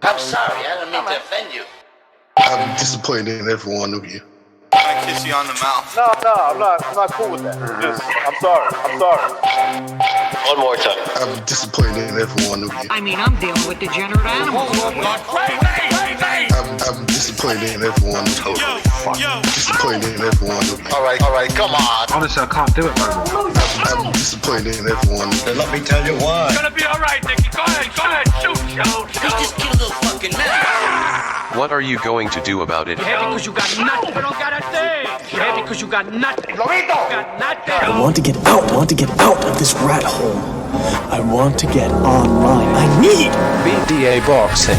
I'm sorry, I didn't mean to offend you. I'm disappointed in every one of you. I kiss you on the mouth. No, I'm not cool with that. Just, I'm sorry. One more time. I'm disappointed in every one of you. I mean, I'm dealing with degenerate animals. I'm disappointed in every one of you. Disappointed in every one of you. All right, come on. Honestly, I can't do it no more. I'm disappointed in every one of you. Let me tell you why. It's gonna be all right, Nicky. Go ahead, shoot. He just killed a fucking man. What are you going to do about it? You're happy because you got nothing. You don't got a thing. You're happy because you got nothing. Lomito! Got nothing. I want to get out. I want to get out of this rat hole. I want to get online. I need BDA boxing.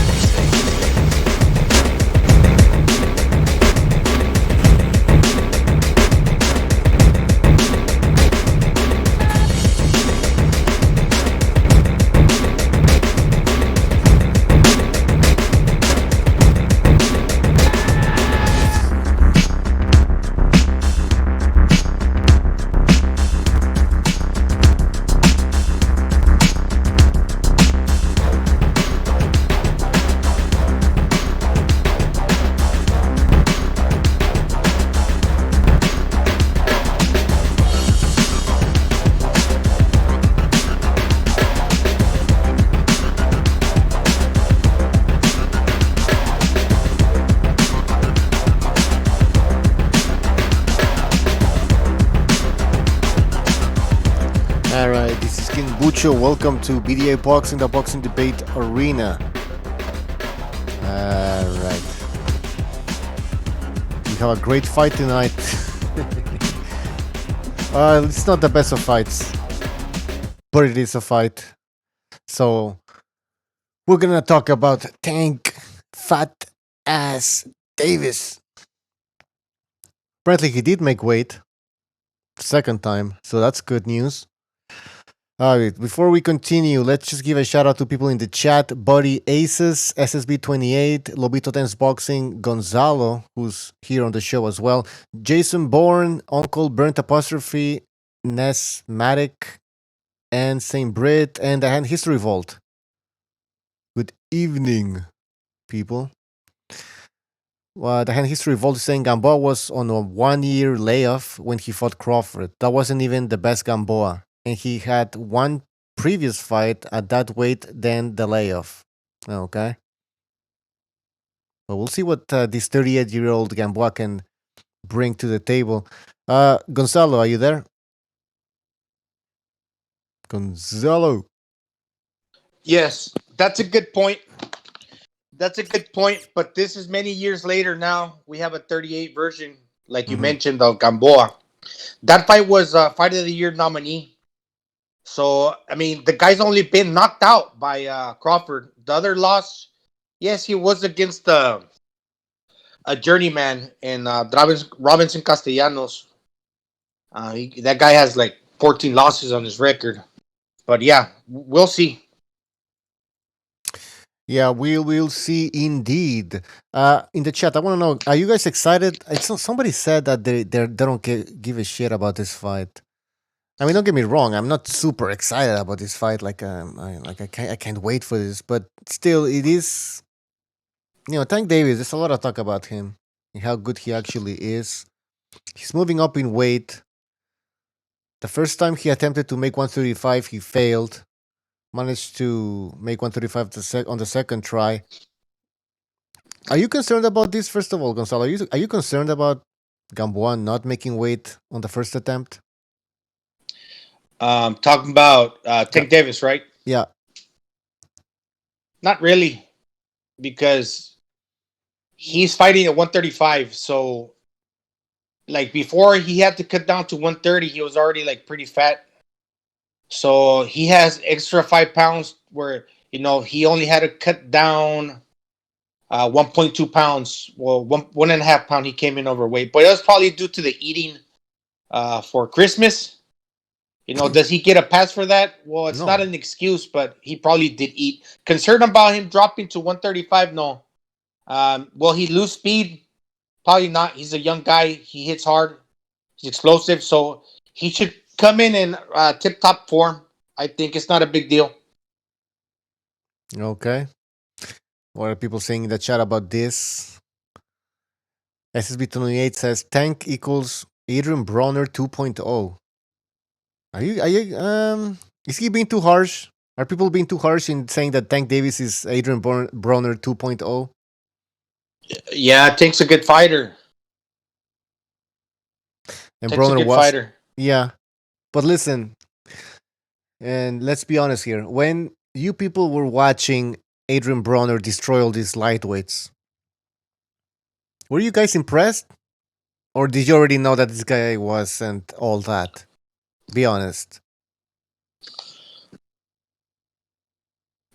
Alright, this is King Bucho. Welcome to BDA Boxing, the Boxing Debate Arena. Alright. We have a great fight tonight. It's not the best of fights, but it is a fight. So, we're gonna talk about Tank Fat Ass Davis. Apparently, he did make weight. Second time, so that's good news. Alright, before we continue, let's just give a shout out to people in the chat. Buddy Aces, SSB28, Lobito Dance Boxing, Gonzalo, who's here on the show as well, Jason Bourne, Uncle Burnt Apostrophe, Nesmatic, and Saint Brit, and the Hand History Vault. Good evening, people. The Hand History Vault is saying Gamboa was on a 1-year layoff when he fought Crawford. That wasn't even the best Gamboa. And he had one previous fight at that weight, then the layoff. Okay. But we'll see what this 38-year-old Gamboa can bring to the table. Gonzalo, are you there? Gonzalo. Yes, that's a good point. But this is many years later now. We have a 38 version, like you mentioned, of Gamboa. That fight was a Fight of the Year nominee. So, I mean, the guy's only been knocked out by Crawford. The other loss, yes, he was against a journeyman in Robinson Castellanos. That guy has like 14 losses on his record. But yeah, we'll see. Yeah, we'll see indeed. In the chat, I want to know, are you guys excited? Somebody said that they don't give a shit about this fight. I mean, don't get me wrong. I'm not super excited about this fight. I can't wait for this. But still, it is. Tank Davis. There's a lot of talk about him and how good he actually is. He's moving up in weight. The first time he attempted to make 135, he failed. Managed to make 135 on the second try. Are you concerned about this? First of all, Gonzalo, are you concerned about Gamboa not making weight on the first attempt? Talking about Tank Davis, right? Yeah. Not really, because he's fighting at 135. So, like, before he had to cut down to 130, he was already like pretty fat. So he has extra 5 pounds where, he only had to cut down 1.2 pounds. Well, 1.5 pound he came in overweight, but it was probably due to the eating for Christmas. Does he get a pass for that? Well, it's not an excuse, but he probably did eat. Concerned about him dropping to 135? No. Will he lose speed? Probably not. He's a young guy. He hits hard. He's explosive. So he should come in tip-top form. I think it's not a big deal. Okay. What are people saying in the chat about this? SSB28 says Tank equals Adrian Bronner 2.0. Is he being too harsh? Are people being too harsh in saying that Tank Davis is Adrian Bronner 2.0? Yeah, Tank's a good fighter. And Tank's a Bronner good was. fighter. Yeah. But listen, and let's be honest here. When you people were watching Adrian Bronner destroy all these lightweights, were you guys impressed? Or did you already know that this guy wasn't all that? Be honest.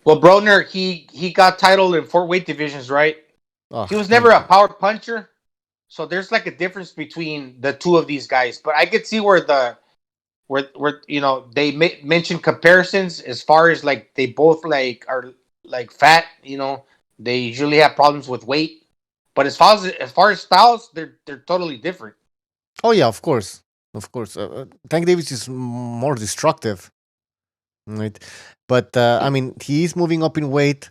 Well, Broner, he got titled in 4 weight divisions, right? Oh, He was never thank a you. power puncher, so there's like a difference between the two of these guys. But I could see where they mention comparisons as far as like they both like are like fat. They usually have problems with weight, but as far as styles, they're totally different. Oh yeah, of course, of course. Tank Davis is more destructive, right? But I mean, he is moving up in weight.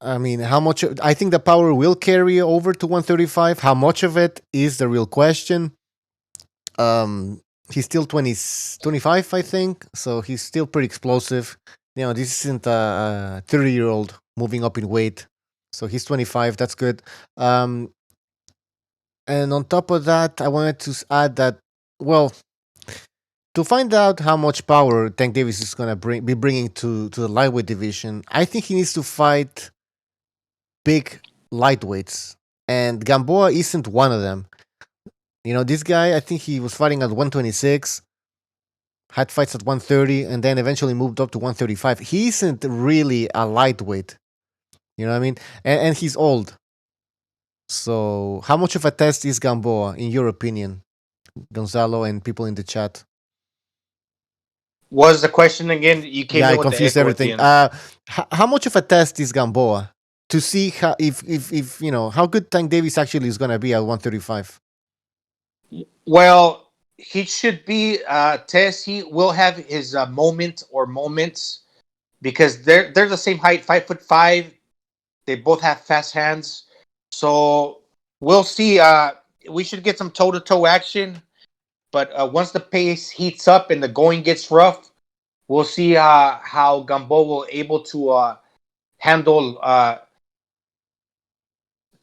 I mean, how much? I think the power will carry over to 135. How much of it is the real question. Um, he's still 25, I think, so he's still pretty explosive. This isn't a 30-year-old moving up in weight, so he's 25. That's good. And on top of that, I wanted to add that, well, to find out how much power Tank Davis is going to be bringing to the lightweight division, I think he needs to fight big lightweights, and Gamboa isn't one of them. This guy, I think he was fighting at 126, had fights at 130, and then eventually moved up to 135. He isn't really a lightweight. You know what I mean? And he's old. So, how much of a test is Gamboa, in your opinion, Gonzalo and people in the chat? Was the question again? You came Yeah, I in with the confused echo at the everything. end. How much of a test is Gamboa to see how if how good Tank Davis actually is gonna be at 135? Well, he should be Tess. He will have his moment or moments because they're the same height, 5'5". They both have fast hands, so we'll see. We should get some toe to toe action, but once the pace heats up and the going gets rough, we'll see how Gambo will able to handle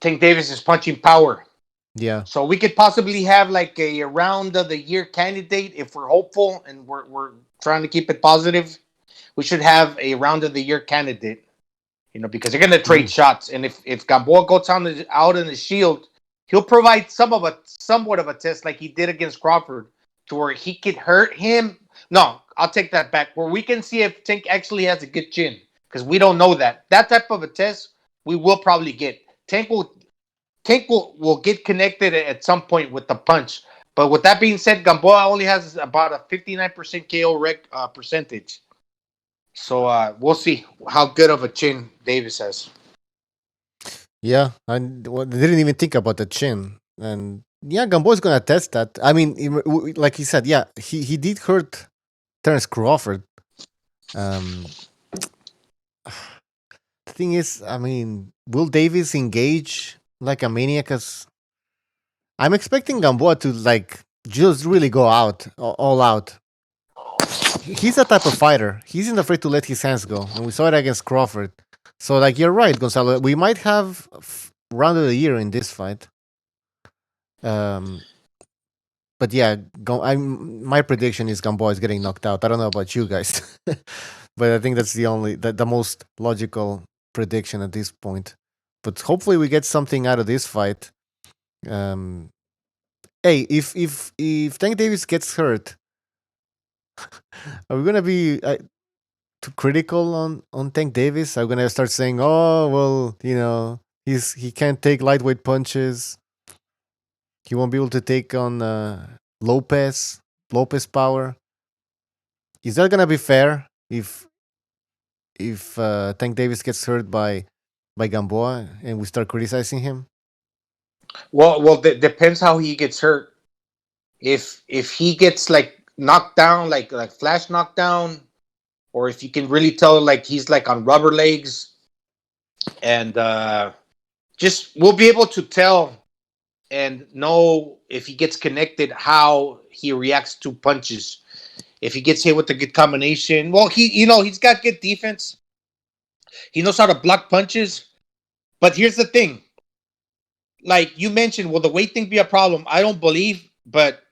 Tank Davis's punching power. Yeah, So we could possibly have like a round of the year candidate if we're hopeful and we're trying to keep it positive. We should have a round of the year candidate, because they're gonna trade shots. And if Gamboa goes out in the shield, he'll provide somewhat of a test like he did against Crawford, to where he could hurt him. No, I'll take that back. Where we can see if Tank actually has a good chin, because we don't know that. That type of a test we will probably get. Tank will get connected at some point with the punch. But with that being said, Gamboa only has about a 59% KO percentage. So we'll see how good of a chin Davis has. yeah. I didn't even think about the chin, and yeah, Gamboa is gonna test that. I mean, like he said, yeah, he did hurt Terence Crawford. Um, the thing is, I mean, will Davis engage like a maniac? As I'm expecting Gamboa to like just really go out, all out. He's that type of fighter. He isn't afraid to let his hands go, and we saw it against Crawford. So, like, you're right, Gonzalo. We might have round of the year in this fight. Um, but yeah, my prediction is Gamboa is getting knocked out. I don't know about you guys, but I think that's the most logical prediction at this point. But hopefully, we get something out of this fight. Um, hey, if Tank Davis gets hurt, are we gonna be too critical on Tank Davis? Are we gonna start saying, "Oh, well, he can't take lightweight punches. He won't be able to take on Lopez power." Is that gonna be fair if Tank Davis gets hurt by Gamboa and we start criticizing him? Well, depends how he gets hurt. If he gets like knocked down, like flash knocked down, or if you can really tell like he's like on rubber legs, and just we'll be able to tell and know if he gets connected how he reacts to punches. If he gets hit with a good combination, well, he's got good defense. He knows how to block punches. But here's the thing: like you mentioned, will the weight thing be a problem? I don't believe, but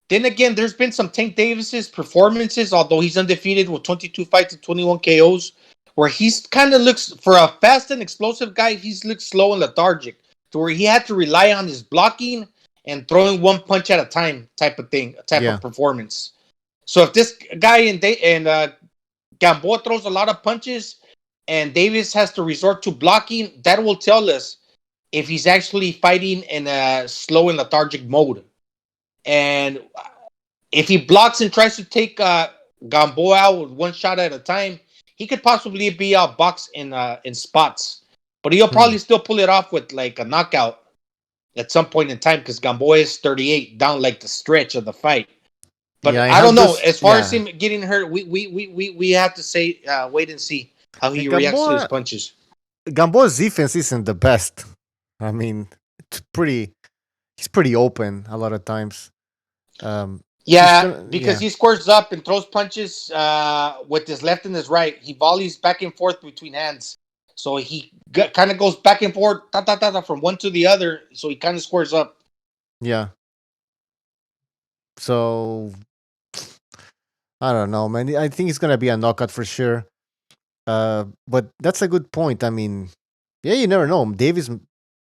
then again, there's been some Tank Davis's performances, although he's undefeated with 22 fights and 21 KOs, where he's kind of looks for a fast and explosive guy. He's looked slow and lethargic, to where he had to rely on his blocking and throwing one punch at a time, type of thing, type Yeah. of performance. So if this guy and Gamboa throws a lot of punches, and Davis has to resort to blocking, that will tell us if he's actually fighting in a slow and lethargic mode. And if he blocks and tries to take Gamboa out with one shot at a time, he could possibly be outboxed in spots. But he'll Hmm. probably still pull it off with like a knockout at some point in time because Gamboa is 38 down like the stretch of the fight. Yeah, But and I how don't know. does As far as yeah. him getting hurt, we have to say wait and see how he And reacts to his punches. Gamboa's defense isn't the best. I mean, it's pretty. He's pretty open a lot of times. He's Yeah, gonna because yeah. he squares up and throws punches with his left and his right. He volleys back and forth between hands. So he kind of goes back and forth from one to the other. So he kind of squares up. Yeah. So I don't know, man. I think it's gonna be a knockout for sure. But that's a good point. I mean, yeah, you never know. Davis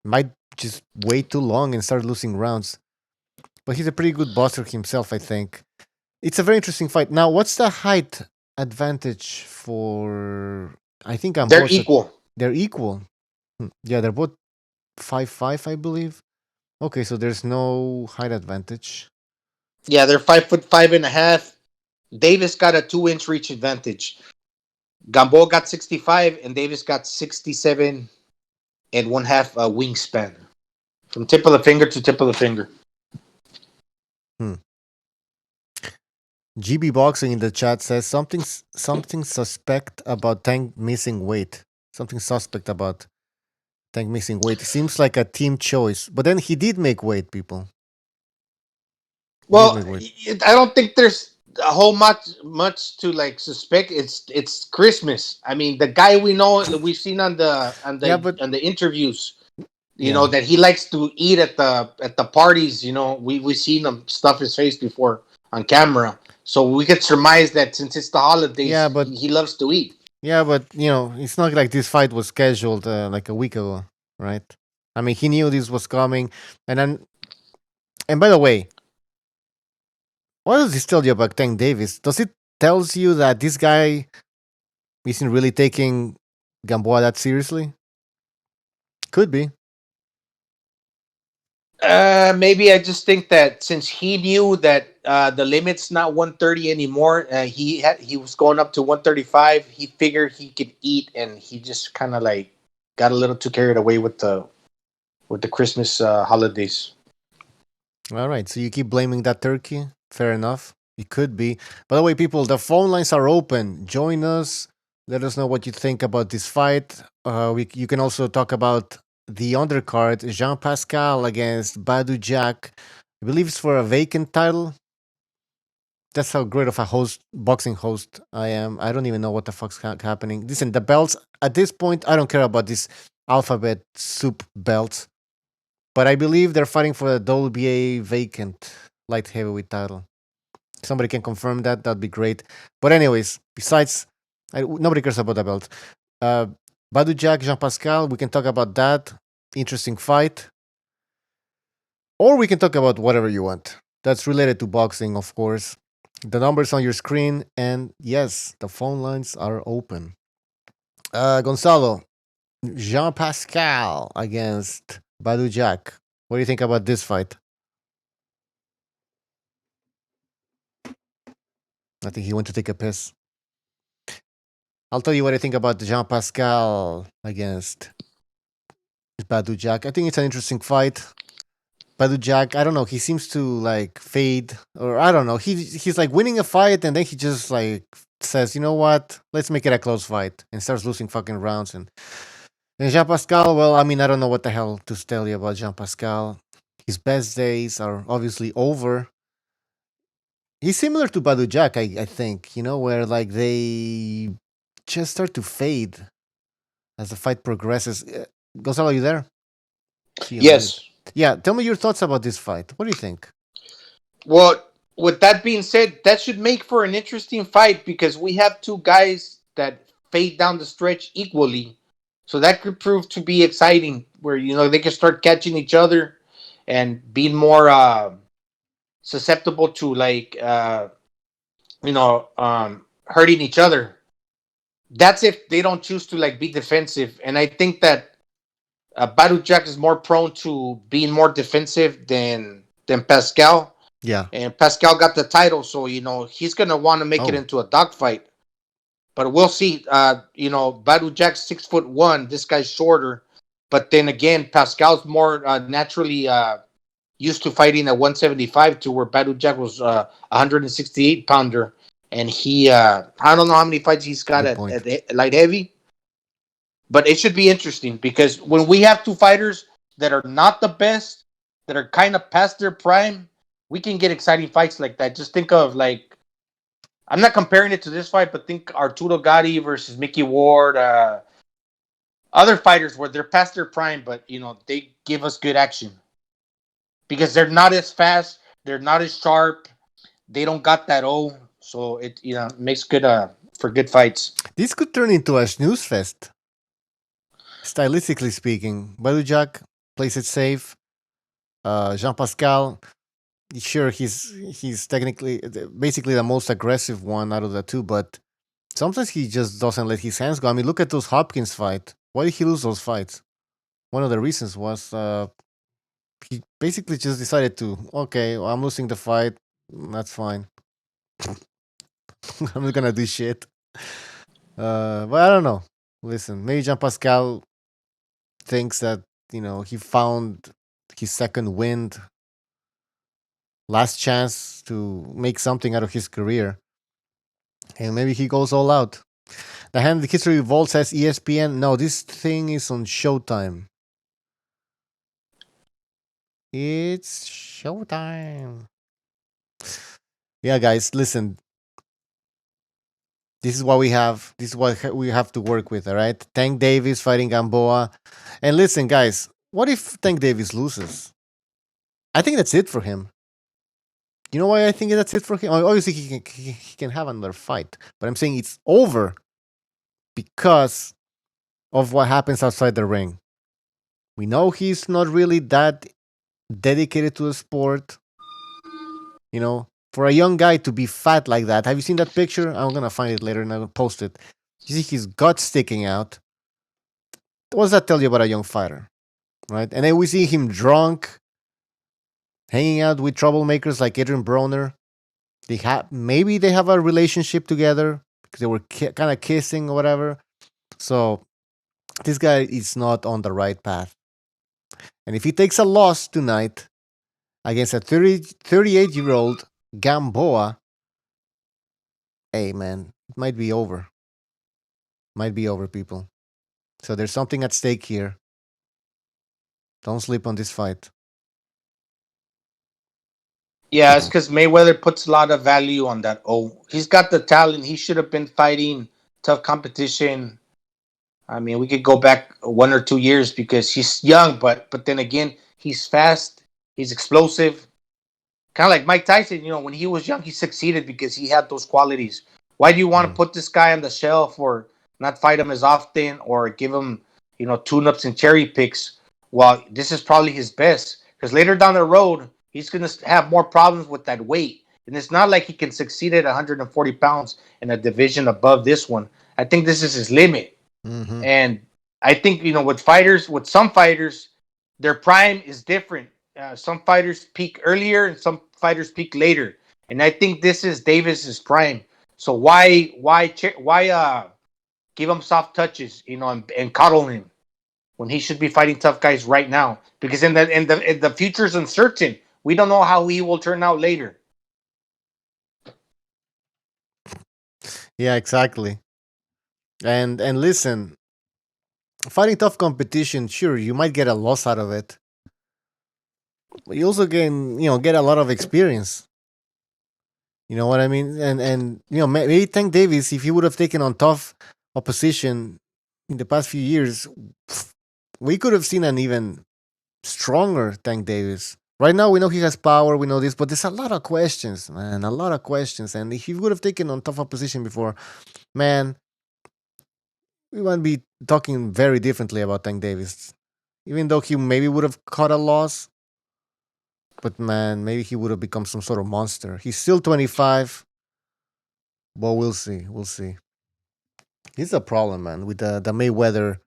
might just wait too long and start losing rounds. But he's a pretty good boxer himself, I think. It's a very interesting fight. Now, what's the height advantage for? I think I'm They're both. equal. They're equal. Yeah, they're both 5'5", I believe. Okay, so there's no height advantage. Yeah, they're 5'5.5". Davis got a 2-inch reach advantage. Gamboa got 65, and Davis got 67 and one half wingspan from tip of the finger to tip of the finger. GB Boxing in the chat says something suspect about Tank missing weight. Something suspect about Tank missing weight. Seems like a team choice, but then he did make weight, people. He did Well, make weight. I don't think there's a whole much to like suspect. It's Christmas. I mean, the guy we know that we've seen on the Yeah, but on the interviews, yeah, that he likes to eat at the parties. We seen him stuff his face before on camera, so we could surmise that since it's the yeah, holidays, but he loves to eat. yeah, but it's not like this fight was scheduled like a week ago, right? I mean, he knew this was coming, and by the way, what does this tell you about Tank Davis? Does it tells you that this guy isn't really taking Gamboa that seriously? Could be. Maybe I just think that since he knew that the limit's not 130 anymore, he was going up to 135. He figured he could eat, and he just kind of like got a little too carried away with the Christmas holidays. All right, so you keep blaming that turkey. Fair enough. It could be. By the way, people, the phone lines are open. Join us. Let us know what you think about this fight. You can also talk about the undercard, Jean Pascal against Badou Jack. I believe it's for a vacant title. That's how great of a boxing host I am. I don't even know what the fuck's happening. Listen, the belts at this point, I don't care about this alphabet soup belts. But I believe they're fighting for the WBA vacant light heavyweight title. Somebody can confirm that. That'd be great. But anyways, besides, nobody cares about the belt. Badou Jack, Jean Pascal. We can talk about that. Interesting fight. Or we can talk about whatever you want. That's related to boxing, of course. The numbers on your screen, and yes, the phone lines are open. Gonzalo, Jean Pascal against Badou Jack. What do you think about this fight? I think he went to take a piss. I'll tell you what I think about Jean Pascal against Badou Jack. I think it's an interesting fight. Badou Jack, I don't know. He seems to like fade, or I don't know. He's like winning a fight, and then he just like says, "You know what? Let's make it a close fight," and starts losing fucking rounds. And And Jean Pascal, well, I mean, I don't know what the hell to tell you about Jean Pascal. His best days are obviously over. He's similar to Badou Jack, I think, where like they just start to fade as the fight progresses. Gonzalo, you there? See you muted. Yes. Yeah, tell me your thoughts about this fight. What do you think? Well, with that being said, that should make for an interesting fight because we have two guys that fade down the stretch equally. So that could prove to be exciting where they can start catching each other and being more susceptible to hurting each other. That's if they don't choose to be defensive. And I think that Badou Jack is more prone to being more defensive than Pascal. Yeah. And Pascal got the title, so he's gonna want to make it Oh, into a dogfight. But we'll see. Badou Jack's 6'1". This guy's shorter, but then again, Pascal's more naturally used to fighting at 175 to where Badou Jack was 168 pounder, and he I don't know how many fights he's got good at, point. at light heavy, but it should be interesting because when we have two fighters that are not the best, that are kind of past their prime, we can get exciting fights like that. Just think of I'm not comparing it to this fight, but think Arturo Gatti versus Mickey Ward, other fighters where they're past their prime, but they give us good action because they're not as fast, they're not as sharp, they don't got that O, so it makes good for good fights. This could turn into a snooze fest, stylistically speaking. Badou Jack plays it safe. Jean Pascal, sure, he's technically basically the most aggressive one out of the two, but sometimes he just doesn't let his hands go. I mean, look at those Hopkins fight. Why did he lose those fights? One of the reasons was he basically just decided to, okay, well, I'm losing the fight. That's fine. I'm not gonna do shit. But I don't know. Listen, maybe Jean Pascal thinks that he found his second wind, last chance to make something out of his career, and maybe he goes all out. The Hand of History Vault says ESPN. No, this thing is on Showtime. It's Showtime. Yeah, guys, listen. This is what we have. This is what we have to work with. All right, Tank Davis fighting Gamboa, and listen, guys. What if Tank Davis loses? I think that's it for him. You know why I think that's it for him? Obviously, he can have another fight, but I'm saying it's over because of what happens outside the ring. We know he's not really that dedicated to the sport. For a young guy to be fat like that. Have you seen that picture? I'm gonna find it later and I'll post it. You see his gut sticking out. What does that tell you about a young fighter, right? And then we see him drunk, hanging out with troublemakers like Adrian Broner. Maybe they have a relationship together because they were kind of kissing or whatever. So this guy is not on the right path. And if he takes a loss tonight against a 38-year-old Gamboa, hey man, it might be over. Might be over, people. So there's something at stake here. Don't sleep on this fight. Yeah, it's because Mayweather puts a lot of value on that. Oh, he's got the talent. He should have been fighting tough competition. I mean, we could go back 1 or 2 years because he's young, but then again, he's fast. He's explosive. Kind of like Mike Tyson. When he was young, he succeeded because he had those qualities. Why do you want to put this guy on the shelf or not fight him as often or give him, tune-ups and cherry picks? Well, this is probably his best because later down the road, he's going to have more problems with that weight. And it's not like he can succeed at 140 pounds in a division above this one. I think this is his limit. Mm-hmm. And I think, with some fighters, their prime is different. Some fighters peak earlier and some fighters peak later. And I think this is Davis's prime. So why give him soft touches, and coddle him when he should be fighting tough guys right now? Because in the future is uncertain. We don't know how he will turn out later. Yeah, exactly. And listen, fighting tough competition, sure, you might get a loss out of it, but you also can, get a lot of experience. You know what I mean? And maybe Tank Davis, if he would have taken on tough opposition in the past few years, we could have seen an even stronger Tank Davis. Right now, we know he has power. We know this, but there's a lot of questions, man. A lot of questions. And if he would have taken on tough opposition before, man, we might be talking very differently about Tank Davis. Even though he maybe would have caught a loss, but man, maybe he would have become some sort of monster. He's still 25, but we'll see. We'll see. He's a problem, man, with the Mayweather.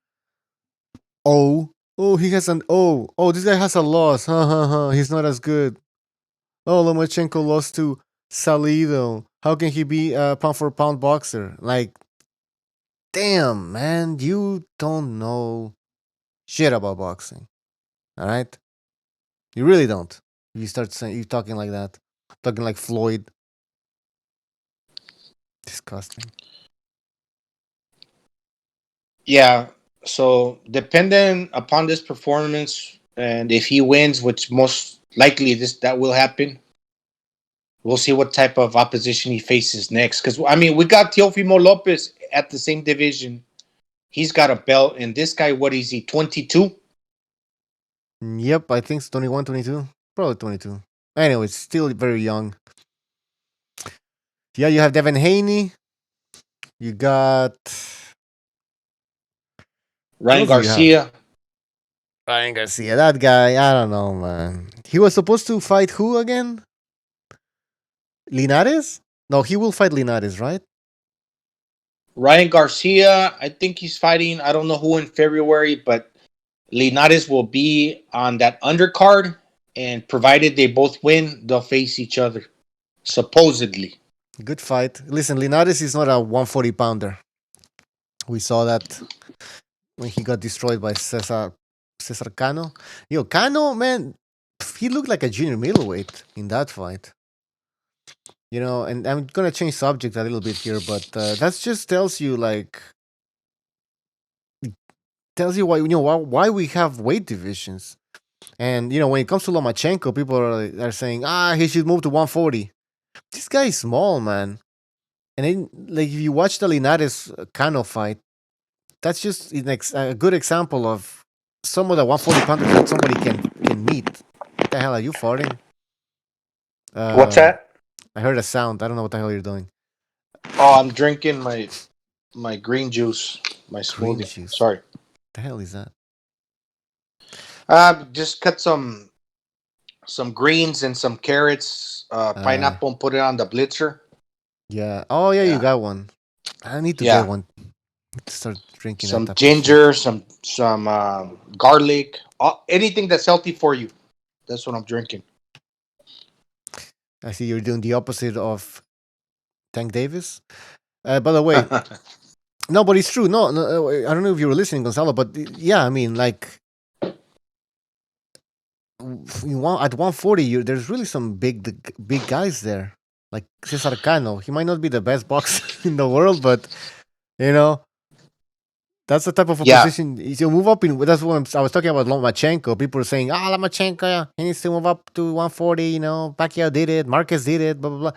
Oh, he has an O. Oh, this guy has a loss. Ha ha ha. He's not as good. Oh, Lomachenko lost to Salido. How can he be a pound for pound boxer? Like, damn, man, you don't know shit about boxing. All right, you really don't. You start saying you talking like that, talking like Floyd. Disgusting. Yeah. So depending upon this performance, and if he wins, which most likely that will happen, we'll see what type of opposition he faces next. Because I mean, we got Teofimo Lopez at the same division. He's got a belt, and this guy, what is he? 22. Yep, I think it's 21, 22. Probably 22. Anyway, it's still very young. Yeah, you have Devin Haney. You got Ryan Garcia. Ryan Garcia. That guy, I don't know, man. He was supposed to fight who again? Linares? No, he will fight Linares, right? Ryan Garcia, I think he's fighting. I don't know who in February, but Linares will be on that undercard, and provided they both win, they'll face each other. Supposedly. Good fight. Listen, Linares is not a 140 pounder. We saw that when he got destroyed by Cesar Cano. Yo, Cano, man, he looked like a junior middleweight in that fight. And I'm gonna change subject a little bit here, but that just tells you why we have weight divisions. And when it comes to Lomachenko, people are saying he should move to 140. This guy is small, man. And then, like, if you watch the Linares Cano fight, that's just a good example of some of the 140 pounders that somebody can meet. What the hell are you farting? What's that? I heard a sound. I don't know what the hell you're doing. Oh, I'm drinking my green juice, my Green smoothie. juice. Sorry. What the hell is that? Just cut some greens and some carrots, pineapple, and put it on the blitzer. Yeah. Oh yeah, you Yeah. got one. I need to Yeah. get one. To start drinking that Some type of ginger, some garlic, anything that's healthy for you. That's what I'm drinking. shit. I see you're doing the opposite of Tank Davis. By the way, no, but it's true. No, no, I don't know if you were listening, Gonzalo, but yeah, I mean, like, at 140, there's really some big guys there. Like Cesar Cano. He might not be the best boxer in the world, but you know, that's the type of Yeah. opposition. You move up in. That's what I was talking about. Lomachenko. People are saying, Lomachenko, he needs to move up to 140. Pacquiao did it. Marquez did it. Blah blah blah.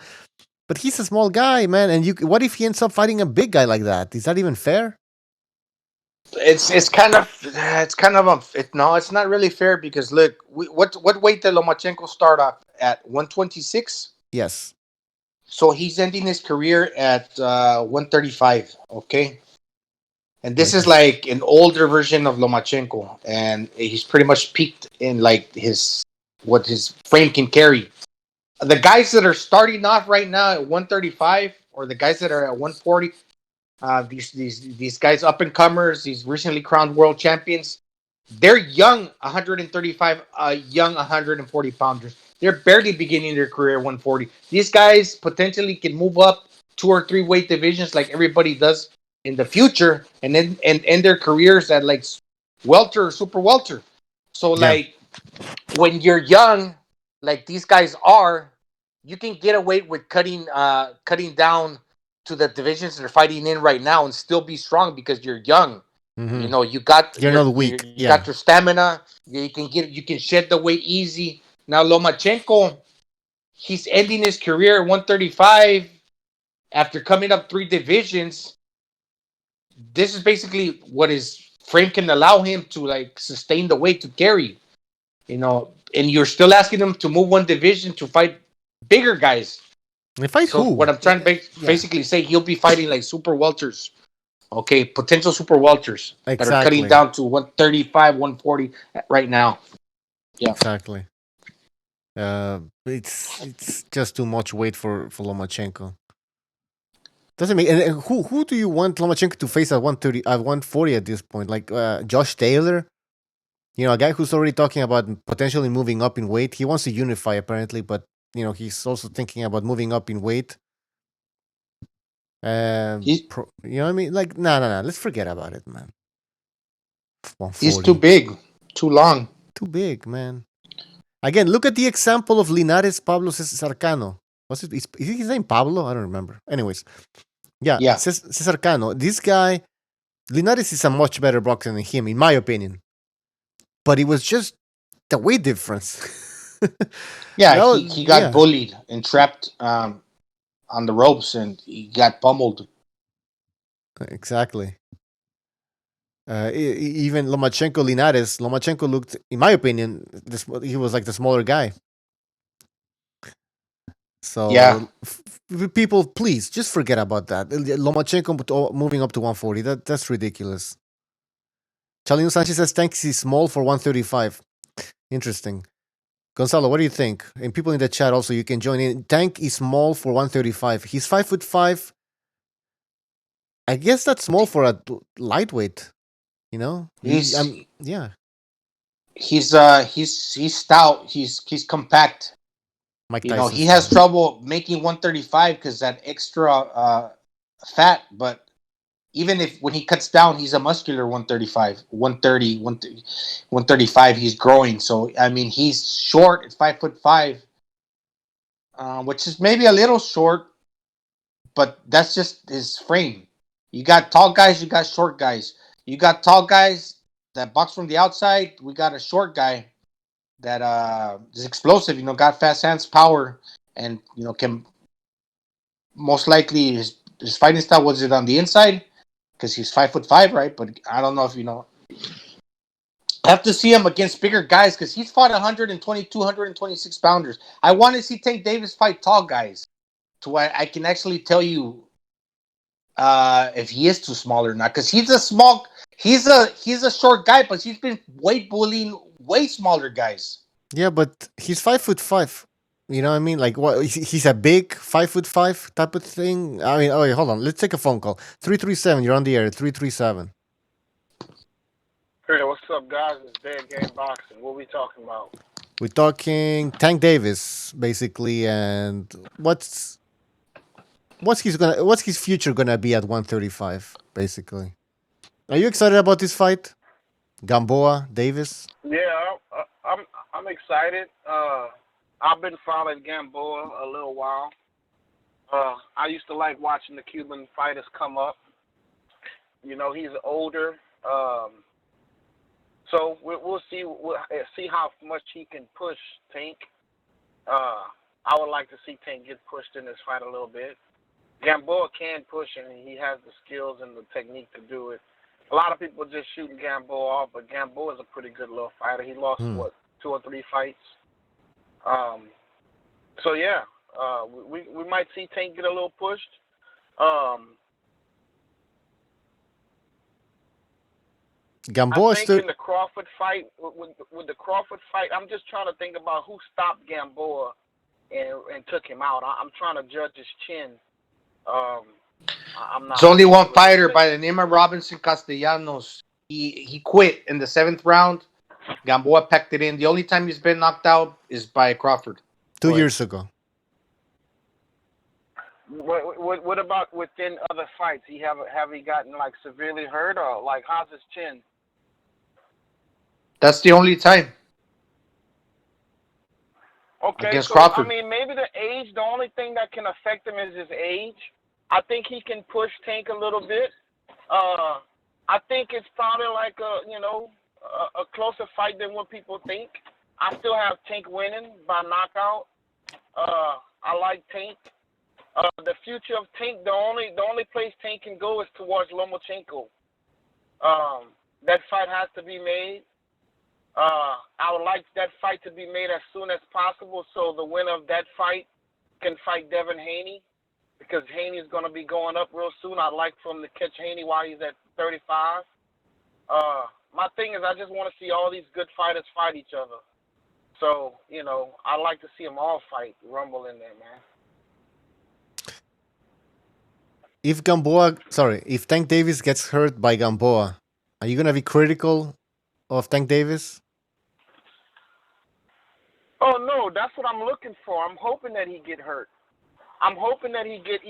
But he's a small guy, man. And what if he ends up fighting a big guy like that? Is that even fair? It's kind of no, it's not really fair because look, what weight did Lomachenko start off at? 126. Yes. So he's ending his career at 135. Okay. And this is like an older version of Lomachenko, and he's pretty much peaked in like what his frame can carry. The guys that are starting off right now at 135, or the guys that are at 140, these guys up and comers, these recently crowned world champions, they're young 135, young 140 pounders. They're barely beginning their career at 140. These guys potentially can move up 2 or 3 weight divisions like everybody does in the future, and then and end their careers at like welter or super welter. So like when you're young, like these guys are, you can get away with cutting down to the divisions they're fighting in right now and still be strong because you're young. You know, you got You're not weak. you Yeah. got your stamina. You can shed the weight easy. Now Lomachenko, he's ending his career at 135 after coming up 3 divisions. This is basically what his frame can allow him to like sustain the weight to carry. You know, and you're still asking him to move 1 division to fight bigger guys. They fight So who? what I'm trying to Yeah. basically say, he'll be fighting like super welters. Okay, potential super welters that are cutting Exactly. down to 135, 140 right now. Yeah. Exactly. It's just too much weight for Lomachenko. Doesn't make and who do you want Lomachenko to face at 130 at 140 at this point? Like Josh Taylor, you know, a guy who's already talking about potentially moving up in weight. He wants to unify apparently, but you know he's also thinking about moving up in weight. He's You know what I mean? Like, nah. Let's forget about it, man. he's too 140, big, too long. too big, man. Again, look at the example of Linares Pablo Cesarcano. Is his name Pablo? I don't remember. Anyways, yeah, Yeah. Cesarcano. This guy, Linares is a much better boxer than him, in my opinion. But it was just the weight difference. Yeah, That he got yeah, bullied and trapped on the ropes, and he got pummeled. exactly. Even Lomachenko Linares, Lomachenko looked, in my opinion, he was like the smaller guy. Yeah. So people, please just forget about that. Lomachenko moving up to 140, that's ridiculous. Chalino Sanchez says thanks is small for 135. Interesting. Gonzalo, what do you think? And people in the chat also, you can join in. Tank is small for 135. He's 5'5". I guess that's small for a lightweight. You know, He's yeah. he's stout. He's compact. Mike You know, Tyson he has style. trouble making 135 because that extra fat. But even if when he cuts down, he's a muscular 135, 130, 135. He's growing. So I mean, he's short at 5'5", which is maybe a little short, but that's just his frame. You got tall guys, you got short guys. You got tall guys that box from the outside. We got a short guy that is explosive. You know, got fast hands, power, and you know can most likely his fighting style was it on the inside because he's 5'5", right? But I don't know if you know. I have to see him against bigger guys because he's fought 122, 126 pounders. I want to see Tank Davis fight tall guys to where I can actually tell you if he is too small or not. Because he's a short guy, but he's been weight bullying way smaller guys. Yeah, but he's 5'5". You know what I mean? Like what? He's a big 5'5" type of thing. I mean, oh, wait, hold on. Let's take a phone call. 337. You're on the air. 337. Hey, what's up, guys? It's Dead Game Boxing. What we talking about? We're talking Tank Davis, basically, and what's his future gonna be at 135, basically. Are you excited about this fight, Gamboa Davis? Yeah, I'm excited. I've been following Gamboa a little while. I used to like watching the Cuban fighters come up. You know, he's older, so we'll see. We'll see how much he can push Tank. I would like to see Tank get pushed in this fight a little bit. Gamboa can push, and he has the skills and the technique to do it. A lot of people just shooting Gamboa off, but Gamboa is a pretty good little fighter. He lost, 2 or 3 fights? So, yeah, we might see Tank get a little pushed. Gamboa I think in the Crawford fight, with the Crawford fight, I'm just trying to think about who stopped Gamboa and took him out. I'm trying to judge his chin. I'm not. There's only one fighter by the name of Robinson Castellanos. He quit in the 7th round. Gamboa packed it in. The only time he's been knocked out is by Crawford. 2 years ago. What about within other fights? Have he gotten like severely hurt or like how's his chin? That's the only time. Okay, against so Crawford. I mean maybe the age. The only thing that can affect him is his age. I think he can push Tank a little bit. I think it's probably like a closer fight than what people think. I still have Tank winning by knockout. I like Tank. The future of Tank, the only place Tank can go is towards Lomachenko. That fight has to be made. I would like that fight to be made as soon as possible, so the winner of that fight can fight Devin Haney, because Haney is going to be going up real soon. I'd like for him to catch Haney while he's at 35. My thing is, I just want to see all these good fighters fight each other. So, I like to see them all fight, rumble in there, man. If Tank Davis gets hurt by Gamboa, are you gonna be critical of Tank Davis? Oh no, that's what I'm looking for. I'm hoping that he get hurt. I'm hoping that he get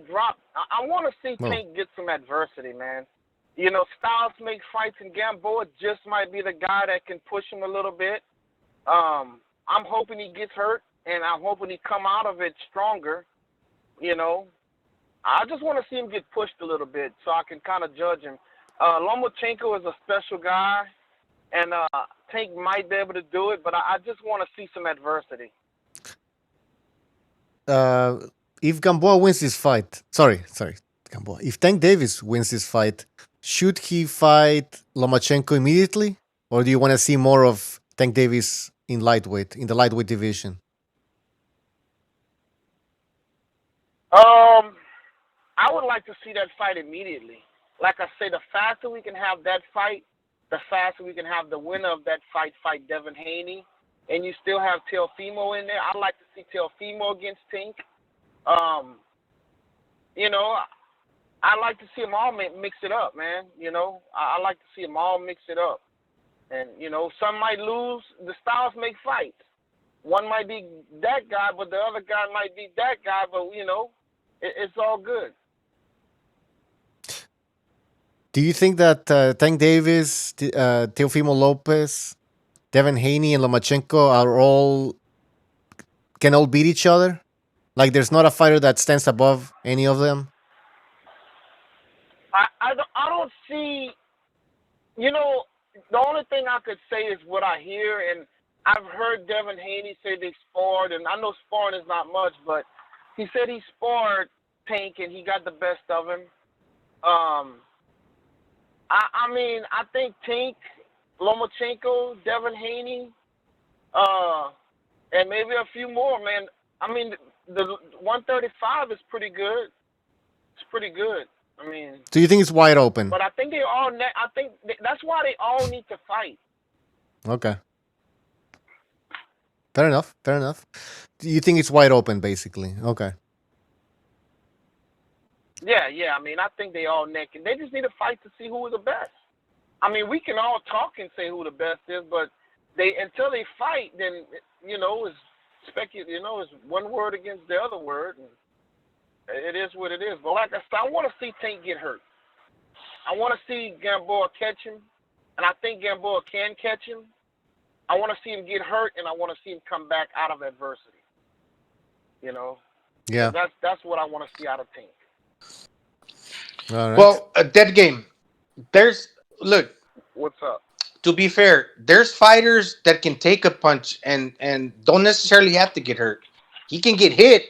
dropped. I want to see Tank get some adversity, man. Styles make fights, and Gamboa just might be the guy that can push him a little bit. I'm hoping he gets hurt, and I'm hoping he come out of it stronger. I just want to see him get pushed a little bit so I can kind of judge him. Lomachenko is a special guy, and Tank might be able to do it, but I just want to see some adversity. If Gamboa wins this fight, Gamboa. If Tank Davis wins this fight, should he fight Lomachenko immediately, or do you want to see more of Tank Davis in the lightweight division? I would like to see that fight immediately. Like I say, the faster we can have that fight, the faster we can have the winner of that fight Devin Haney. And you still have Teofimo in there. I'd like to see Teofimo against Tank. I like to see them all mix it up, man. I like to see them all mix it up. And, some might lose. The styles make fights. One might be that guy, but the other guy might be that guy. But, it's all good. Do you think that Tank Davis, Teofimo Lopez, Devin Haney, and Lomachenko can all beat each other? Like, there's not a fighter that stands above any of them? I don't see, the only thing I could say is what I hear, and I've heard Devin Haney say they sparred, and I know sparring is not much, but he said he sparred Tank and he got the best of him. I think Tank, Lomachenko, Devin Haney, and maybe a few more, man. The 135 is pretty good. It's pretty good. So you think it's wide open? But I think that's why they all need to fight. Okay. Fair enough. Do you think it's wide open, basically? Okay. Yeah. I think they all naked. They just need to fight to see who is the best. We can all talk and say who the best is, but until they fight, then it's it's one word against the other word. And it is what it is. But like I said, I want to see Tank get hurt. I want to see Gamboa catch him, and I think Gamboa can catch him. I want to see him get hurt, and I want to see him come back out of adversity. Yeah. So that's what I want to see out of Tank. All right. Well, a dead game. Look. What's up? To be fair, there's fighters that can take a punch and don't necessarily have to get hurt. He can get hit,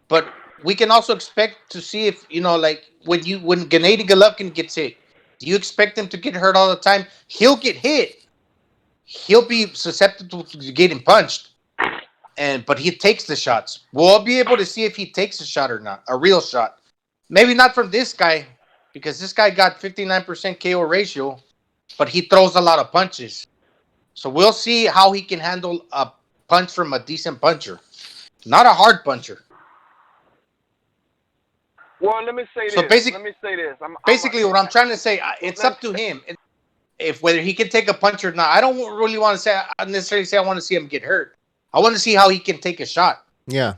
but we can also expect to see if like when Gennady Golovkin gets hit, do you expect him to get hurt all the time? He'll get hit. He'll be susceptible to getting punched, but he takes the shots. We'll be able to see if he takes a shot or not, a real shot. Maybe not from this guy, because this guy got 59% KO ratio, but he throws a lot of punches. So we'll see how he can handle a punch from a decent puncher, not a hard puncher. Well, let me say So this. what I'm trying to say, it's up to him if whether he can take a punch or not. I don't really want to necessarily say I want to see him get hurt. I want to see how he can take a shot. Yeah.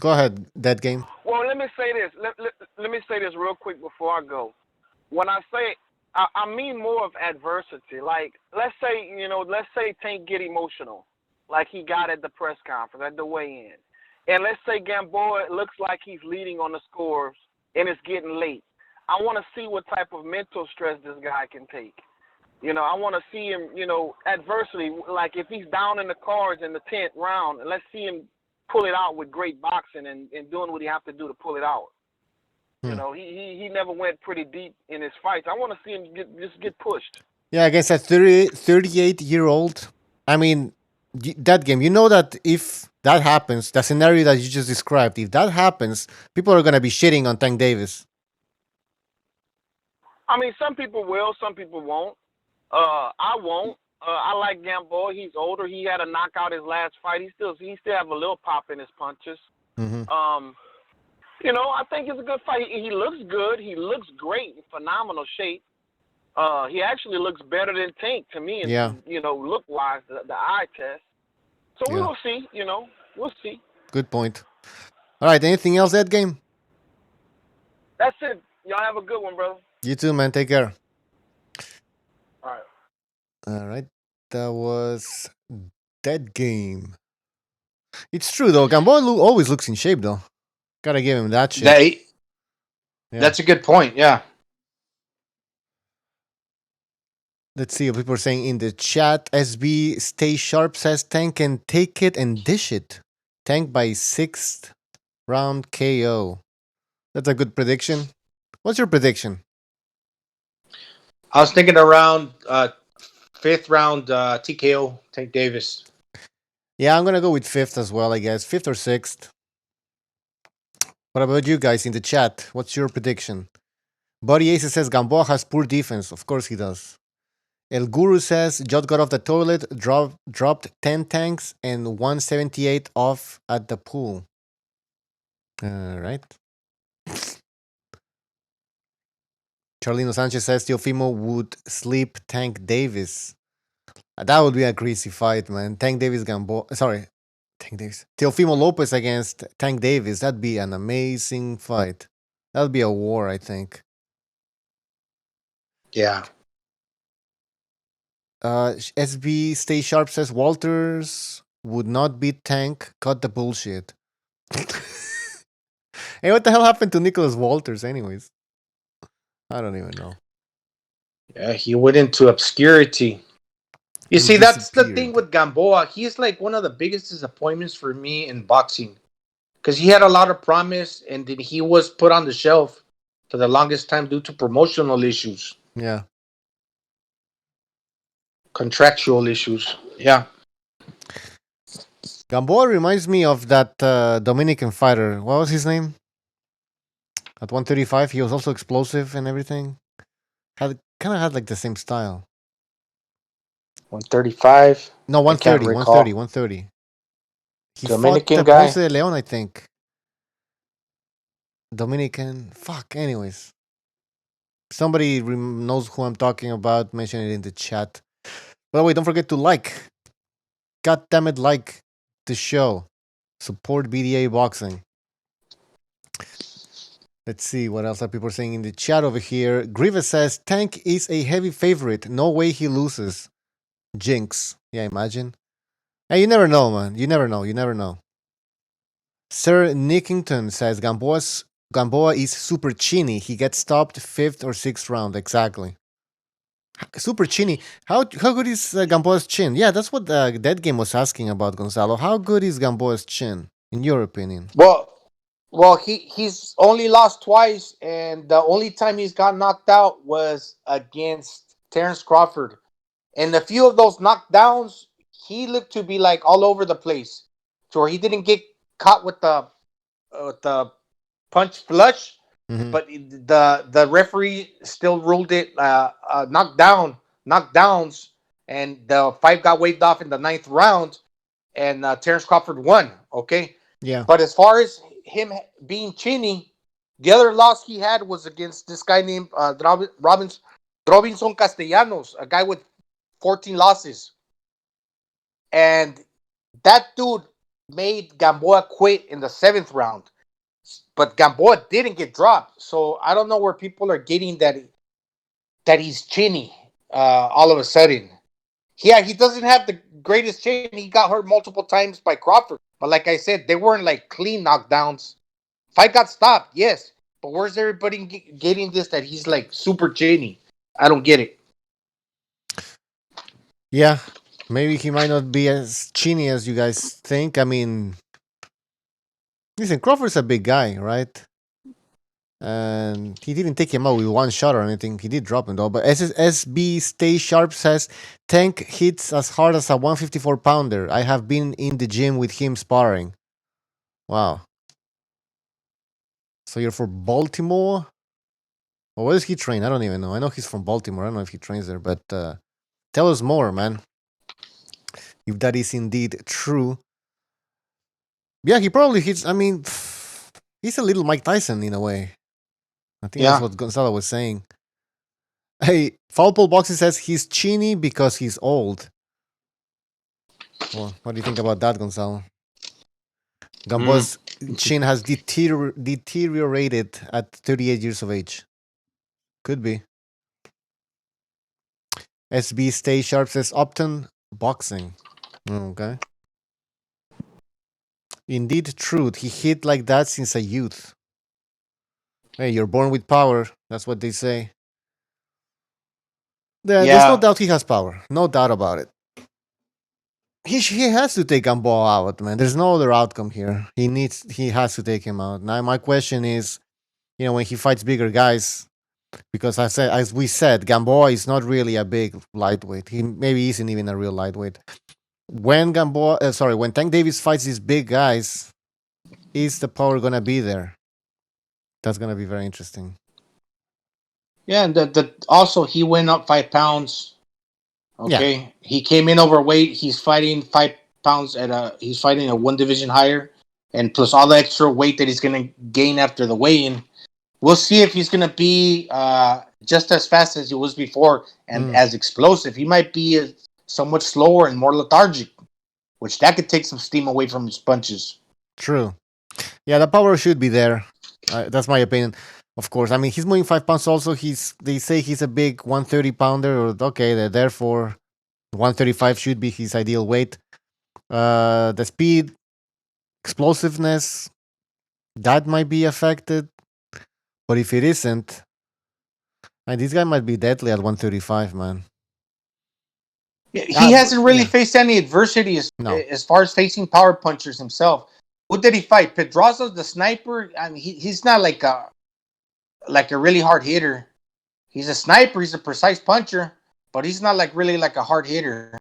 Go ahead, that game. Well, let me say this. Let me say this real quick before I go. When I say, I mean more of adversity. Like, let's say Tank get emotional, like he got at the press conference, at the weigh-in. And let's say Gamboa looks like he's leading on the scores and it's getting late. I want to see what type of mental stress this guy can take. I want to see him, adversity. Like if he's down in the cards in the 10th round, let's see him pull it out with great boxing and doing what he have to do to pull it out. He never went pretty deep in his fights. I want to see him just get pushed. Yeah, against a 38-year-old. I mean, that game, that if that happens, the scenario that you just described, if that happens, people are going to be shitting on Tank Davis. I mean, some people will, some people won't. I won't. I like Gamboa. He's older. He had a knockout his last fight. He still have a little pop in his punches. Mm-hmm. I think it's a good fight. He looks good. He looks great. Phenomenal shape. He actually looks better than Tank to me. Yeah. Look wise, the eye test. So we will see. We'll see. Good point. All right. Anything else that game? That's it. Y'all have a good one, brother. You too, man. Take care. All right. All right. That was that game. It's true though. Gamboa always looks in shape though. Gotta give him that shit. That's a good point. Yeah. Let's see what people are saying in the chat. SB Stay Sharp says Tank can take it and dish it. Tank by 6th round KO. That's a good prediction. What's your prediction? I was thinking around 5th round TKO, Tank Davis. Yeah, I'm going to go with 5th as well, I guess. 5th or 6th. What about you guys in the chat? What's your prediction? Buddy Ace says Gamboa has poor defense. Of course he does. El Guru says Jot got off the toilet, dropped 10 tanks and 178 off at the pool. All right. Charlino Sanchez says Teofimo would sleep Tank Davis. That would be a crazy fight, man. Tank Davis Gamboa. Sorry. Tank Davis. Teofimo Lopez against Tank Davis. That'd be an amazing fight. That'd be a war, I think. Yeah. SB Stay Sharp says Walters would not beat Tank. Cut the bullshit. Hey, what the hell happened to Nicholas Walters, anyways? I don't even know. Yeah, he went into obscurity. You see, that's the thing with Gamboa. He's like one of the biggest disappointments for me in boxing. Because he had a lot of promise, and then he was put on the shelf for the longest time due to promotional issues. Yeah. Contractual issues. Yeah. Gamboa reminds me of that Dominican fighter. What was his name? At 135, he was also explosive and everything. Kind of had like the same style. 135? No, 130, 130, 130. He Dominican fought guy? Ponce de Leon, I think. Dominican. Fuck, anyways. Somebody knows who I'm talking about. Mention it in the chat. By the way, don't forget to like. God damn it, like the show. Support BDA Boxing. Let's see what else are people saying in the chat over here. Grievous says Tank is a heavy favorite. No way he loses. Jinx. Yeah, imagine. Hey, you never know, man. You never know. You never know. Sir Nickington says Gamboa is super chinny. He gets stopped 5th or 6th round. Exactly. Super chinny. How good is Gamboa's chin? Yeah, that's what that game was asking about, Gonzalo. How good is Gamboa's chin, in your opinion? Well, he's only lost twice, and the only time he's got knocked out was against Terrence Crawford. And a few of those knockdowns, he looked to be like all over the place, to where he didn't get caught with the punch flush, but the referee still ruled it knockdowns, and the fight got waved off in the 9th round, and Terrence Crawford won. Okay, yeah. But as far as him being chinny, the other loss he had was against this guy named Robinson Castellanos, a guy with 14 losses. And that dude made Gamboa quit in the 7th round. But Gamboa didn't get dropped. So I don't know where people are getting that he's chinny all of a sudden. Yeah, he doesn't have the greatest chin. He got hurt multiple times by Crawford. But like I said, they weren't like clean knockdowns. Fight got stopped, yes. But where's everybody getting this that he's like super chinny? I don't get it. Yeah, maybe he might not be as chinny as you guys think. I mean, listen, Crawford's a big guy, right? And he didn't take him out with one shot or anything. He did drop him though. But SB Stay Sharp says Tank hits as hard as a 154 pounder. I have been in the gym with him sparring. Wow. So you're for Baltimore? Well, where does he train? I don't even know. I know he's from Baltimore. I don't know if he trains there, but tell us more, man. If that is indeed true. Yeah, he probably hits. I mean, he's a little Mike Tyson in a way. I think that's what Gonzalo was saying. Hey, Foul Pole Boxing says he's chinny because he's old. Well, what do you think about that, Gonzalo? Gamboa's chin has deteriorated at 38 years of age. Could be. SB Stay Sharp says Upton Boxing. Okay. Indeed, truth. He hit like that since a youth. Hey, you're born with power. That's what they say. There's no doubt he has power. No doubt about it. He has to take Gamboa out, man. There's no other outcome here. He has to take him out. Now my question is, when he fights bigger guys, because as we said, Gamboa is not really a big lightweight. He maybe isn't even a real lightweight. When when Tank Davis fights these big guys, is the power gonna be there? That's gonna be very interesting. Yeah, and also he went up 5 pounds. Okay, yeah. He came in overweight. He's fighting 5 pounds he's fighting a 1 division higher, and plus all the extra weight that he's gonna gain after the weigh-in. We'll see if he's gonna be just as fast as he was before and as explosive. He might be somewhat slower and more lethargic, which that could take some steam away from his punches. True. Yeah, the power should be there. That's my opinion. Of course, I mean he's moving 5 pounds. Also, they say he's a big 130 pounder. Okay, therefore 135 should be his ideal weight. The speed, explosiveness, that might be affected. But if it isn't, this guy might be deadly at 135, man. He hasn't really faced any adversity as far as facing power punchers himself. Who did he fight? Pedraza, the sniper. I mean, he's not like a really hard hitter. He's a sniper. He's a precise puncher, but he's not really like a hard hitter.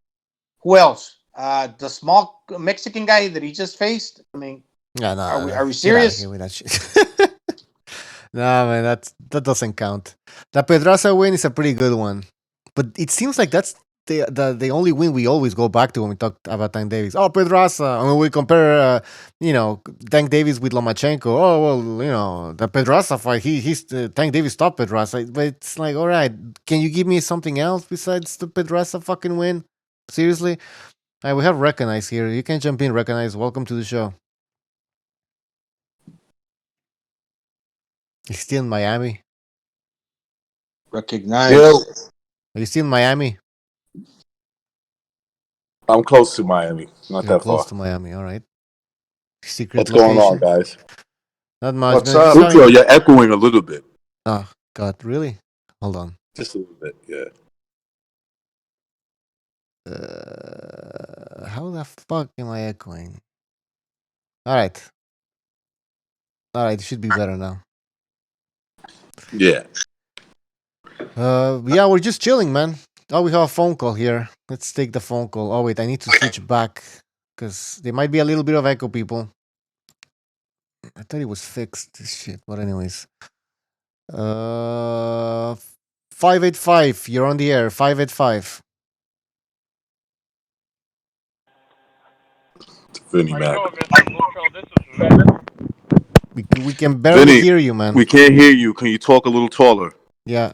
Who else? The small Mexican guy that he just faced. I mean, are we serious? Get out of here with that shit. Nah, man, that doesn't count. The Pedraza win is a pretty good one, but it seems like that's the only win we always go back to when we talk about Tank Davis. Oh, Pedraza. I mean, we compare, Tank Davis with Lomachenko. Oh, well, the Pedraza fight, he's Tank Davis stopped Pedraza. But it's like, all right, can you give me something else besides the Pedraza fucking win? Seriously? We have Recognize here. You can jump in, Recognize. Welcome to the show. He's still in Miami. Recognize. Are you still in Miami? I'm close to Miami. Not You're that close far. to Miami. All right. Secret What's location. going on, guys? Not much. What's up? Lucho, you're echoing a little bit. Oh, God. Really? Hold on. Just a little bit, yeah. How the fuck am I echoing? All right. It should be better now. Yeah. Yeah, we're just chilling, man. Oh, we have a phone call here. Let's take the phone call. Oh, wait, I need to switch back because there might be a little bit of echo, people. I thought it was fixed, this shit. But anyways. 585, you're on the air. 585. Vinny Mac. We can barely Vinny, hear you, man. We can't hear you. Can you talk a little taller? Yeah.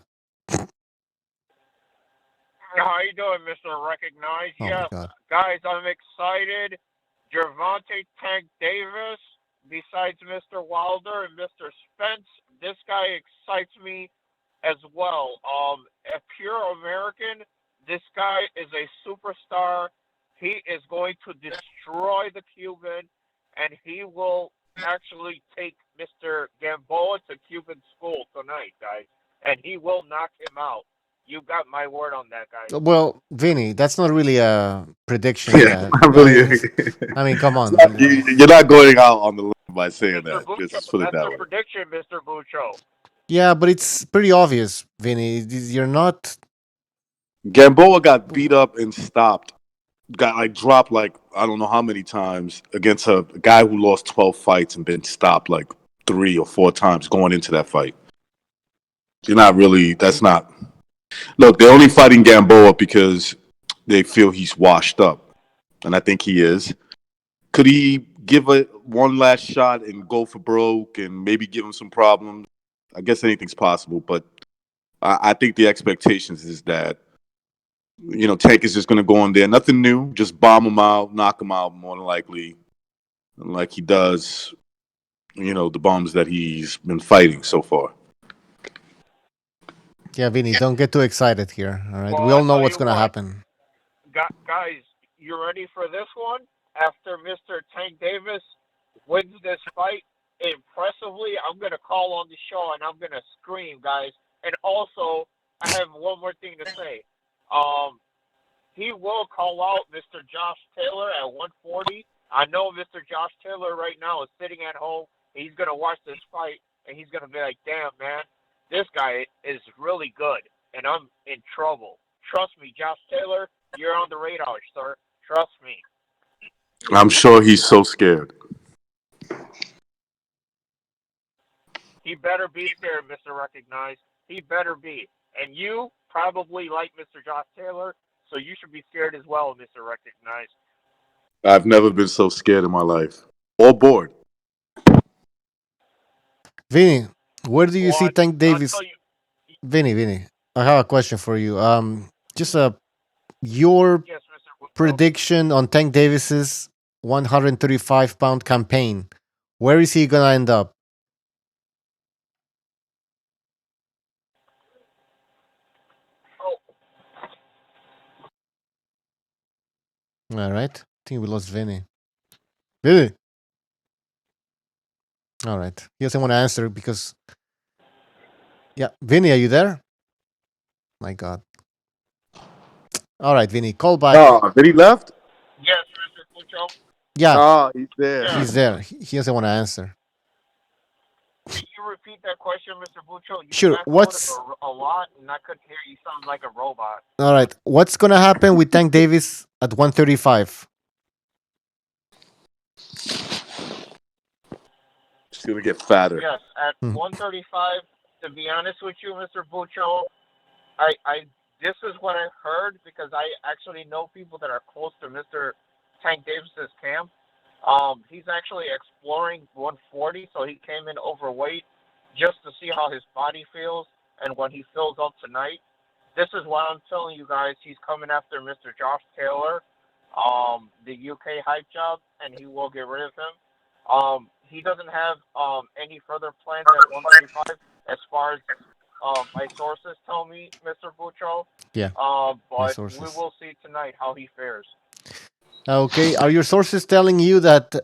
How you doing, Mr. Recognize? Oh Yes, guys, I'm excited. Gervonta Tank Davis, besides Mr. Wilder and Mr. Spence, this guy excites me as well. A pure American, this guy is a superstar. He is going to destroy the Cuban, and he will actually take Mr. Gamboa to Cuban school tonight, guys, and he will knock him out. You got my word on that, guys. Well, Vinny, that's not really a prediction Yeah, yet. not really. I mean, come It's on. not- you're not going out on the limb by saying Mr. that. Bucho, Just put it that's that a way. prediction, Mr. Bucho. Yeah, but it's pretty obvious, Vinny. You're not. Gamboa got beat up and stopped. Got like dropped like I don't know how many times against a guy who lost 12 fights and been stopped like 3 or 4 times going into that fight. You're not really. That's not. Look, they're only fighting Gamboa because they feel he's washed up, and I think he is. Could he give it one last shot and go for broke and maybe give him some problems? I guess anything's possible, but I think the expectations is that Tank is just going to go in there, nothing new, just bomb him out, knock him out more than likely, like he does, the bums that he's been fighting so far. Yeah, Vinny, don't get too excited here. All right, Well, we I all know tell what's you gonna what, happen. guys, you ready for this one? After Mr. Tank Davis wins this fight impressively, I'm gonna call on the show and I'm gonna scream, guys. And also, I have one more thing to say. He will call out Mr. Josh Taylor at 140. I know Mr. Josh Taylor right now is sitting at home. He's gonna watch this fight and he's gonna be like, "Damn, man, this guy is really good, and I'm in trouble." Trust me, Josh Taylor, you're on the radar, sir. Trust me. I'm sure he's so scared. He better be scared, Mr. Recognized. He better be. And you probably like Mr. Josh Taylor, so you should be scared as well, Mr. Recognized. I've never been so scared in my life or bored. Vinny, where do you see Well, Tank I'll Davis? tell you. Vinny, I have a question for you. Just your Yes, Mr. Woodrow. prediction on Tank Davis's 135-pound campaign. Where is he gonna end up? Oh, All right, I think we lost Vinny. Vinny. All right, he doesn't want to answer because. Yeah, Vinny, are you there? My God. All right, Vinny, call back. Oh, then he left? yes, Mr. Pucho. Yeah, Oh, he's there. Yeah. he's there. He doesn't want to answer. Can you repeat that question, Mr. Bucho? You Sure. echoed What's a lot, and I couldn't hear you. Sound like a robot. all right? What's gonna happen with Tank Davis at 135? He's going to get fatter. Yes, at Hmm. 135. To be honest with you, Mr. Bucho, I this is what I heard because I actually know people that are close to Mr. Tank Davis's camp. He's actually exploring 140, so he came in overweight just to see how his body feels and when he fills up tonight. This is why I'm telling you guys he's coming after Mr. Josh Taylor, the UK hype job, and he will get rid of him. He doesn't have any further plans at 135 as far as my sources tell me, Mr. Bucho. Yeah, my But we sources. will see tonight how he fares. Okay, are your sources telling you that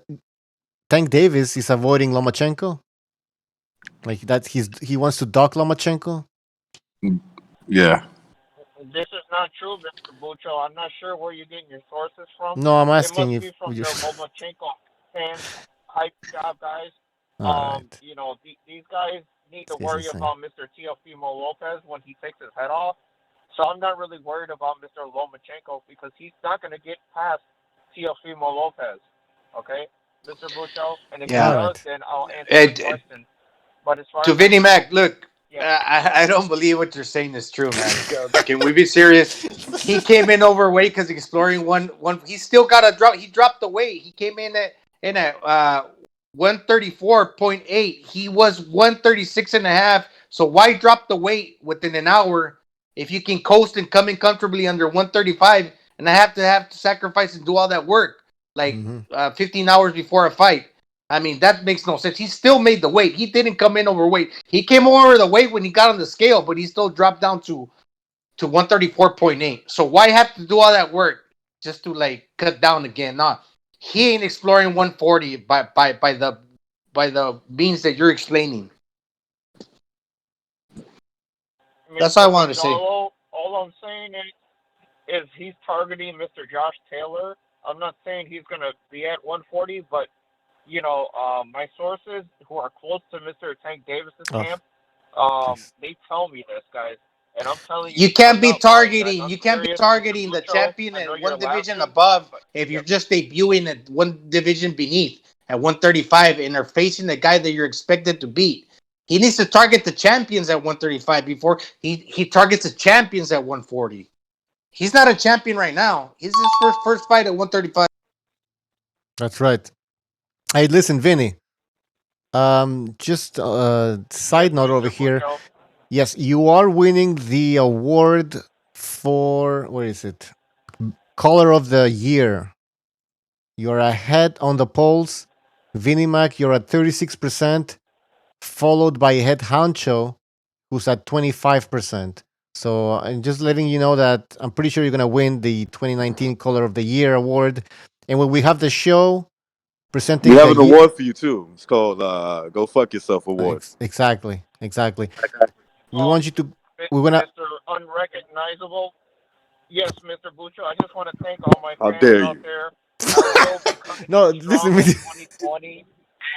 Tank Davis is avoiding Lomachenko? Like that he wants to dock Lomachenko? Yeah. This is not true, Mr. Bucho. I'm not sure where you're getting your sources from. No, I'm It asking must if be from you. the Lomachenko fan hype job guys. All right. These guys need to This worry is insane. about Mr. Teofimo Lopez when he takes his head off. So I'm not really worried about Mr. Lomachenko because he's not going to get past Teofimo Lopez. Okay, Mr. Bucho? And if he Yeah. All does, right. then I'll answer And, the question. But as far to as I Vinny know, Mac, look, yeah. I don't believe what you're saying is true, man. Can we be serious? He came in overweight because exploring one. He still got a drop. He dropped the weight. He came in at 134.8. He was 136 and a half. So why drop the weight within an hour if you can coast and come in comfortably under 135 and I have to sacrifice and do all that work like Mm-hmm. 15 hours before a fight? I mean, that makes no sense. He still made the weight. He didn't come in overweight. He came over the weight when he got on the scale, but he still dropped down to 134.8. So why have to do all that work just to like cut down again? Nah, he ain't exploring 140 by the by the means that you're explaining. That's all I Mr. wanted to say. Gonzalo, all I'm saying is he's targeting Mr. Josh Taylor. I'm not saying he's going to be at 140, but, my sources who are close to Mr. Tank Davis's Oh, camp, please. they tell me this, guys. And I'm telling you, You can't I'm be not lying, guys. targeting. I'm You can't be serious, Mr. targeting the Bucho. champion I know at you're one division laughing, above but if you're if just debuting at one division beneath at 135 and are facing the guy that you're expected to beat. He needs to target the champions at 135 before he targets the champions at 140. He's not a champion right now. He's his first fight at 135. That's right. Hey, listen, Vinny. Just yes, side note over Mr. here. Bucho. Yes, you are winning the award for where is it? Color of the year. You're ahead on the polls. Vinny Mac, you're at 36%, followed by Head Honcho, who's at 25%. So I'm just letting you know that I'm pretty sure you're gonna win the 2019 Color of the Year award. And when we have the show We presenting have the an award for you too. It's called "Go Fuck Yourself" award. exactly. We Oh, want you to. We're gonna. Mr. Unrecognizable. Yes, Mr. Bucho, I just want to thank all my How fans dare out you? there. I will be coming No, in listen. strong in 2020,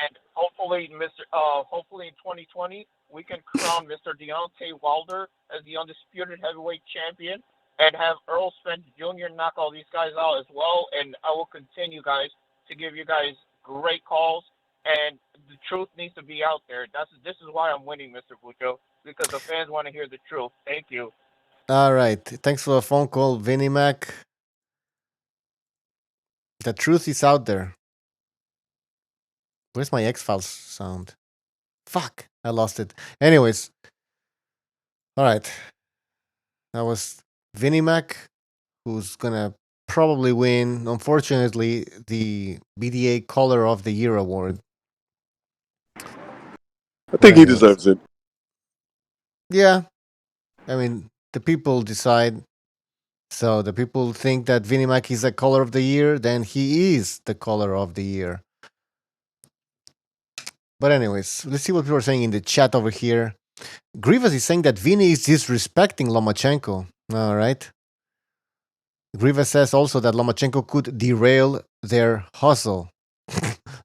and hopefully in 2020 we can crown Mr. Deontay Wilder as the undisputed heavyweight champion, and have Earl Spence Jr. knock all these guys out as well. And I will continue, guys, to give you guys great calls, and the truth needs to be out there. This is why I'm winning, Mr. Bucho, because the fans want to hear the truth. Thank you. All right. Thanks for the phone call, Vinny Mac. The truth is out there. Where's my X Files sound? Fuck, I lost it. Anyways, all right. That was Vinny Mac, who's gonna probably win, unfortunately, the BDA Color of the Year award. I But think he anyways, deserves it. yeah. I mean, the people decide. So the people think that Vinny Mac is the Color of the Year, then he is the Color of the Year. But anyways, let's see what people are saying in the chat over here. Grievous is saying that Vinny is disrespecting Lomachenko. All right. Grievous says also that Lomachenko could derail their hustle.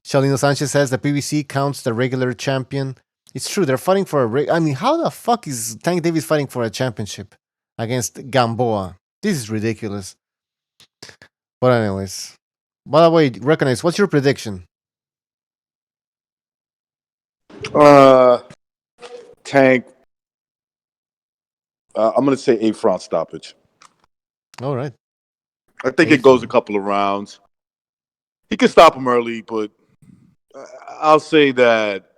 Shalino Sanchez says the PBC counts the regular champion. It's true, they're fighting for I mean, how the fuck is Tank Davis fighting for a championship against Gamboa? This is ridiculous. But anyways. By the way, Recognize, what's your prediction? Tank. I'm gonna say a front stoppage. All right. I think it Eighth goes a round. couple of rounds. He can stop him early, but I'll say that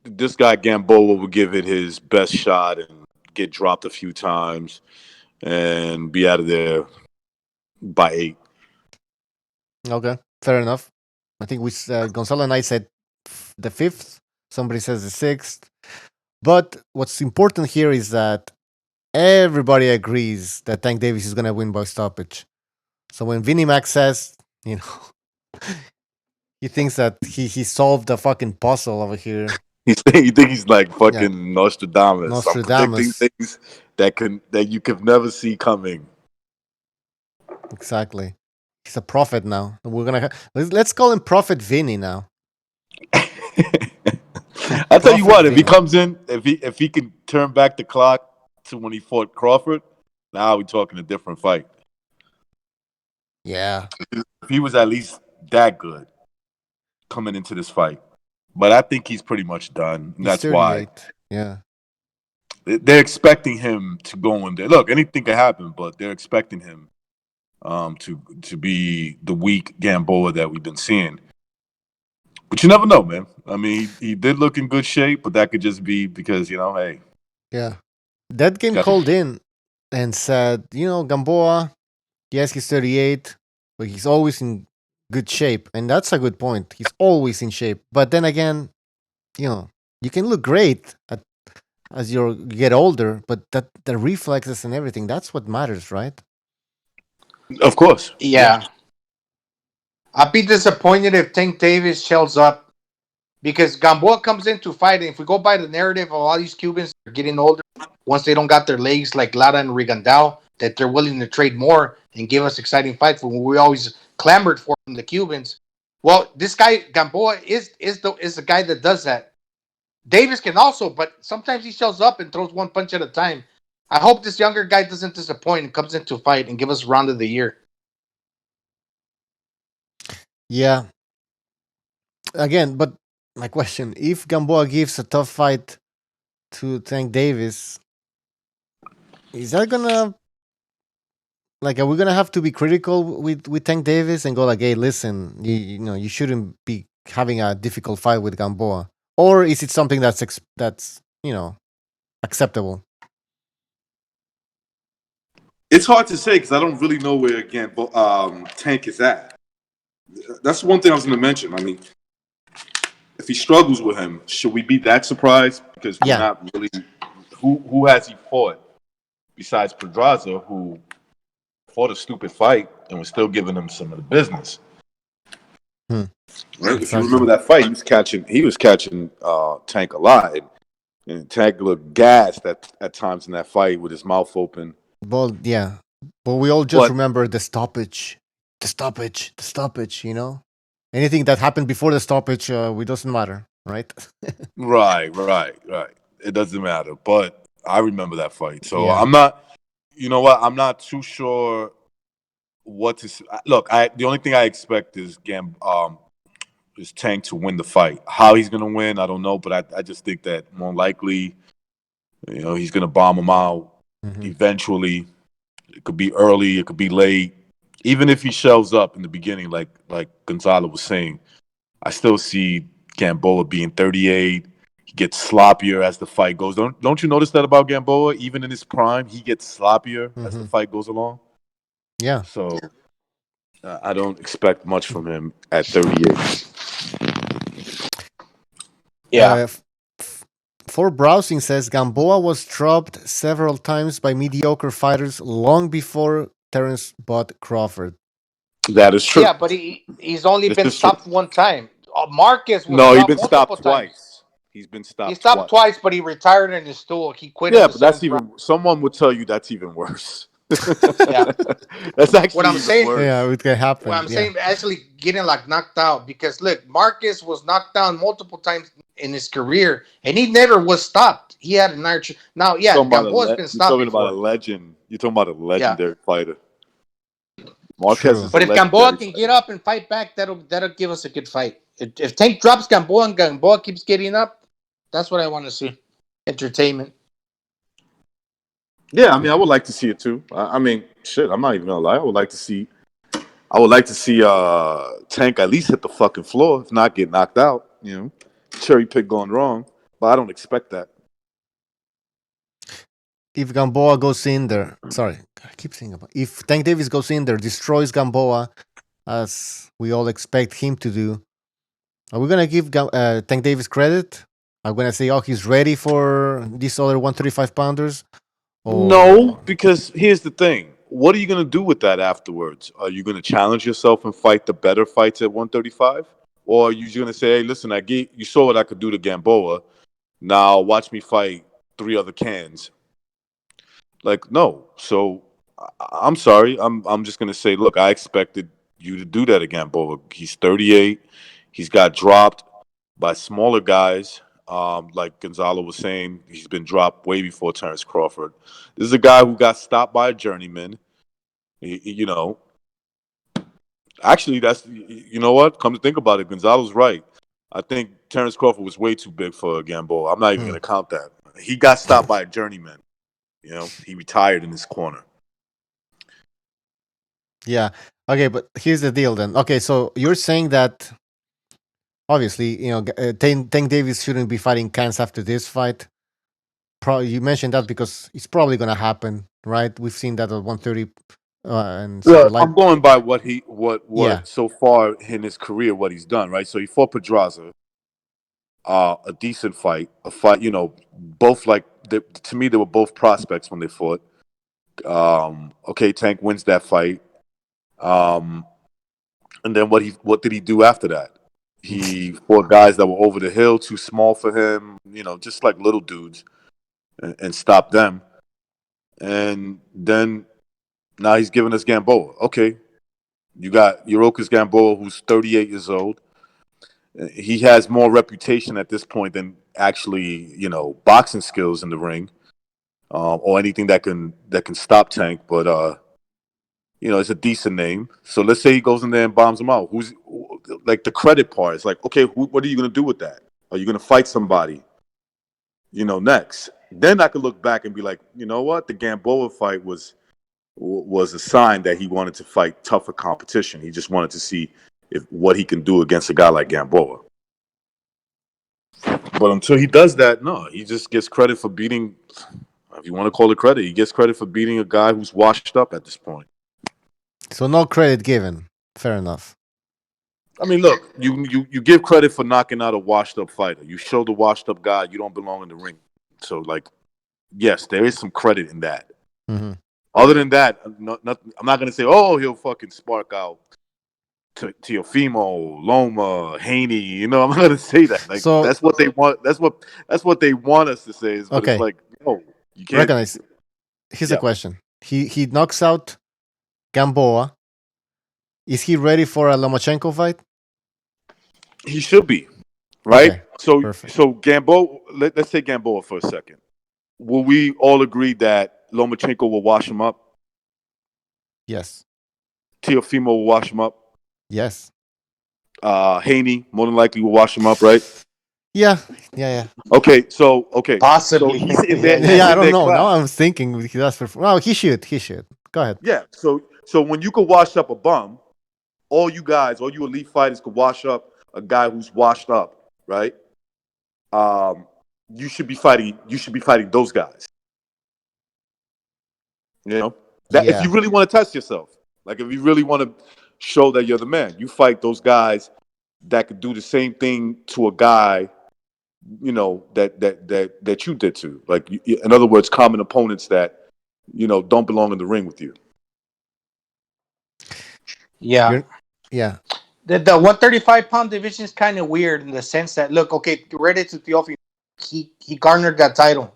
this guy Gamboa will give it his best shot and get dropped a few times and be out of there by 8. Okay, fair enough. I think we Gonzalo and I said the 5th. Somebody says the 6th. But what's important here is that everybody agrees that Tank Davis is going to win by stoppage. So when Vinny Mac says, he thinks that he solved the fucking puzzle over here. You think he's like fucking Nostradamus. I'm predicting Nostradamus. things that you could never see coming. Exactly. He's a prophet now. We're gonna let's call him Prophet Vinny now. I'll tell you what, if he Vinny. comes in, if he can turn back the clock to when he fought Crawford, now we're talking a different fight. Yeah. If he was at least that good coming into this fight. But I think he's pretty much done. And He's that's why 38. Yeah. they're expecting him to go in there. Look, anything can happen, but they're expecting him to be the weak Gamboa that we've been seeing. But you never know, man. I mean, he did look in good shape, but that could just be because, hey. Yeah. That game called in and said, Gamboa, yes, he's 38, but he's always in good shape. And that's a good point. He's always in shape. But then again, you can look great as you get older, but that the reflexes and everything, that's what matters, right? Of course. Yeah. I'd be disappointed if Tank Davis shells up Because Gamboa comes in to fight, and if we go by the narrative of all these Cubans that are getting older, once they don't got their legs like Lara and Rigandao, that they're willing to trade more and give us exciting fights for what we always clamored for from the Cubans. Well, this guy Gamboa is the guy that does that. Davis can also, but sometimes he shows up and throws one punch at a time. I hope this younger guy doesn't disappoint and comes into a fight and give us round of the year. Yeah. Again, but my question: if Gamboa gives a tough fight to Tank Davis, is that gonna are we gonna have to be critical with Tank Davis and go like, hey, listen, you know, you shouldn't be having a difficult fight with Gamboa, or is it something that's acceptable? It's hard to say because I don't really know where Tank is at. That's one thing I was going to mention. I mean, if he struggles with him, should we be that surprised? Because we're not really. Who has he fought besides Pedraza, who fought a stupid fight and was still giving him some of the business? Right? Exactly. If you remember that fight, he was catching Tank a lot, and Tank looked gassed at times in that fight with his mouth open. Well, yeah, but we all just remember the stoppage. You know, anything that happened before the stoppage, it doesn't matter, right? Right. It doesn't matter, but I remember that fight, so I'm not. You know what? I'm not too sure what to look. The only thing I expect is Tank to win the fight. How he's gonna win, I don't know, but I just think that more likely, he's gonna bomb him out eventually. It could be early, it could be late. Even if he shows up in the beginning, like Gonzalo was saying, I still see Gamboa being 38. He gets sloppier as the fight goes. Don't you notice that about Gamboa? Even in his prime, he gets sloppier as the fight goes along. Yeah. So I don't expect much from him at 38. Yeah. For browsing says Gamboa was dropped several times by mediocre fighters long before Terence bought Crawford. That is true. Yeah, but he's only been stopped one time. Marquez was he's stopped been multiple stopped times. twice. He's been stopped. He stopped twice, but he retired in his stool. He quit. Yeah, in the but that's seventh round. even. Someone would tell you that's even worse. Yeah, that's actually what I'm even saying. worse. Yeah, it can happen. What I'm saying, actually getting knocked out because look, Marcus was knocked down multiple times in his career, and he never was stopped. He had an arch. Now, Gamboa's been stopped. You're talking about a legend. You're talking about a legendary fighter. Marquez is but a if Gamboa can get up and fight back, that'll give us a good fight. If Tank drops Gamboa and Gamboa keeps getting up, that's what I want to see. Entertainment. Yeah, I mean, I would like to see it too. I mean, shit, I'm not even gonna lie. I would like to see Tank at least hit the fucking floor, if not get knocked out. Cherry pick going wrong, but I don't expect that. If Gamboa goes in there, sorry, I keep saying about. If Tank Davis goes in there, destroys Gamboa, as we all expect him to do, are we gonna give Tank Davis credit? Are we gonna say, oh, he's ready for these other 135 pounders? No, because here's the thing. What are you going to do with that afterwards? Are you going to challenge yourself and fight the better fights at 135? Or are you going to say, hey, listen, you saw what I could do to Gamboa. Now watch me fight 3 other cans. Like, no. So I'm sorry. I'm just going to say, look, I expected you to do that to Gamboa. He's 38. He's got dropped by smaller guys. Like Gonzalo was saying, he's been dropped way before Terence Crawford. This is a guy who got stopped by a journeyman. Actually, you know what? Come to think about it, Gonzalo's right. I think Terence Crawford was way too big for Gamboa. I'm not even going to count that. He got stopped by a journeyman. He retired in his corner. Yeah. Okay, but here's the deal then. Okay, so you're saying that obviously, Tank Davis shouldn't be fighting Cans after this fight. You mentioned that because it's probably going to happen, right? We've seen that at 130 and super light. I'm going by what so far in his career, what he's done, right? So he fought Pedraza, a decent fight, both to me they were both prospects when they fought. Okay, Tank wins that fight, and then what did he do after that? He fought guys that were over the hill, too small for him. Just like little dudes, and stopped them. And then now he's giving us Gamboa. Okay, you got Yurorkis Gamboa, who's 38 years old. He has more reputation at this point than actually, boxing skills in the ring, or anything that can stop Tank. But it's a decent name. So let's say he goes in there and bombs him out. Who's like the credit part? It's like, okay, what are you going to do with that? Are you going to fight somebody? Next. Then I could look back and be like, you know what? The Gamboa fight was a sign that he wanted to fight tougher competition. He just wanted to see what he can do against a guy like Gamboa. But until he does that, no, he just gets credit for beating. If you want to call it credit, he gets credit for beating a guy who's washed up at this point. So no credit given. Fair enough. I mean, look, you give credit for knocking out a washed up fighter. You show the washed up guy you don't belong in the ring. So, like, yes, there is some credit in that. Mm-hmm. Other than that, I'm not going to say, oh, he'll fucking spark out Teofimo, Loma, Haney. I'm not going to say that. Like, So that's what they want. That's what they want us to say. But okay. It's like, no, you can't. Recognize. Here's a question. He knocks out Gamboa. Is he ready for a Lomachenko fight? He should be, right? Okay, So perfect. so Gamboa. Let's say Gamboa for a second. Will we all agree that Lomachenko will wash him up? Yes. Teofimo will wash him up. Yes. Haney more than likely will wash him up, right? Yeah. Okay. Possibly. So he's in there. I don't know. Now I'm thinking he does. No, he should. Go ahead. Yeah. So when you could wash up a bum, all you elite fighters could wash up a guy who's washed up, right? You should be fighting those guys. That if you really want to test yourself, like if you really want to show that you're the man, you fight those guys that could do the same thing to a guy, that you did to. Like, in other words, common opponents that don't belong in the ring with you. Yeah. Yeah. The 135-pound division is kind of weird in the sense that, look, okay, credit to Teofimo. He garnered that title.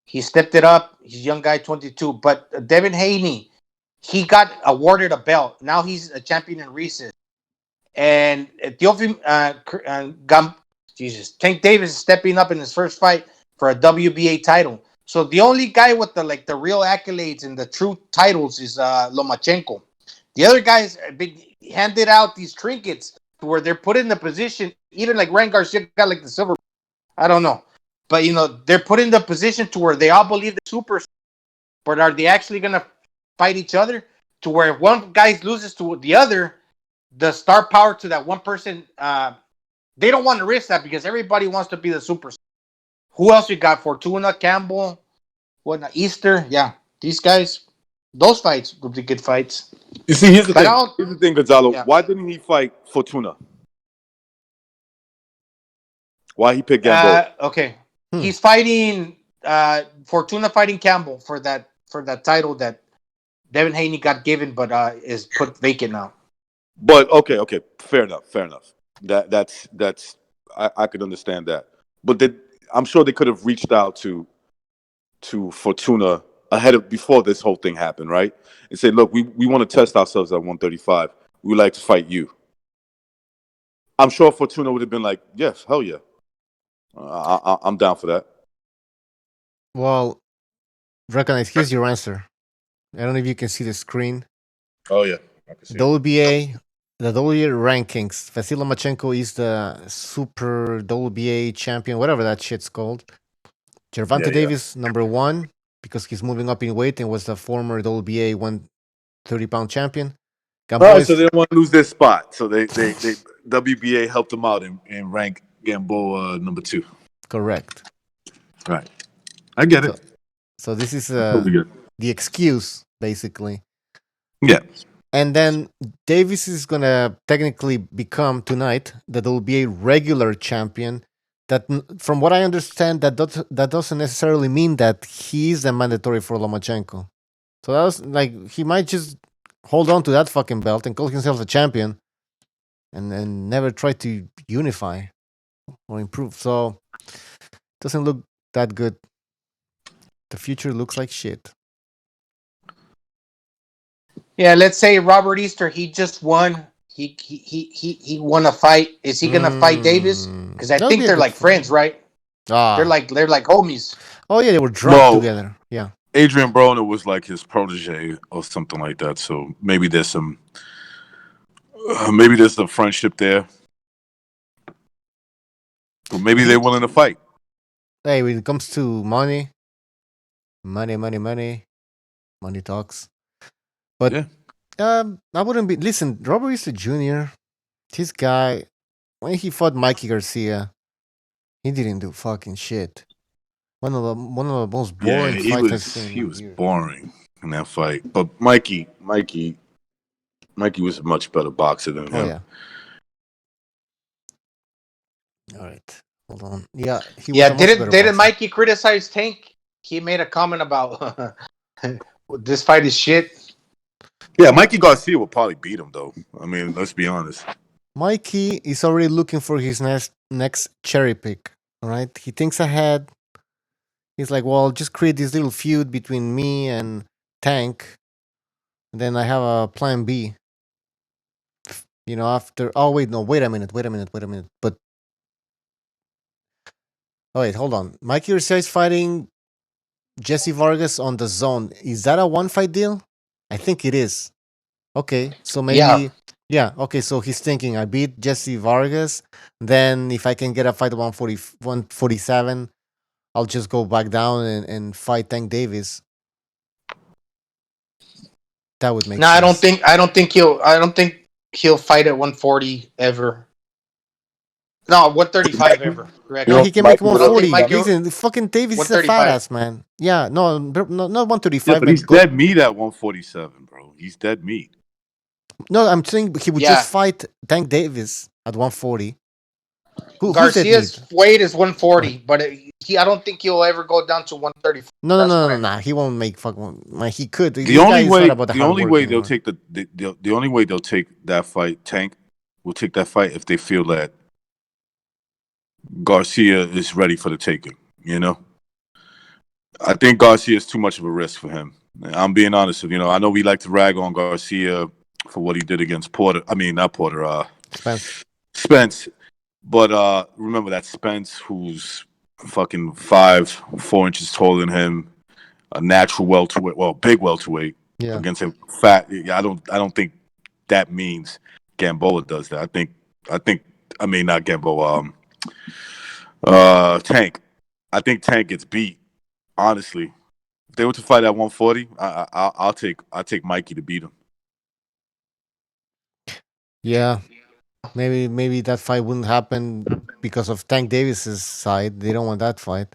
He stepped it up. He's a young guy, 22. But Devin Haney, he got awarded a belt. Now he's a champion in recess. And Teofimo, Tank Davis is stepping up in his first fight for a WBA title. So the only guy with the real accolades and the true titles is Lomachenko. The other guys have been handed out these trinkets to where they're put in the position. Even like Ryan Garcia got the silver. I don't know. But, they're put in the position to where they all believe they're super. But are they actually going to fight each other? To where if one guy loses to the other, the star power to that one person, they don't want to risk that because everybody wants to be the super. Who else we got? Fortuna, Campbell, Easter? Yeah, these guys, those fights would be good fights. You see, here's the thing, Gonzalo. Yeah. Why didn't he fight Fortuna? Why he picked Gamboa? Okay, he's fighting Fortuna fighting Campbell for that title that Devin Haney got given, but is put vacant now. But okay, fair enough. That's I could understand that. But I'm sure they could have reached out to Fortuna before this whole thing happened, right? And said, look, we want to test ourselves at 135. We would like to fight you. I'm sure Fortuna would have been like, yes, hell yeah. I'm down for that. Well, recognize, here's your answer. I don't know if you can see the screen. Oh, yeah. I can see WBA, the WBA rankings. Vasily Lomachenko is the super WBA champion, whatever that shit's called. Gervonta Davis, number 1, because he's moving up in weight and was the former WBA 130-pound champion. Gamboa so they don't want to lose their spot. So they WBA helped them out and ranked Gamboa number 2. Correct. Right. I get it. So this is the excuse, basically. Yeah. And then Davis is going to technically become tonight the WBA regular champion. That, from what I understand, that doesn't necessarily mean that he is a mandatory for Lomachenko. So that was he might just hold on to that fucking belt and call himself a champion. and never try to unify or improve. So doesn't look that good. The future looks like shit. Yeah, let's say Robert Easter, he just won. He won a fight. Is he gonna fight Davis? Because I That would be think a they're good like fight. friends, right? They're Ah. like homies. Oh yeah, they were drunk No, together. Yeah. Adrian Broner was like his protege or something like that. So maybe there's some friendship there. But maybe they're willing to fight. Hey, when it comes to money, money talks. But Yeah. I wouldn't be. Listen, Robert Easter Jr. This guy, when he fought Mikey Garcia, he didn't do fucking shit. One of the most Yeah, boring he fights I've was seen in he my was years. boring in that fight. But Mikey was a much better boxer than Oh him. yeah. All right. Hold on. Yeah, he was Yeah, a much didn't better didn't boxer. Mikey criticize Tank? He made a comment about this fight is shit. Yeah, Mikey Garcia will probably beat him though. I mean, let's be honest. Mikey is already looking for his next cherry pick. All right. He thinks ahead. He's like, well, just create this little feud between me and Tank. And then I have a plan B. After. Oh, wait, no, wait a minute. But, oh, wait, hold on. Mikey Garcia is fighting Jesse Vargas on the zone. Is that a one fight deal? I think it is. Okay, so Yeah. maybe. Yeah, okay, so he's thinking I beat Jesse Vargas. Then if I can get a fight at 147, I'll just go back down and fight Tank Davis. That would make No, I don't sense. think he'll fight at 140 ever. No, 135 ever. You No, know, he Correction. can make Mikey I would don't think 140. Mikey Listen, fucking Davis is a fat 135. ass, man. Yeah, no, not yeah, 135, but he's but go. dead meat at 147, bro. He's dead meat. No, I'm saying he would just Yeah. fight Tank Davis at 140. Who's that meat? Garcia's weight is Right. 140, but I don't think he'll ever go down to 130. No, no, That's no, what no, I no, mean. nah. He won't make fucking. Man, he could. The This guy only is not way, about the the hard only work way they'll anymore. take the only way they'll take that fight, Tank will take that fight if they feel that Garcia is ready for the taking. You know, I think Garcia is too much of a risk for him. I'm being honest with you. I know we like to rag on Garcia for what he did against Porter. I mean, not Porter. Spence. Spence. But remember that Spence, who's fucking 4 inches taller than him, a natural welterweight, well, big welterweight Yeah. against a fat. Yeah, I don't think that means Gamboa does that. I mean not Gamboa. Tank. I think Tank gets beat. Honestly, if they were to fight at 140, I'll take Mikey to beat him. Yeah. Maybe that fight wouldn't happen because of Tank Davis's side. They don't want that fight.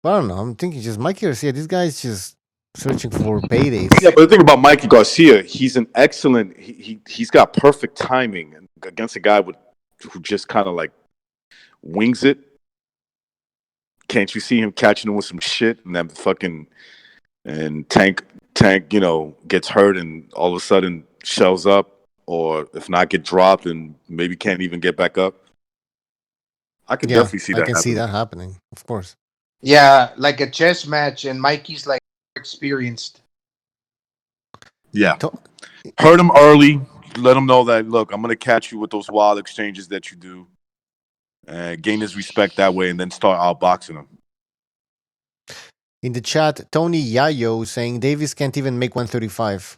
But I don't know. I'm thinking just Mikey Garcia. This guy's just searching for paydays. Yeah, but the thing about Mikey Garcia, he's an excellent. He's got perfect timing and against a guy who just kind of like wings it. Can't you see him catching him with some shit and then fucking and Tank gets hurt and all of a sudden shells up, or if not get dropped and maybe can't even get back up. I could Yeah, definitely see I that can see happening. that happening. Of course. Yeah, like a chess match, and Mikey's like experienced. Yeah, To- hurt him early. Let him know that look, I'm gonna catch you with those wild exchanges that you do, and gain his respect that way, and then start outboxing him. In the chat, Tony Yayo saying Davis can't even make 135.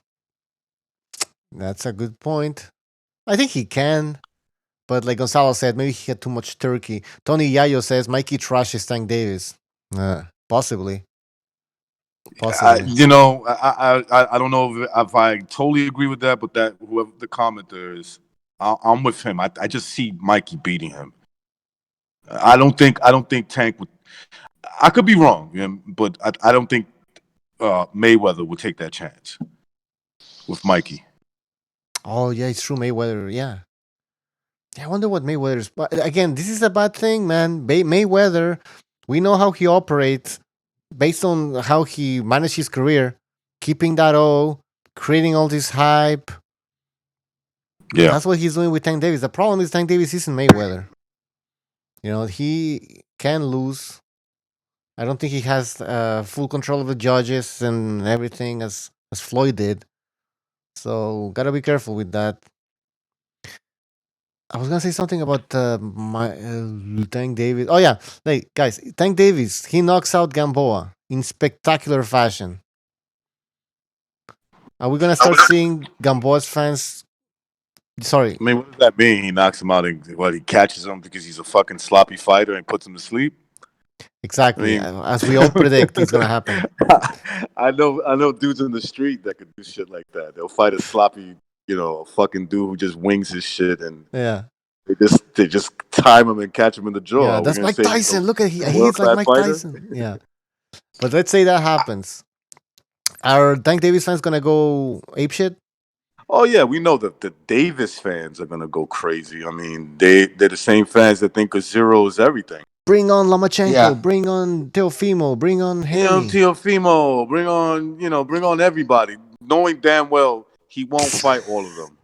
That's a good point. I think he can, but like Gonzalo said, maybe he had too much turkey. Tony Yayo says Mikey trashes Tank Davis. Possibly. Possibly. I don't know if I totally agree with that, but that whoever the commenter is, I'm with him. I just see Mikey beating him. I don't think Tank would. I could be wrong, but I don't think Mayweather would take that chance with Mikey. Oh yeah, it's true. Mayweather. Yeah. I wonder what Mayweather's. But again, this is a bad thing, man. Mayweather, we know how he operates based on how he managed his career, keeping that creating all this hype. Yeah. That's what he's doing with Tank Davis. The problem is Tank Davis isn't Mayweather. He can lose. I don't think he has full control of the judges and everything as Floyd did. So gotta be careful with that. I was gonna say something about my Tank Davis. Oh yeah, hey guys, Tank Davis he knocks out Gamboa in spectacular fashion. Are we gonna start seeing Gamboa's fans? Sorry, I mean, what does that mean? He knocks him out and he catches him because he's a fucking sloppy fighter and puts him to sleep? I exactly. mean, As we all predict, it's gonna happen. I know dudes in the street that could do shit like that. They'll fight a sloppy, a fucking dude who just wings his shit, and Yeah, they just time him and catch him in the yeah. jaw. We're That's gonna Mike say he's Tyson. Look at a he world is like class Mike fighter. Tyson. Yeah, but let's say that happens. Are Tank Davis fans gonna go ape shit? Oh yeah, we know that the Davis fans are gonna go crazy. I mean, they're the same fans that think a zero is everything. Bring on Yeah. Lomachenko. Bring on Teofimo. Bring on Haney. Teofimo, bring on everybody, knowing damn well he won't fight all of them.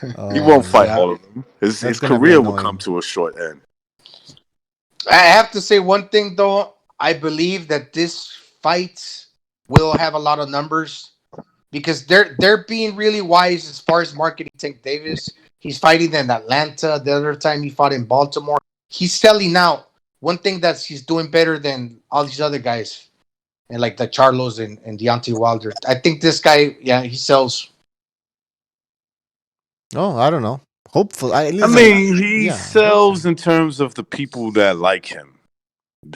He Oh won't fight man, Yeah. all of them. His that's his gonna be career will come annoying. to a short end. I have to say one thing though. I believe that this fight will have a lot of numbers because they're being really wise as far as marketing Tank Davis. He's fighting in Atlanta. The other time he fought in Baltimore. He's selling out. One thing that he's doing better than all these other guys, and like the Charlos and Deontay Wilder. I think this guy, yeah, he sells. Oh, I don't know. Hopeful. I I listen. mean, he Yeah, I hope so. sells in terms of the people that like him.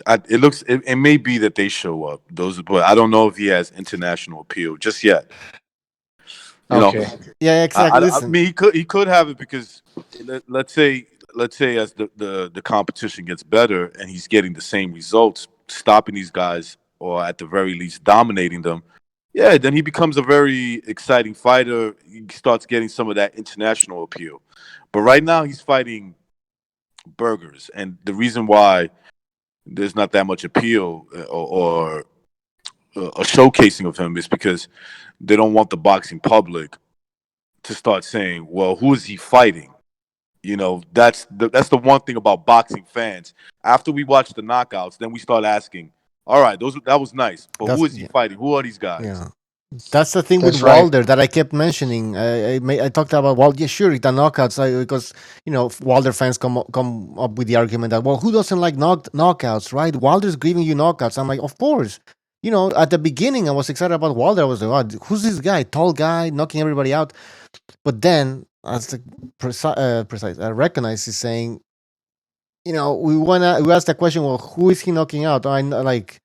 It may be that they show up. But I don't know if he has international appeal just yet. You know, Okay. Yeah, exactly. I Listen. mean, he could have it because let's say as the competition gets better and he's getting the same results, stopping these guys or at the very least dominating them. Yeah, then he becomes a very exciting fighter. He starts getting some of that international appeal. But right now he's fighting burgers, and the reason why there's not that much appeal or a showcasing of him is because they don't want the boxing public to start saying, "Well, who is he fighting?" That's the one thing about boxing fans. After we watch the knockouts, then we start asking, "All right, that was nice, but who That's is he fighting? Who are these guys?" yeah. That's the thing with That's right. Wilder that I kept mentioning. I talked about Wilder. Yeah, sure, the knockouts. Because Wilder fans come up with the argument that who doesn't like knockouts, right? Wilder's giving you knockouts. I'm like, of course. At the beginning, I was excited about Wilder. I was like, who's this guy? Tall guy knocking everybody out. But then, as the precise, I recognize he's saying, we asked the question, well, who is he knocking out? I know, like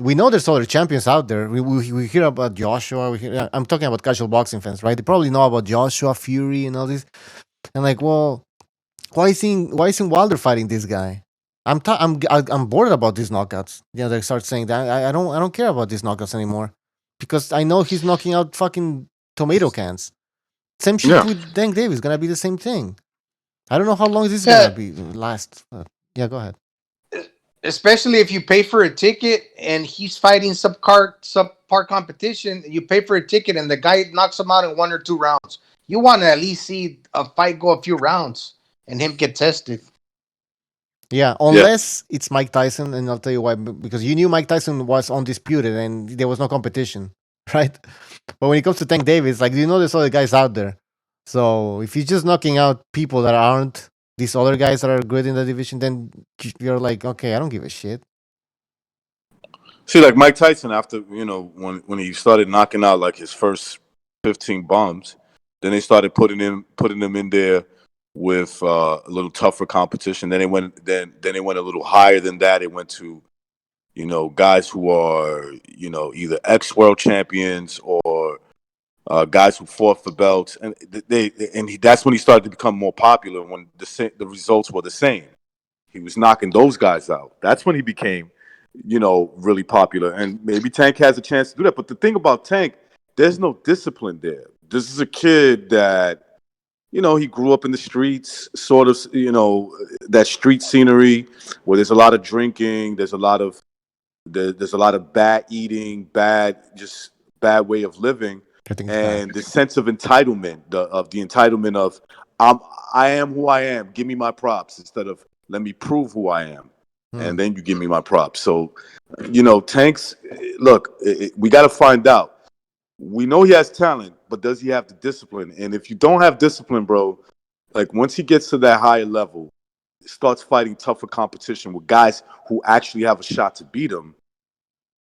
we know there's other champions out there. We hear about Joshua. I'm talking about casual boxing fans, right? They probably know about Joshua, Fury, and all this. And like, well, why isn't Wilder fighting this guy? I'm bored about these knockouts. They start saying that I don't care about these knockouts anymore because I know he's knocking out fucking tomato cans. Same shit Yeah. with Tank Davis. Gonna be the same thing. I don't know how long this is Yeah, gonna be last. Yeah, go ahead. especially if you pay for a ticket and he's fighting subpar competition. You pay for a ticket and the guy knocks him out in 1 or 2 rounds. You want to at least see a fight go a few rounds and him get tested. Yeah, Yeah. unless it's Mike Tyson, and I'll tell you why. Because you knew Mike Tyson was undisputed and there was no competition, right? But when it comes to Tank Davis, like there's other guys out there. So if he's just knocking out people that aren't these other guys that are good in the division, then you're like, okay, I don't give a shit. See, like Mike Tyson, after when he started knocking out like his first 15 bums, then they started putting them in there with a little tougher competition. Then they went a little higher than that. It went to guys who are either ex world champions or guys who fought for belts, and that's when he started to become more popular. When the results were the same, he was knocking those guys out. That's when he became, really popular. And maybe Tank has a chance to do that. But the thing about Tank, there's no discipline there. This is a kid that, he grew up in the streets, sort of, that street scenery where there's a lot of drinking, there's a lot of bad eating, just bad way of living. I think it's bad. and the sense of entitlement, the entitlement of I am who I am. Give me my props instead of let me prove who I am, and then you give me my props. So, Tank's look. We got to find out. We know he has talent, but does he have the discipline? And if you don't have discipline, bro, like once he gets to that higher level, starts fighting tougher competition with guys who actually have a shot to beat him,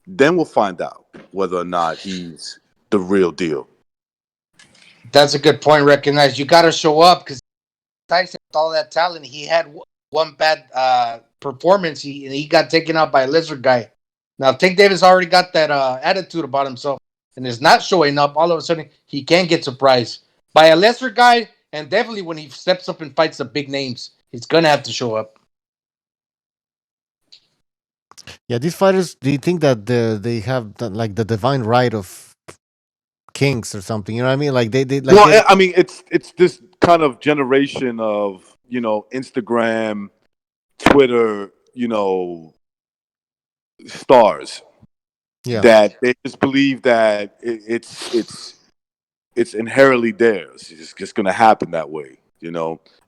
then we'll find out whether or not he's the real deal. That's a good point. Recognized. You got to show up because Tyson, with all that talent, he had one bad performance. He got taken out by a lizard guy. Now Tank Davis already got that attitude about himself and is not showing up. All of a sudden, he can get surprised by a lesser guy, and definitely when he steps up and fights the big names, he's gonna have to show up. Yeah, these fighters. Do you think that they have like the divine right of kings or something? You know what I mean? Like they like. Well, I mean, it's this kind of generation of Instagram, Twitter, stars Yeah. that they just believe that it's inherently theirs. It's just going to happen that way.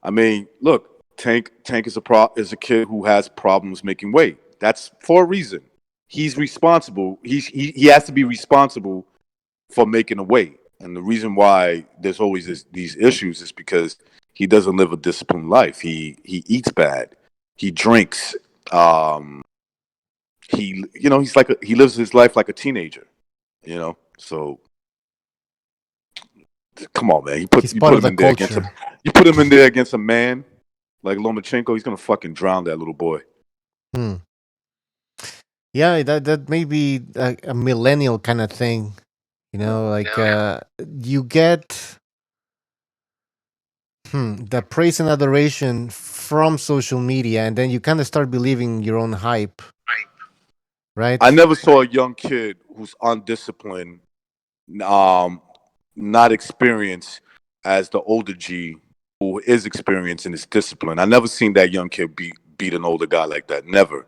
I mean, look, Tank is a kid who has problems making weight. That's for a reason. He's responsible. He has to be responsible for making a weight. And the reason why there's always these issues is because he doesn't live a disciplined life. He eats bad. He drinks. He lives his life like a teenager. So come on, man. He's part of the culture. You put him in there against a man like Lomachenko, he's gonna fucking drown that little boy. Yeah, that may be a millennial kind of thing. You get the praise and adoration from social media, and then you kind of start believing your own hype. Right? I never saw a young kid who's undisciplined, not experienced as the older G who is experienced and is disciplined. I never seen that young kid beat an older guy like that. Never.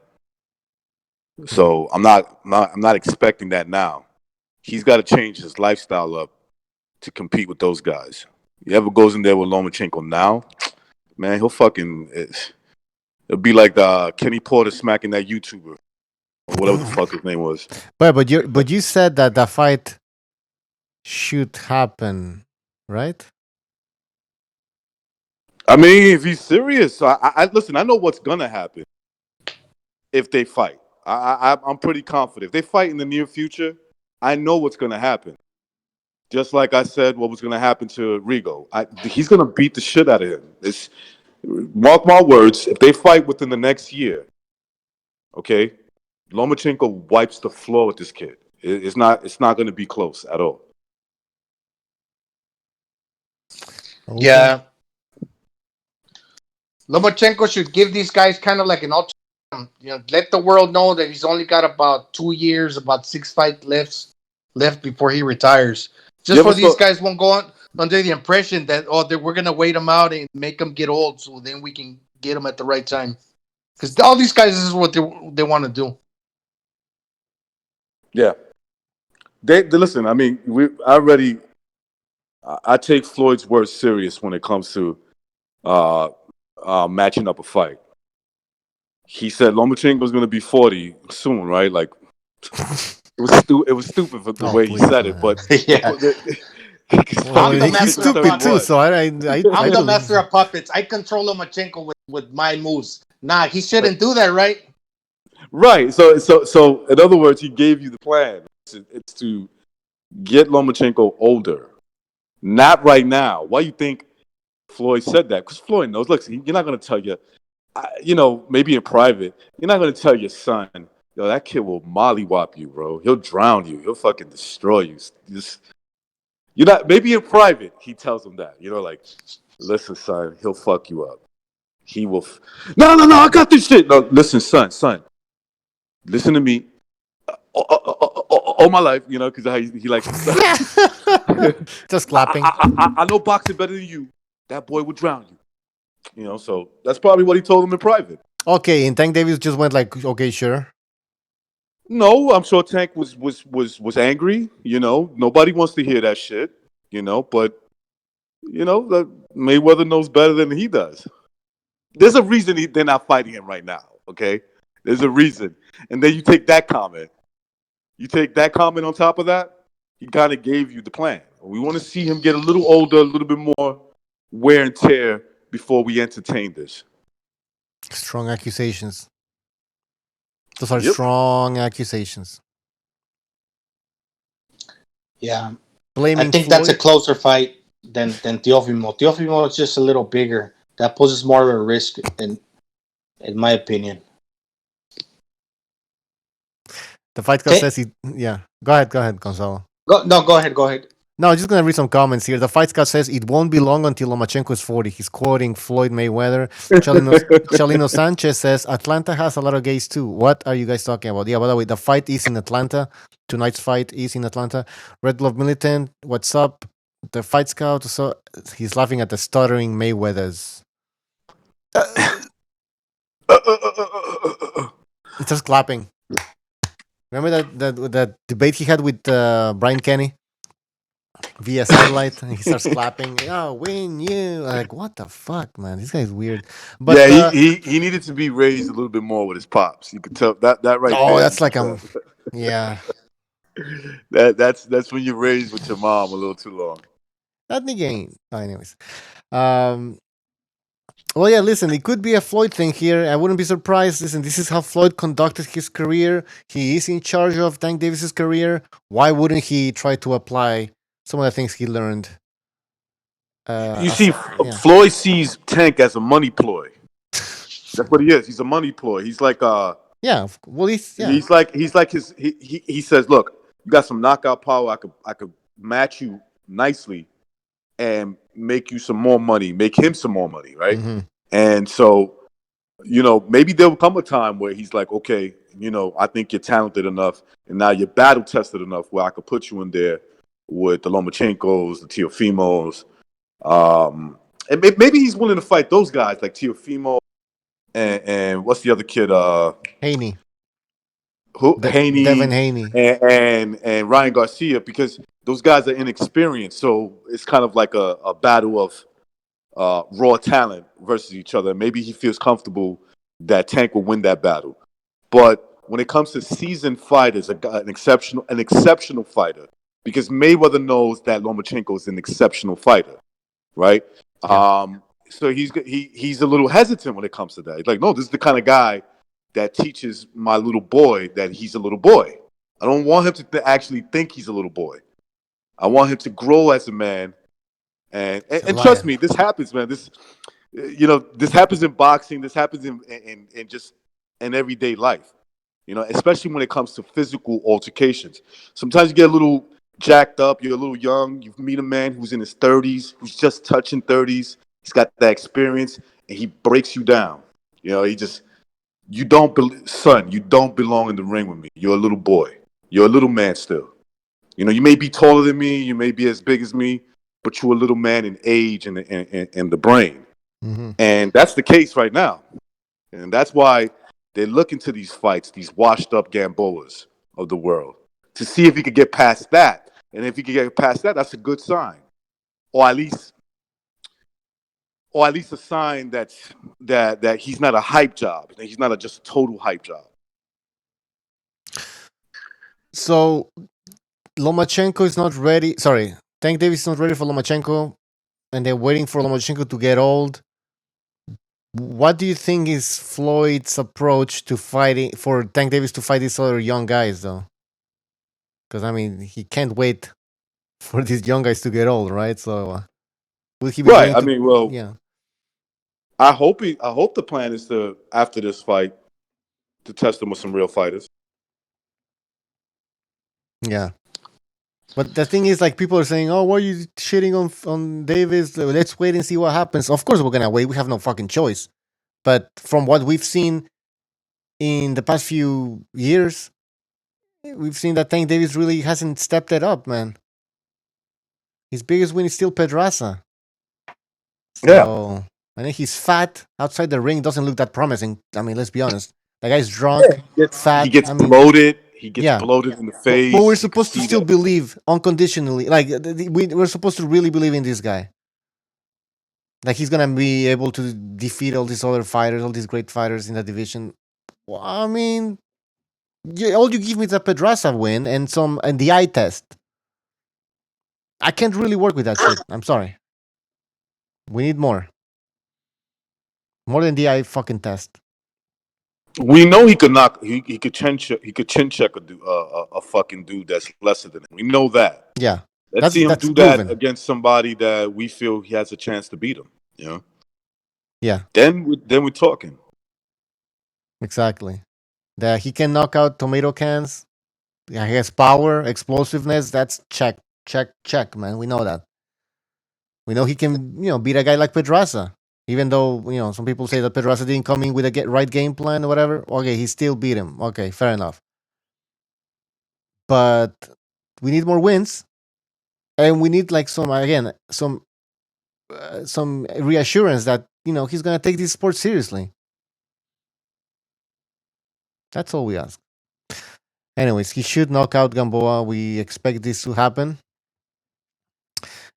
So I'm not expecting that now. He's got to change his lifestyle up to compete with those guys. He ever goes in there with Lomachenko now, man, it'll be like Kenny Porter smacking that YouTuber or whatever the fuck his name was. But you said that the fight should happen, right? I mean, if he's serious, I listen. I know what's gonna happen if they fight. I'm pretty confident. If they fight in the near future, I know what's gonna happen. Just like I said, what was gonna happen to Rigo. He's gonna beat the shit out of him. Mark my words. If they fight within the next year, okay, Lomachenko wipes the floor with this kid. It's not gonna be close at all. Okay. Yeah. Lomachenko should give these guys kind of like an ultimatum. Let the world know that he's only got about 2 years, about 6 fights left before he retires. Just for these guys won't go on under the impression that we're gonna wait him out and make him get old, so then we can get him at the right time. Because all these guys, this is what they want to do. Yeah, they listen. I mean, I take Floyd's words serious when it comes to matching up a fight. He said Lomachenko was going to be 40 soon, right? Like it was stupid for the way he said it, but yeah. He's stupid too, so I'm the master of puppets. I control Lomachenko with my moves. Nah, he shouldn't do that, right? Right. So in other words, he gave you the plan. It's to get Lomachenko older, not right now. Why you think Floyd said that? Because Floyd knows. Look, you're not going to tell maybe in private, you're not going to tell your son, that kid will mollywop you, bro. He'll drown you. He'll fucking destroy you. You're not. Maybe in private, he tells him that. Like, listen, son, he'll fuck you up. He will. No, I got this shit. No, listen, son. Listen to me. All my life, because he likes just clapping. I know boxing better than you. That boy would drown you. So that's probably what he told him in private. Okay, and Tank Davis just went like, okay, sure. No, I'm sure Tank was angry. Nobody wants to hear that shit. But Mayweather knows better than he does. There's a reason they're not fighting him right now. Okay, there's a reason. And then you take that comment. You take that comment on top of that. He kind of gave you the plan. We want to see him get a little older, a little bit more wear and tear before we entertain this. Strong accusations. Those are Yep. strong accusations. Yeah, Blaming I think Floyd? that's a closer fight than Teofimo. Teofimo is just a little bigger. That poses more of a risk, in my opinion. The fight card says he. Yeah, go ahead, Gonzalo. Go ahead. No, I'm just gonna read some comments here. The fight card says it won't be long until Lomachenko is 40. He's quoting Floyd Mayweather. Chalino Sanchez says Atlanta has a lot of gays too. What are you guys talking about? Yeah, by the way, the fight is in Atlanta. Tonight's fight is in Atlanta. Red Glove Militant, what's up? The fight scout. So he's laughing at the stuttering Mayweathers. It's just clapping. Remember that debate he had with Brian Kenny via satellite? And he starts clapping. Oh, win you! Like, what the fuck, man? This guy's weird. But yeah, he needed to be raised a little bit more with his pops. You could tell that right there. Oh, that's like yeah. That's when you're raised with your mom a little too long. Not the game. Oh, anyways. Well, yeah, listen, it could be a Floyd thing here. I wouldn't be surprised. Listen, this is how Floyd conducted his career. He is in charge of Tank Davis's career. Why wouldn't he try to apply some of the things he learned? You see, Floyd sees Tank as a money ploy. That's what he is. He's a money ploy. He's like yeah. Well, he's like his he says, look, you got some knockout power. I could match you nicely and make you some more money, make him some more money, right? Mm-hmm. And so, maybe there'll come a time where he's like, okay, I think you're talented enough, and now you're battle tested enough where I could put you in there with the Lomachenkos, the Teofimos, and maybe he's willing to fight those guys like Teofimo and what's the other kid? Haney. Haney, Devin Haney, and Ryan Garcia, because those guys are inexperienced. So it's kind of like a battle of raw talent versus each other. Maybe he feels comfortable that Tank will win that battle. But when it comes to seasoned fighters, an exceptional fighter, because Mayweather knows that Lomachenko is an exceptional fighter, right? Yeah. So he's a little hesitant when it comes to that. He's like, no, this is the kind of guy that teaches my little boy that he's a little boy. I don't want him to actually think he's a little boy. I want him to grow as a man. And trust me, this happens, man. This happens in boxing. This happens in just in everyday life. Especially when it comes to physical altercations. Sometimes you get a little jacked up. You're a little young. You meet a man who's in his 30s, who's just touching 30s. He's got that experience, and he breaks you down. You don't belong in the ring with me. You're a little boy. You're a little man still. You may be taller than me. You may be as big as me, but you're a little man in age and the brain. Mm-hmm. And that's the case right now. And that's why they're looking to these fights, these washed up Gamboas of the world, to see if he could get past that. And if he could get past that, that's a good sign. Or at least a sign that he's not a hype job. That he's not just a total hype job. So Lomachenko is not ready. Sorry, Tank Davis is not ready for Lomachenko, and they're waiting for Lomachenko to get old. What do you think is Floyd's approach to fighting for Tank Davis to fight these other young guys, though? Because he can't wait for these young guys to get old, right? So, will he be right? Yeah. I hope the plan is to, after this fight, to test him with some real fighters. Yeah. But the thing is, like, people are saying, "Oh, why are you shitting on Davis? Let's wait and see what happens." Of course, we're gonna wait. We have no fucking choice. But from what we've seen in the past few years, we've seen that Tank Davis really hasn't stepped it up, man. His biggest win is still Pedraza. So, yeah. I think he's fat. Outside the ring doesn't look that promising. Let's be honest. The guy's drunk, fat. He gets bloated. He gets bloated in the face. But we're supposed to still believe unconditionally. Like we're supposed to really believe in this guy. Like he's gonna be able to defeat all these other fighters, all these great fighters in the division. Well, I mean, all you give me is a Pedraza win and the eye test. I can't really work with that shit. I'm sorry. We need more. More than the eye fucking test. We know he could knock. He could chin check a fucking dude that's lesser than him. We know that. Yeah. Let's see him do proven. that against somebody that we feel he has a chance to beat him. You know. Yeah. Then we're talking. Exactly. That he can knock out tomato cans. Yeah, he has power, explosiveness. That's check, man. We know that. We know he can, beat a guy like Pedraza. Even though, some people say that Pedraza didn't come in with a right game plan or whatever. Okay, he still beat him. Okay, fair enough. But we need more wins. And we need like some reassurance that, he's going to take this sport seriously. That's all we ask. Anyways, he should knock out Gamboa. We expect this to happen.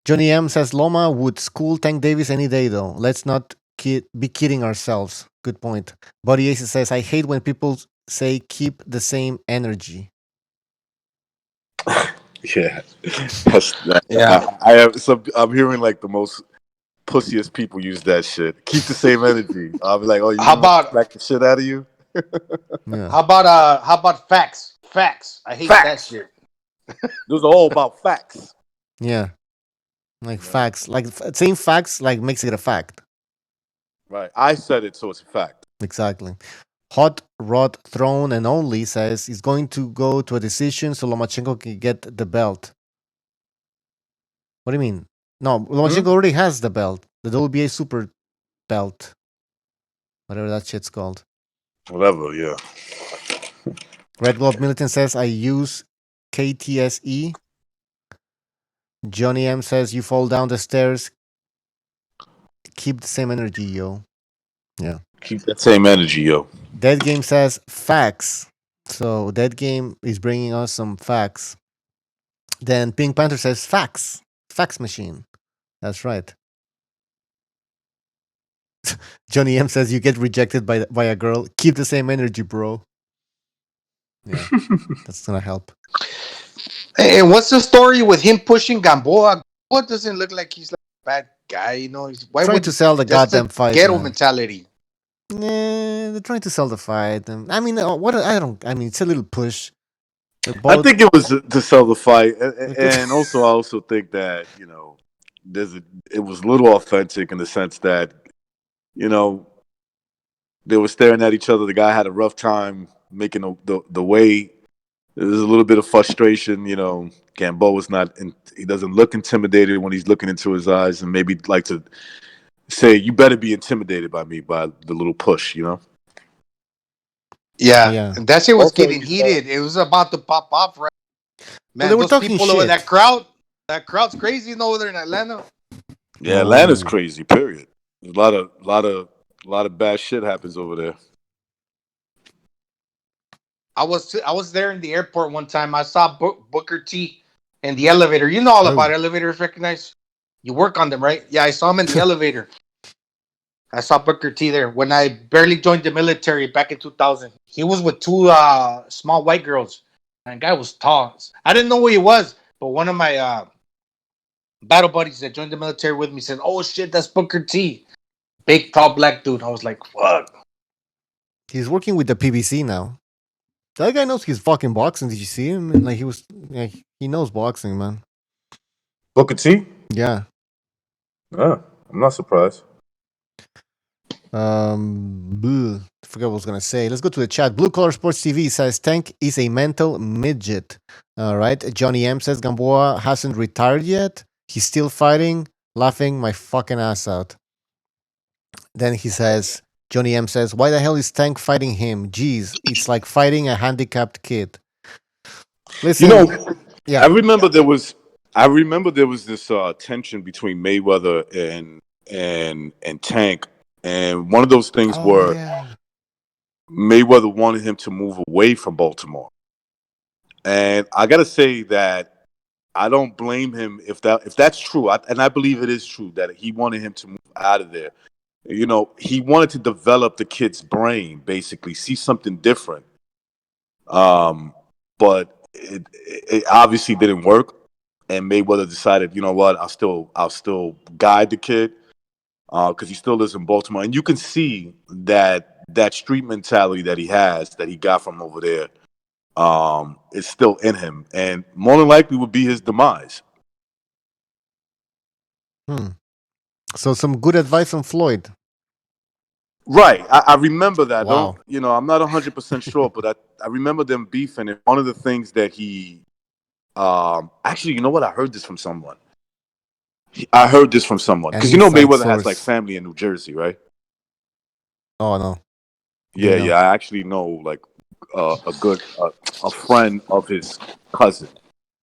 Johnny M says Loma would school Tank Davis any day, though. Let's not be kidding ourselves. Good point. Buddy Ace says, I hate when people say keep the same energy. Yeah. I have I'm hearing like the most pussiest people use that shit. Keep the same energy. I'll be like, oh, you smack the shit out of you? Yeah. How about facts? Facts. I hate that shit. Those are all about facts. Yeah. Like facts. Like saying facts like makes it a fact. Right. I said it, so it's a fact. Exactly. Hot Rod Throne and Only says he's going to go to a decision so Lomachenko can get the belt. What do you mean? No, Lomachenko already has the belt. The WBA Super belt. Whatever that shit's called. Whatever, yeah. Red Glove Militant says, I use KTSE. Johnny M says, you fall down the stairs. Keep the same energy, yo. Yeah. Keep that same energy, yo. Dead Game says, facts. So Dead Game is bringing us some facts. Then Pink Panther says, facts. Fax machine. That's right. Johnny M says, you get rejected by a girl. Keep the same energy, bro. Yeah, that's going to help. And what's the story with him pushing Gamboa? What doesn't look like he's like a bad guy, you know? Why trying would to sell the goddamn fight? Ghetto mentality. Nah, they're trying to sell the fight. I mean, it's a little push. I think it was to sell the fight, and also I also think that it was a little authentic in the sense that they were staring at each other. The guy had a rough time making the weight. There's a little bit of frustration. Gamboa's he doesn't look intimidated when he's looking into his eyes, and maybe like to say, "You better be intimidated by me," by the little push. Yeah. And that shit was getting heated. It was about to pop off, right? Man, they were those people over that crowd's crazy over there in Atlanta. Yeah, Atlanta's crazy. Period. There's a lot of bad shit happens over there. I was there in the airport one time. I saw Booker T in the elevator. You know all about elevators, recognize? You work on them, right? Yeah, I saw him in the elevator. I saw Booker T there when I barely joined the military back in 2000. He was with two small white girls. And the guy was tall. I didn't know who he was, but one of my battle buddies that joined the military with me said, "Oh shit, that's Booker T." Big, tall, black dude. I was like, "Fuck." He's working with the PBC now. That guy knows he's fucking boxing. Did you see him? Like he knows boxing, man. Booker T? Yeah. I'm not surprised. I forgot what I was gonna say. Let's go to the chat. Blue Collar Sports TV says Tank is a mental midget. All right. Johnny M says Gamboa hasn't retired yet. He's still fighting. Laughing my fucking ass out. Then he says, Johnny M says, why the hell is Tank fighting him? Jeez, it's like fighting a handicapped kid. Listen, I remember there was this tension between Mayweather and Tank, and one of those things were Mayweather wanted him to move away from Baltimore. And I gotta say that I don't blame him if that's true, and I believe it is true that he wanted him to move out of there. You know, he wanted to develop the kid's brain, basically, see something different. But it obviously didn't work, and Mayweather decided, you know what, I'll still guide the kid because he still lives in Baltimore, and you can see that street mentality that he has, that he got from over there, is still in him, and more than likely would be his demise. So some good advice on Floyd. Right. I remember that. Don't Wow. I'm not 100% sure, but I remember them beefing. And one of the things that he, actually, you know what? I heard this from someone. I heard this from someone An because you know inside Mayweather has like source. family in New Jersey, right? Oh no, Yeah, didn't know. yeah. I actually know like a friend of his cousin.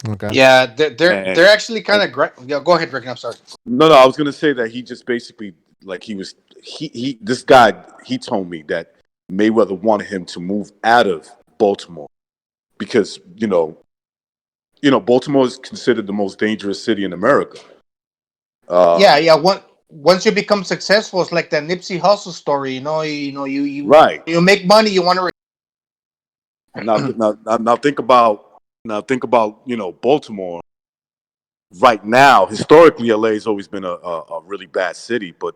Okay. Yeah, they're And actually kind of great. Yeah, go ahead, Rick. I'm sorry. no, I was gonna say that he just basically like he this guy he told me that Mayweather wanted him to move out of Baltimore because Baltimore is considered the most dangerous city in America. Yeah, Um, yeah. Once you become successful, it's like that Nipsey Hussle story. right You make money. You want to. now, think about Baltimore right now. Historically, LA has always been a really bad city, but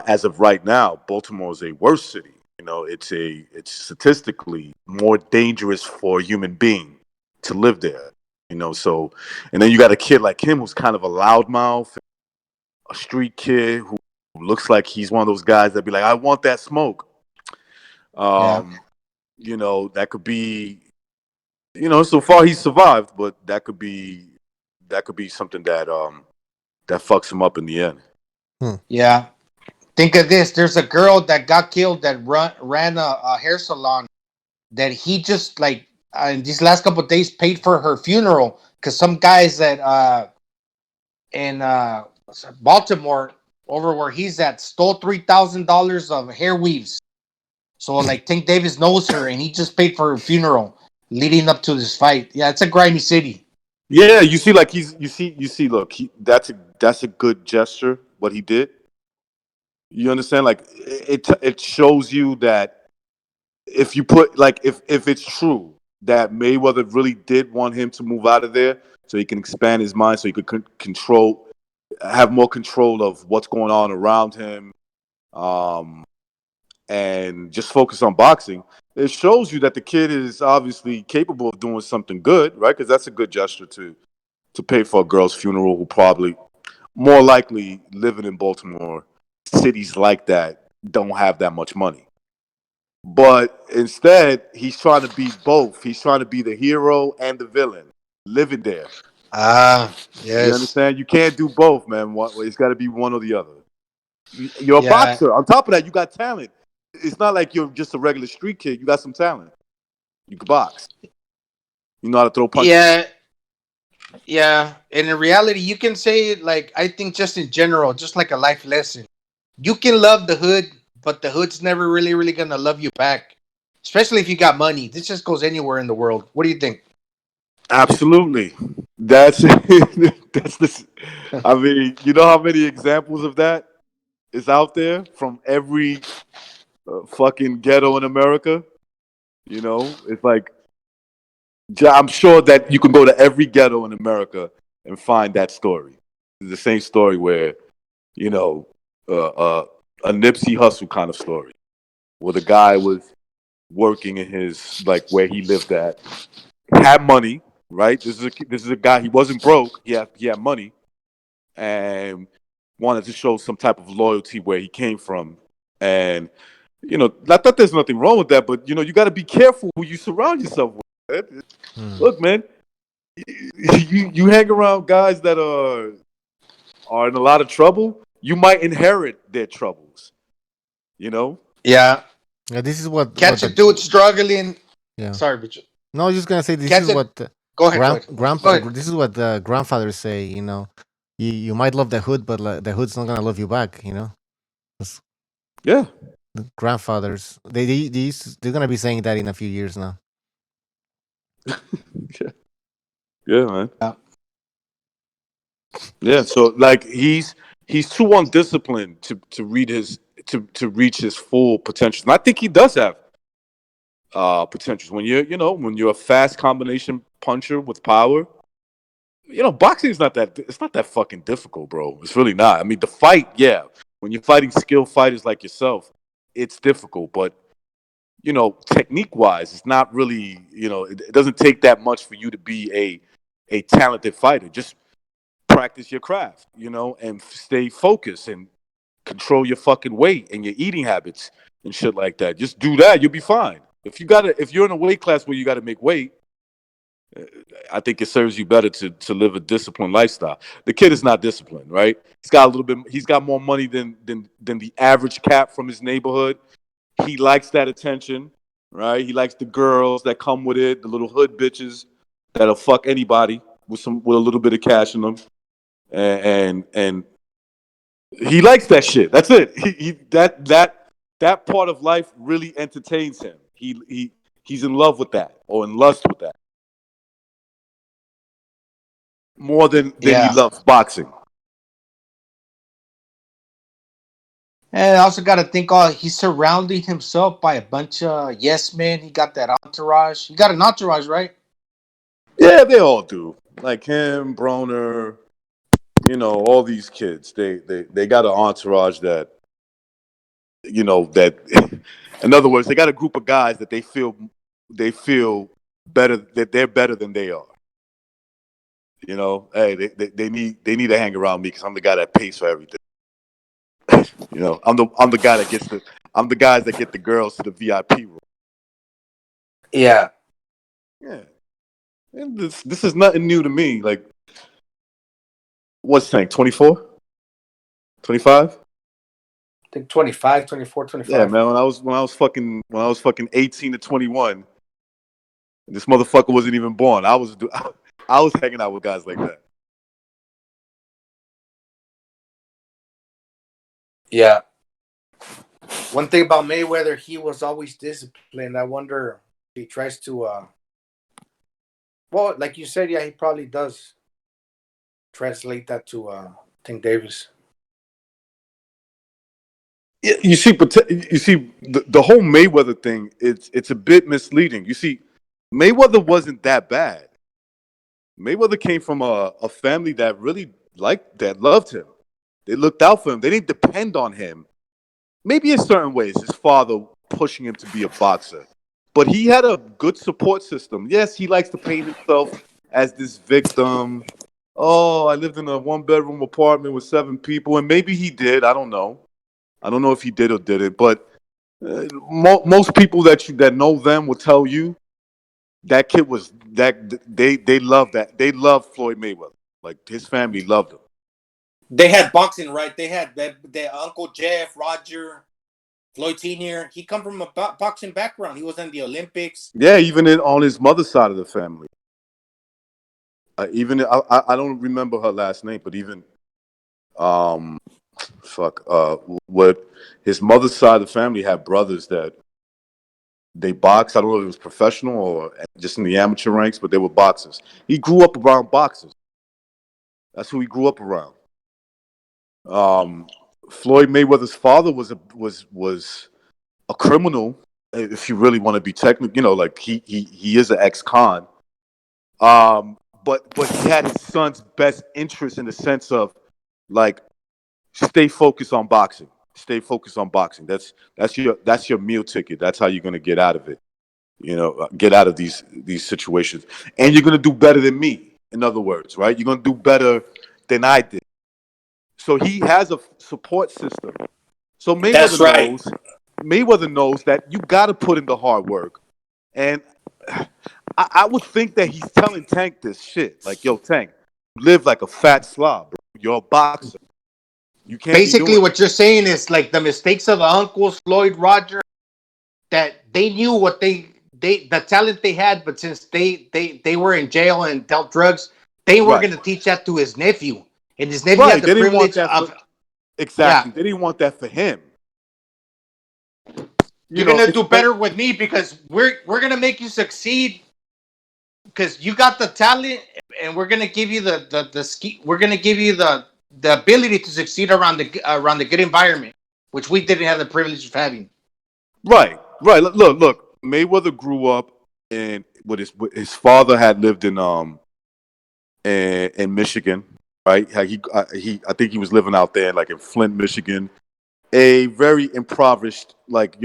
as of right now, Baltimore is a worse city. It's statistically more dangerous for a human being to live there. So, and then you got a kid like him who's kind of a loudmouth, a street kid who looks like he's one of those guys that be like, I want that smoke. Yeah. Um, that could be, so far he's survived, but that could be something that fucks him up in the end. Yeah. Think of this. There's a girl that got killed that ran a hair salon that he just like in these last couple of days paid for her funeral because some guys that in Baltimore over where he's at stole $3,000 of hair weaves. So like Tank Davis knows her and he just paid for her funeral leading up to this fight. Yeah, it's a grimy city. Yeah, you see, like you see. Look, that's a good gesture. What he did, you understand? Like it shows you that if you put like if it's true that Mayweather really did want him to move out of there so he can expand his mind, so he could have more control of what's going on around him, um, and just focus on boxing. It shows you that the kid is obviously capable of doing something good, right? Because that's a good gesture to pay for a girl's funeral who probably more likely living in Baltimore, cities like that don't have that much money. But instead, he's trying to be both. He's trying to be the hero and the villain living there. Ah, You yes. understand? You can't do both, man. It's got to be one or the other. You're a Yeah. boxer. On top of that, you got talent. It's not like you're just a regular street kid. You got some talent. You can box. You know how to throw punches. Yeah. Yeah. And in reality, you can say it like I think just in general, just like a life lesson. You can love the hood, but the hood's never really gonna love you back. Especially if you got money. This just goes anywhere in the world. What do you think? Absolutely. That's that's the. I mean, you know how many examples of that is out there from every fucking ghetto in America. It's like I'm sure that you can go to every ghetto in America and find that story. It's the same story where you know uh, uh, a Nipsey Hussle kind of story, where the guy was working in his like where he lived at, had money, right? This is a guy. He wasn't broke. He had money, and wanted to show some type of loyalty where he came from. And not that there's nothing wrong with that, but you got to be careful who you surround yourself with. Look, man, you hang around guys that are in a lot of trouble, you might inherit their troubles. You know? Yeah. Yeah, this is what Catch a the dude struggling. yeah. Sorry, but No, I was just gonna say this catch is it. what the Go ahead. Go ahead. Go ahead. this is what the grandfathers say. You might love the hood, but like, the hood's not gonna love you back. That's Yeah. the grandfathers they're gonna be saying that in a few years now. Yeah, man. Yeah, so like he's too undisciplined to read his to reach his full potential. And I think he does have potentials. When you're a fast combination puncher with power, boxing is not that it's not that fucking difficult, bro. It's really not. I mean, the fight, yeah. When you're fighting skilled fighters like yourself, it's difficult, but technique wise, it's not really, it doesn't take that much for you to be a talented fighter. Just practice your craft, and stay focused and control your fucking weight and your eating habits and shit like that. Just do that, you'll be fine. If you're in a weight class where you got to make weight, I think it serves you better to live a disciplined lifestyle. The kid is not disciplined, right? He's got more money than the average cat from his neighborhood. He likes that attention, right? He likes the girls that come with it, the little hood bitches that'll fuck anybody with a little bit of cash in them, and he likes that shit. That's it. That part of life really entertains him. He's in love with that or in lust with that more than he loves boxing. And I also got to think, he's surrounding himself by a bunch of yes men. He got that entourage. He got an entourage, right? Yeah, they all do. Like him, Broner, all these kids. They got an entourage that, that. In other words, they got a group of guys that they feel better, that they're better than they are. Hey, they need to hang around me because I'm the guy that pays for everything. I'm the guy that I'm the guys that get the girls to the VIP room. Yeah. Yeah. And this is nothing new to me. Like, what's Tank, 24? 25? I think 25, 24, 25. Yeah, man. When I was fucking 18 to 21, this motherfucker wasn't even born. I was hanging out with guys like that. Yeah. One thing about Mayweather, he was always disciplined. I wonder if he tries to well, like you said, yeah, he probably does translate that to Tank Davis. Yeah, you see the whole Mayweather thing. It's a bit misleading. You see, Mayweather wasn't that bad. Mayweather came from a family that really loved him. They looked out for him. They didn't depend on him. Maybe in certain ways, his father pushing him to be a boxer. But he had a good support system. Yes, he likes to paint himself as this victim. Oh, I lived in a 1-bedroom apartment with 7 people. And maybe he did. I don't know. I don't know if he did or didn't. But most people that know them will tell you that kid was that they love that. They love Floyd Mayweather. Like his family loved him. They had boxing, right? They had their Uncle Jeff, Roger, Floyd Sr. He come from a boxing background. He was in the Olympics. Yeah, even on his mother's side of the family. I don't remember her last name, but even what his mother's side of the family had brothers that they boxed. I don't know if it was professional or just in the amateur ranks, but they were boxers. He grew up around boxers. That's who he grew up around. Floyd Mayweather's father was a criminal, if you really want to be technical. Like he is an ex-con. But he had his son's best interest in the sense of like stay focused on boxing. Stay focused on boxing. That's your meal ticket. That's how you're gonna get out of it. Get out of these situations, and you're gonna do better than me. In other words, right? You're gonna do better than I did. So he has a support system. So Mayweather knows that you got to put in the hard work, and I would think that he's telling Tank this shit. Like, yo, Tank, you live like a fat slob, bro. You're a boxer. You can't Basically, what you're saying is like the mistakes of the uncles, Floyd, Roger, that they knew what the talent they had, but since they were in jail and dealt drugs, they were going to teach that to his nephew, and his nephew had the they didn't want privilege that of exactly. Yeah. They didn't want that for him. You're going to do better with me because we're going to make you succeed because you got the talent, and we're gonna give you the ski. We're gonna give you the ability to succeed around the good environment, which we didn't have the privilege of having. Right. Look. Mayweather grew up and with his father had lived in Michigan, right? I think he was living out there, like in Flint, Michigan, a very impoverished, like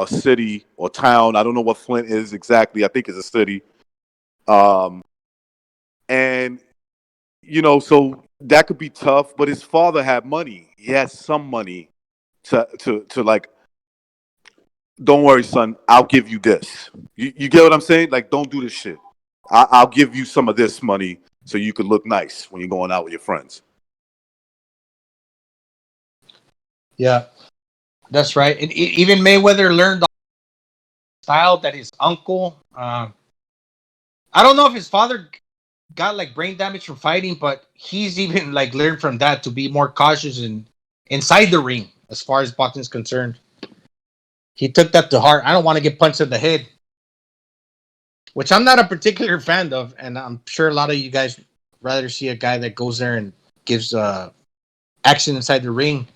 city or town. I don't know what Flint is exactly. I think it's a city. Um, and so that could be tough. But his father had money. He had some money to like. Don't worry, son. I'll give you this. You get what I'm saying? Like, don't do this shit. I'll give you some of this money so you could look nice when you're going out with your friends. Yeah, that's right. And even Mayweather learned the style that his uncle. I don't know if his father got like brain damage from fighting, but he's even like learned from that to be more cautious and inside the ring as far as boxing is concerned. He took that to heart. I don't want to get punched in the head, which I'm not a particular fan of, and I'm sure a lot of you guys rather see a guy that goes there and gives action inside the ring.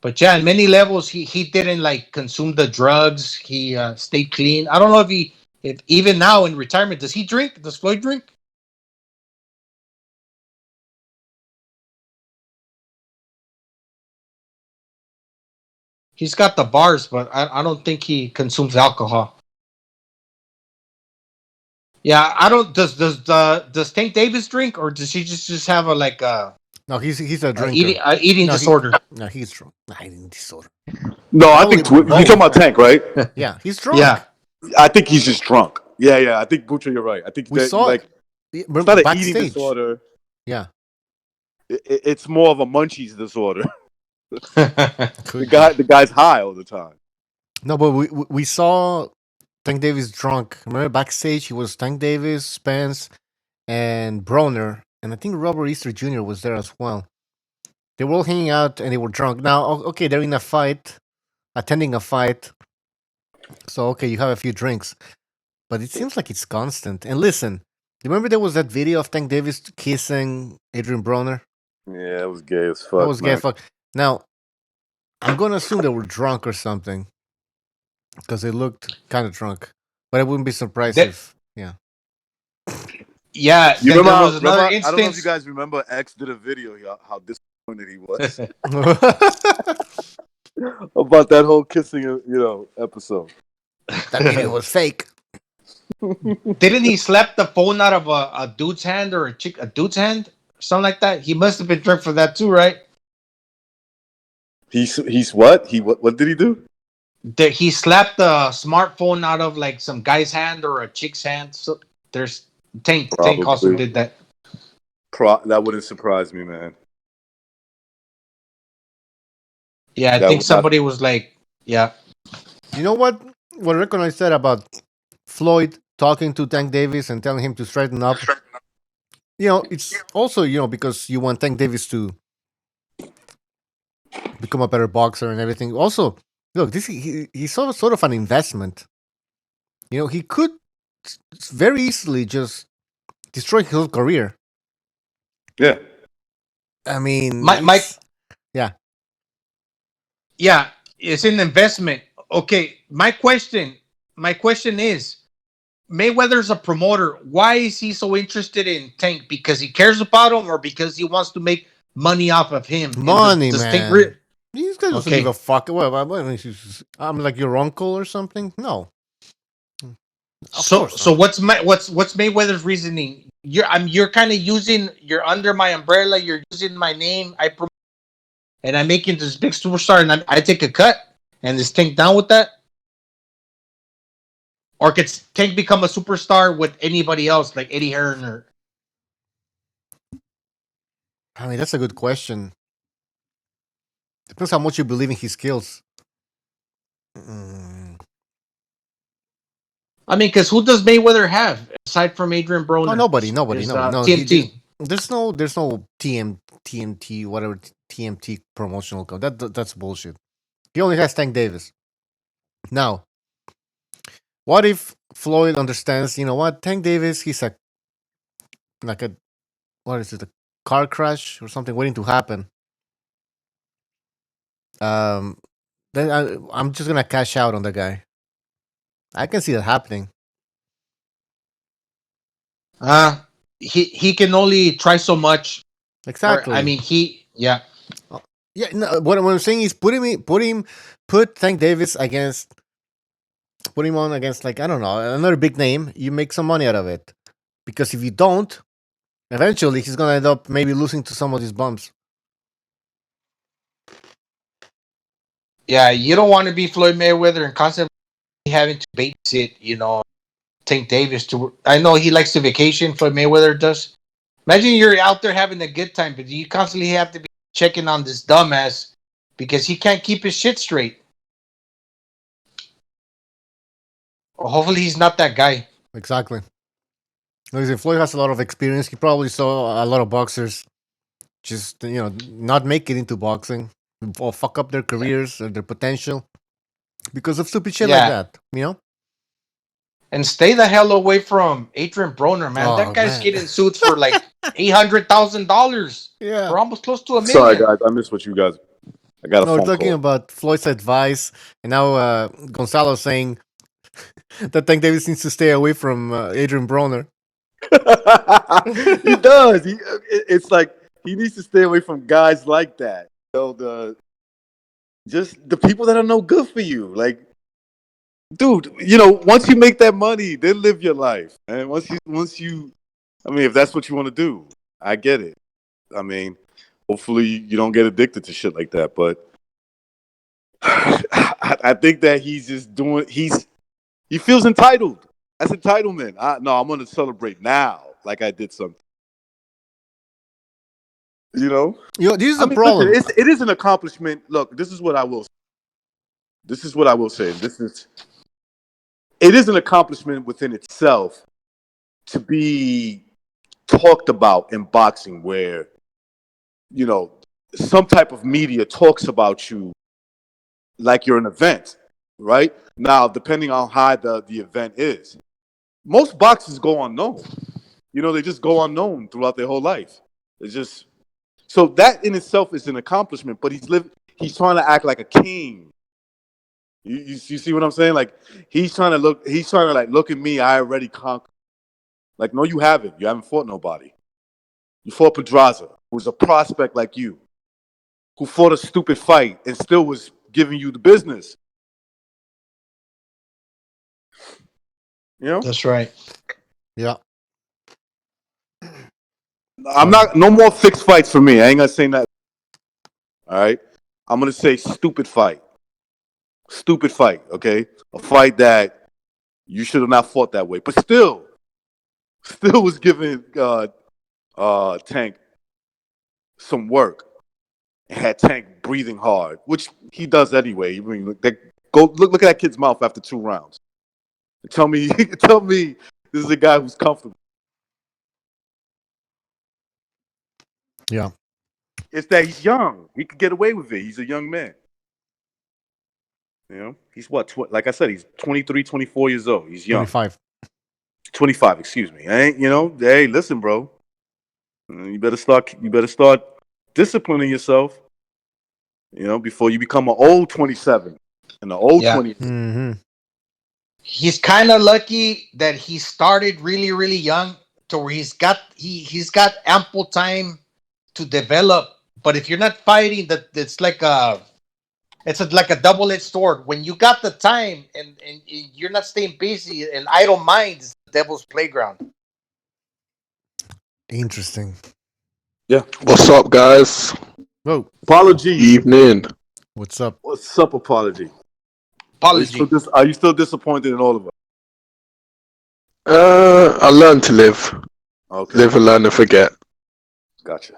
But yeah, on many levels, he didn't like consume the drugs. He stayed clean. I don't know if even now in retirement, does he drink? Does Floyd drink? He's got the bars, but I don't think he consumes alcohol. Yeah, I don't. Does Tank Davis drink, or does he just have a like No, he's a drinker. eating No, disorder? he's drunk. Eating disorder. No, I Probably think you're talking about Tank, right? Yeah, he's drunk. Yeah. I think he's just drunk. Yeah. I think Butcher, you're right. I think We that it's it's not an eating backstage. disorder. Yeah, It's more of a munchies disorder. could be. The guy's high all the time. No, but we saw Tank Davis drunk. Remember backstage, he was Tank Davis, Spence, and Broner, and I think Robert Easter Jr. was there as well. They were all hanging out and they were drunk. Now, okay, they're in a fight, attending a fight. So okay, you have a few drinks, but it seems like it's constant. And listen, remember there was that video of Tank Davis kissing Adrian Broner? Yeah, it was gay as fuck. That was gay man. fuck. Now, I'm gonna assume they were drunk or something because they looked kind of drunk. But I wouldn't be surprised if, yeah. Yeah, You there remember? was another I don't know if you instance. guys remember. X did a video how disappointed he was about that whole kissing, episode. That video was fake. Didn't he slap the phone out of a dude's hand or a dude's hand, something like that? He must have been drunk for that too, right? He's what? What did he do? He slapped the smartphone out of like some guy's hand or a chick's hand. So there's Tank also Probably. did that. That wouldn't surprise me, man. Yeah, I That think would not- somebody was like, yeah. You know what? What Rick and I said about Floyd talking to Tank Davis and telling him to straighten up. It's also because you want Tank Davis to become a better boxer and everything. Also, look, he's sort of an investment. He could very easily just destroy his whole career. Yeah. I mean, yeah, it's an investment. Okay, my question is, Mayweather's a promoter. Why is he so interested in Tank? Because he cares about him, or because he wants to make money off of him? Money, does man. Tank These guys doesn't give a fuck. I'm like your uncle or something. No. So what's Mayweather's reasoning? You're kind of you're under my umbrella. You're using my name. And I'm making this big superstar, and I take a cut. And is Tank down with that? Or could Tank become a superstar with anybody else, like Eddie Hearn? Or I mean, that's a good question. Depends how much you believe in his skills. I mean, because who does Mayweather have aside from Adrian Broner? Oh, nobody. No, TNT. There's no TMT, whatever TMT promotional code. That's bullshit. He only has Tank Davis. Now, what if Floyd understands. You know what? Tank Davis, he's like a what is it? A car crash or something waiting to happen. Um, then I'm just gonna cash out on the guy. I can see that happening. He can only try so much. Or I Exactly. mean, Oh, yeah. No, what I'm saying is put Tank Davis against, put him on against like I don't know another big name. You make some money out of it because if you don't, eventually he's gonna end up maybe losing to some of these bumps. Yeah, you don't want to be Floyd Mayweather and constantly having to babysit, Tank Davis to. I know he likes to vacation. Floyd Mayweather does. Imagine you're out there having a good time, but you constantly have to be checking on this dumbass because he can't keep his shit straight. Well, hopefully, he's not that guy. Exactly. Like Floyd has a lot of experience. He probably saw a lot of boxers just not make it into boxing or fuck up their careers or their potential because of stupid shit like Yeah, that. You know? and stay the hell away from Adrian Broner, man. That Oh guy's man. getting sued for like $800,000 Yeah. for almost close to a Sorry, million. guys. I missed what you guys. I got a No, we're phone talking call. about Floyd's advice, and now Gonzalo saying that Tank Davis needs to stay away from Adrian Broner. He does. It's like he needs to stay away from guys like that. Just the people that are no good for you. Like, dude, once you make that money, then live your life. And once you, I mean, if that's what you want to do, I get it. I mean, hopefully you don't get addicted to shit like that. But I think that he's just doing. He feels entitled. That's entitlement. No, I'm going to celebrate now, like I did something. This is I a mean, listen, problem. it is an accomplishment. Look, this is what I will say. It is an accomplishment within itself to be talked about in boxing where, some type of media talks about you like you're an event, right? Now, depending on how the event is. Most boxers go unknown. They just go unknown throughout their whole life. It's just so that in itself is an accomplishment, but he's trying to act like a king. You see what I'm saying? Like he's trying to like look at me, I already conquered. Like, no, you haven't. You haven't fought nobody. You fought Pedraza, who's a prospect like you, who fought a stupid fight and still was giving you the business. That's right. Yeah. I'm not. No more fixed fights for me. I ain't gonna say that. All right. I'm gonna say stupid fight. Stupid fight. Okay, a fight that you should have not fought that way, but still was giving Tank some work. And had Tank breathing hard, which he does anyway. I mean, go look at that kid's mouth after 2 rounds. Tell me this is a guy who's comfortable. Yeah. It's that he's young. He could get away with it. He's a young man. He's what? Like I said, he's 23, 24 years old. He's young. 25. 25, excuse me. Hey, listen, bro. You better start disciplining yourself, before you become an old 27 and an old Yeah. 20. Mm-hmm. He's kind of lucky that he started really, really young to where he's got ample time to develop. But if you're not fighting, that it's like like a double-edged sword. When you got the time and you're not staying busy, and idle mind is the devil's playground. Interesting. Yeah. What's up, guys? Whoa. Apology. Evening. What's up? What's up, apology? Apology. Are you still disappointed in all of us? I learned to live. Okay. Live and learn and forget. Gotcha.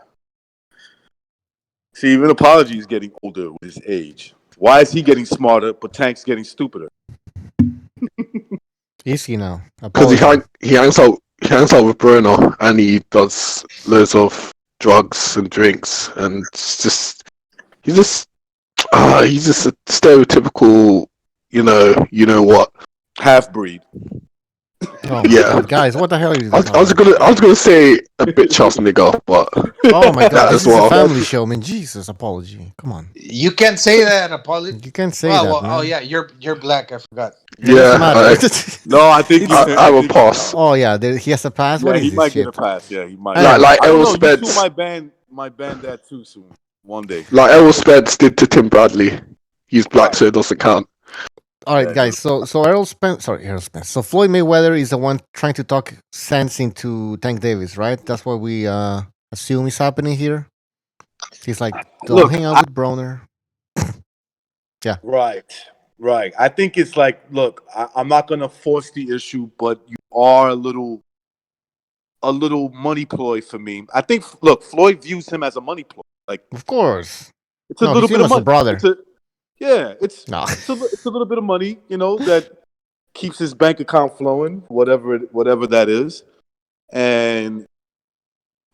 See, even apology is getting older with his age. Why is he getting smarter, but Tank's getting stupider? Easy now. Because Apology. he hangs out with Bruno and he does loads of drugs and drinks and he's just a stereotypical, you know what. Half breed. Oh my Yeah. god, guys, what the hell are you I talking was about? I was gonna say a bitch ass nigga, but Oh my god, that this as is a well. family show, man. Jesus, apology. Come on. You can't say that, Apollo. You can't say Oh that, well. man. Oh yeah, you're black. I forgot. It doesn't Yeah, matter. No, I think It's I I will think pass. oh yeah, he has a pass. What yeah, is he this might get a shit? pass. Yeah, he might. I know. Like I don't Errol know. You two Spence, might ban that too soon. One day. like Errol Spence did to Tim Bradley. He's black, Right. so it doesn't count. All right, Yeah, guys. So Errol Spence. So Floyd Mayweather is the one trying to talk sense into Tank Davis, right? That's what we assume is happening here. He's like, don't look, hang out with Broner. Yeah, right, right. I think it's like, look, I'm not gonna force the issue, but you are a little money ploy for me. I think, look, Floyd views him as a money ploy. Like of course. it's a No, little he's bit him of as a money. brother. Yeah, No. it's a little bit of money, that keeps his bank account flowing, whatever that is, and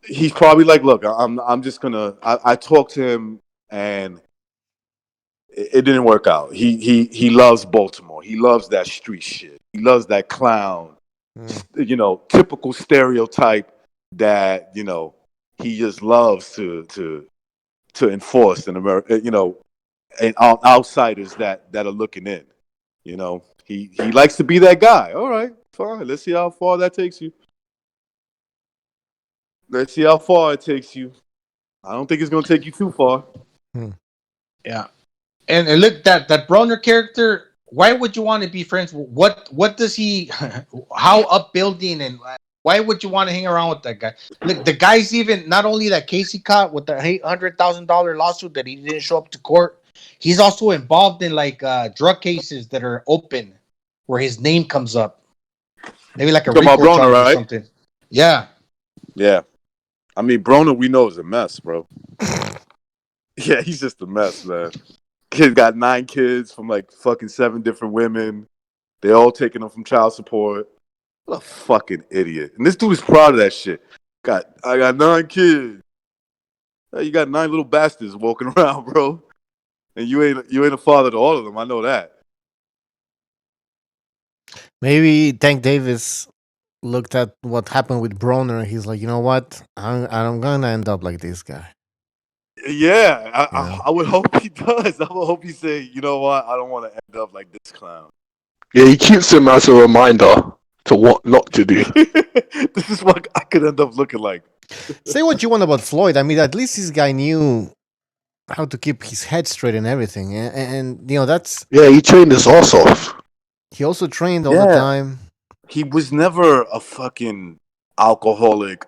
he's probably like, look, I'm just gonna. I talked to him and it didn't work out. He loves Baltimore. He loves that street shit. He loves that clown, typical stereotype that he just loves to enforce in America. And outsiders that are looking in. He likes to be that guy. All right, fine. Let's see how far that takes you. Let's see how far it takes you. I don't think it's going to take you too far. Yeah. And look, that Broner character. Why would you want to be friends? What does he? How upbuilding and why would you want to hang around with that guy? Look, the guy's even not only that case he caught with the $800,000 lawsuit that he didn't show up to court. He's also involved in like drug cases that are open, where his name comes up. Maybe like a You talking about RICO Broner, charge or right? something. Yeah. Yeah. I mean, Broner, we know is a mess, bro. Yeah, he's just a mess, man. Kid got 9 kids from like fucking 7 different women. They all taking him from child support. What a fucking idiot. And this dude is proud of that shit. I got 9 kids. Hey, you got 9 little bastards walking around, bro. And you ain't a father to all of them. I know that. Maybe Tank Davis looked at what happened with Broner and he's like, you know what? I'm gonna end up like this guy. Yeah, Yeah. I would hope he does. I would hope he say, you know what? I don't want to end up like this clown. Yeah, he keeps him as a reminder to what not to do. This is what I could end up looking like. Say what you want about Floyd. I mean, at least this guy knew how to keep his head straight and everything. And that's. Yeah, he trained his ass off. He also trained all the Yeah. time. He was never a fucking alcoholic,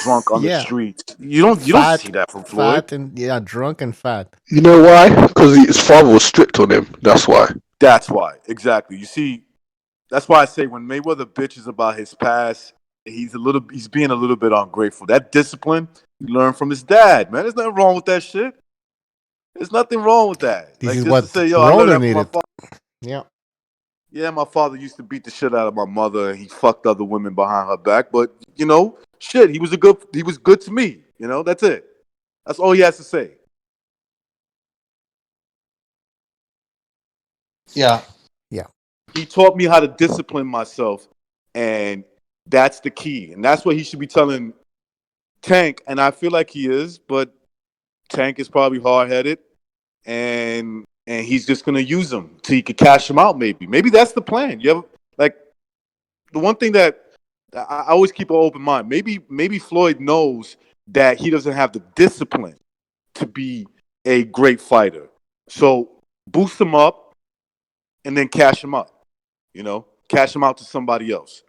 drunk on the Yeah. streets. You don't see that from Floyd. Fat and drunk and fat. You know why? Because his father was strict on him. That's why. That's why. Exactly. You see, that's why I say when Mayweather bitches about his past, he's being a little bit ungrateful. That discipline he learned from his dad, man. There's nothing wrong with that shit. There's nothing wrong with that. This Like is just what to say, yo, I learned Broner that from my needed. father. Yeah. Yeah, my father used to beat the shit out of my mother, and he fucked other women behind her back. But shit, he was good to me. That's it. That's all he has to say. Yeah. Yeah. He taught me how to discipline myself, and that's the key. And that's what he should be telling Tank. And I feel like he is, but Tank is probably hard headed, and he's just gonna use him till he could cash him out. Maybe that's the plan. You ever like the one thing that I always keep an open mind. Maybe Floyd knows that he doesn't have the discipline to be a great fighter. So boost him up and then cash him out. Cash him out to somebody else.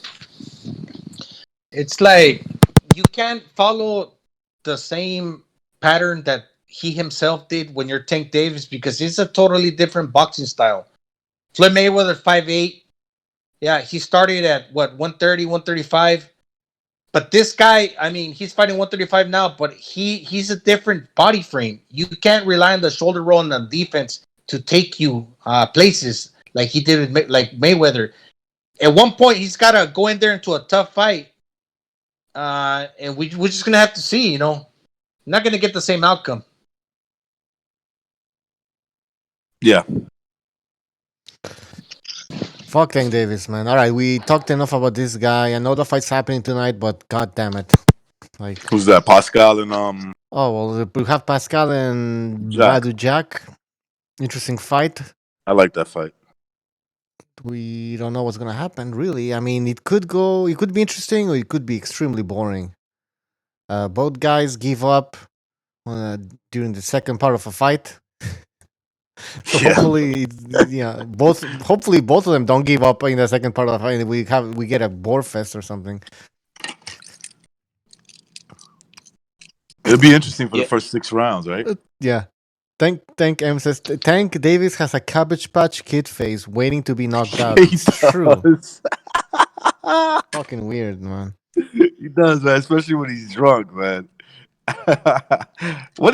It's like you can't follow the same pattern that he himself did when you're Tank Davis because it's a totally different boxing style. Floyd Mayweather 5'8". Yeah, he started at 130, 135. But this guy, I mean, he's fighting 135 now, but he's a different body frame. You can't rely on the shoulder roll and the defense to take you places like he did with like Mayweather. At one point, he's got to go in there into a tough fight. And we're just going to have to see, not going to get the same outcome. Yeah. Fuck Tank Davis, man. All right, we talked enough about this guy. I know the fight's happening tonight, but god damn it. Like, Who's that? Pascal and oh, well, we have Pascal and Jack. Badou Jack. Interesting fight. I like that fight. We don't know what's going to happen, really. I mean, it could be interesting or it could be extremely boring. Both guys give up during the second part of a fight. So hopefully, hopefully both of them don't give up in the second part of the fight. We get a bore fest or something. It'll be interesting for the first 6 rounds, right? Yeah. Tank M says Tank Davis has a Cabbage Patch Kid face waiting to be knocked out. He It's true. does. Fucking weird, man. He does, man, especially when he's drunk, man.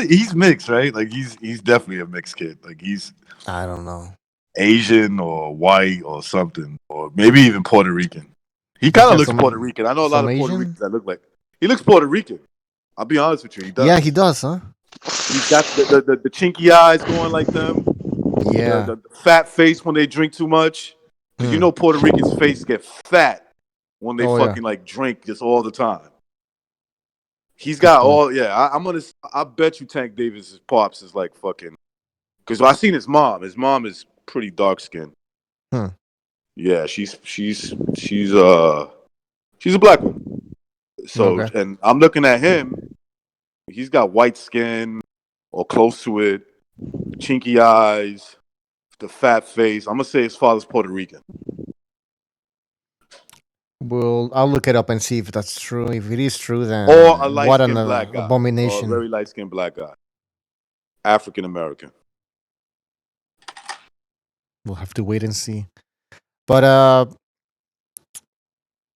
He's mixed, right? Like he's definitely a mixed kid. Like he's I don't know. Asian or white or something, or maybe even Puerto Rican. He kind of looks Puerto Rican. I know a lot of Puerto Asian? Ricans that look like he looks Puerto Rican. I'll be honest with you. He does. Yeah, he does, huh? He's got the chinky eyes going like them. Yeah. The fat face when they drink too much. Because you know Puerto Rican's face get fat when they fucking like drink just all the time. He's got I bet you Tank Davis's pops is like fucking. Because I seen his mom. His mom is pretty dark skinned. Yeah, she's a black woman. So and I'm looking at him. He's got white skin or close to it, chinky eyes, the fat face. I'm gonna say his father's Puerto Rican. Well, I'll look it up and see if that's true. If it is true, then Or a light what an skinned black guy. abomination. Or a very light skinned black guy. African American. We'll have to wait and see. But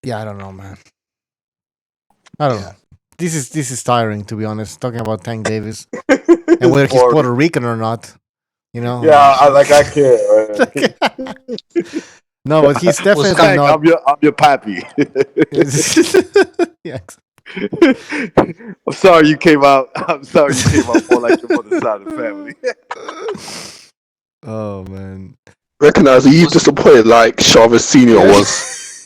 yeah, I don't know, man. I don't know. This is tiring, to be honest. Talking about Tank Davis and whether he's Puerto Rican or not, you know. Yeah, I care. No, but he's definitely not. I'm your pappy. Yeah. I'm sorry you came out. More like your mother's side of the family. Oh man. Recognize you disappointed like Chavez Senior was.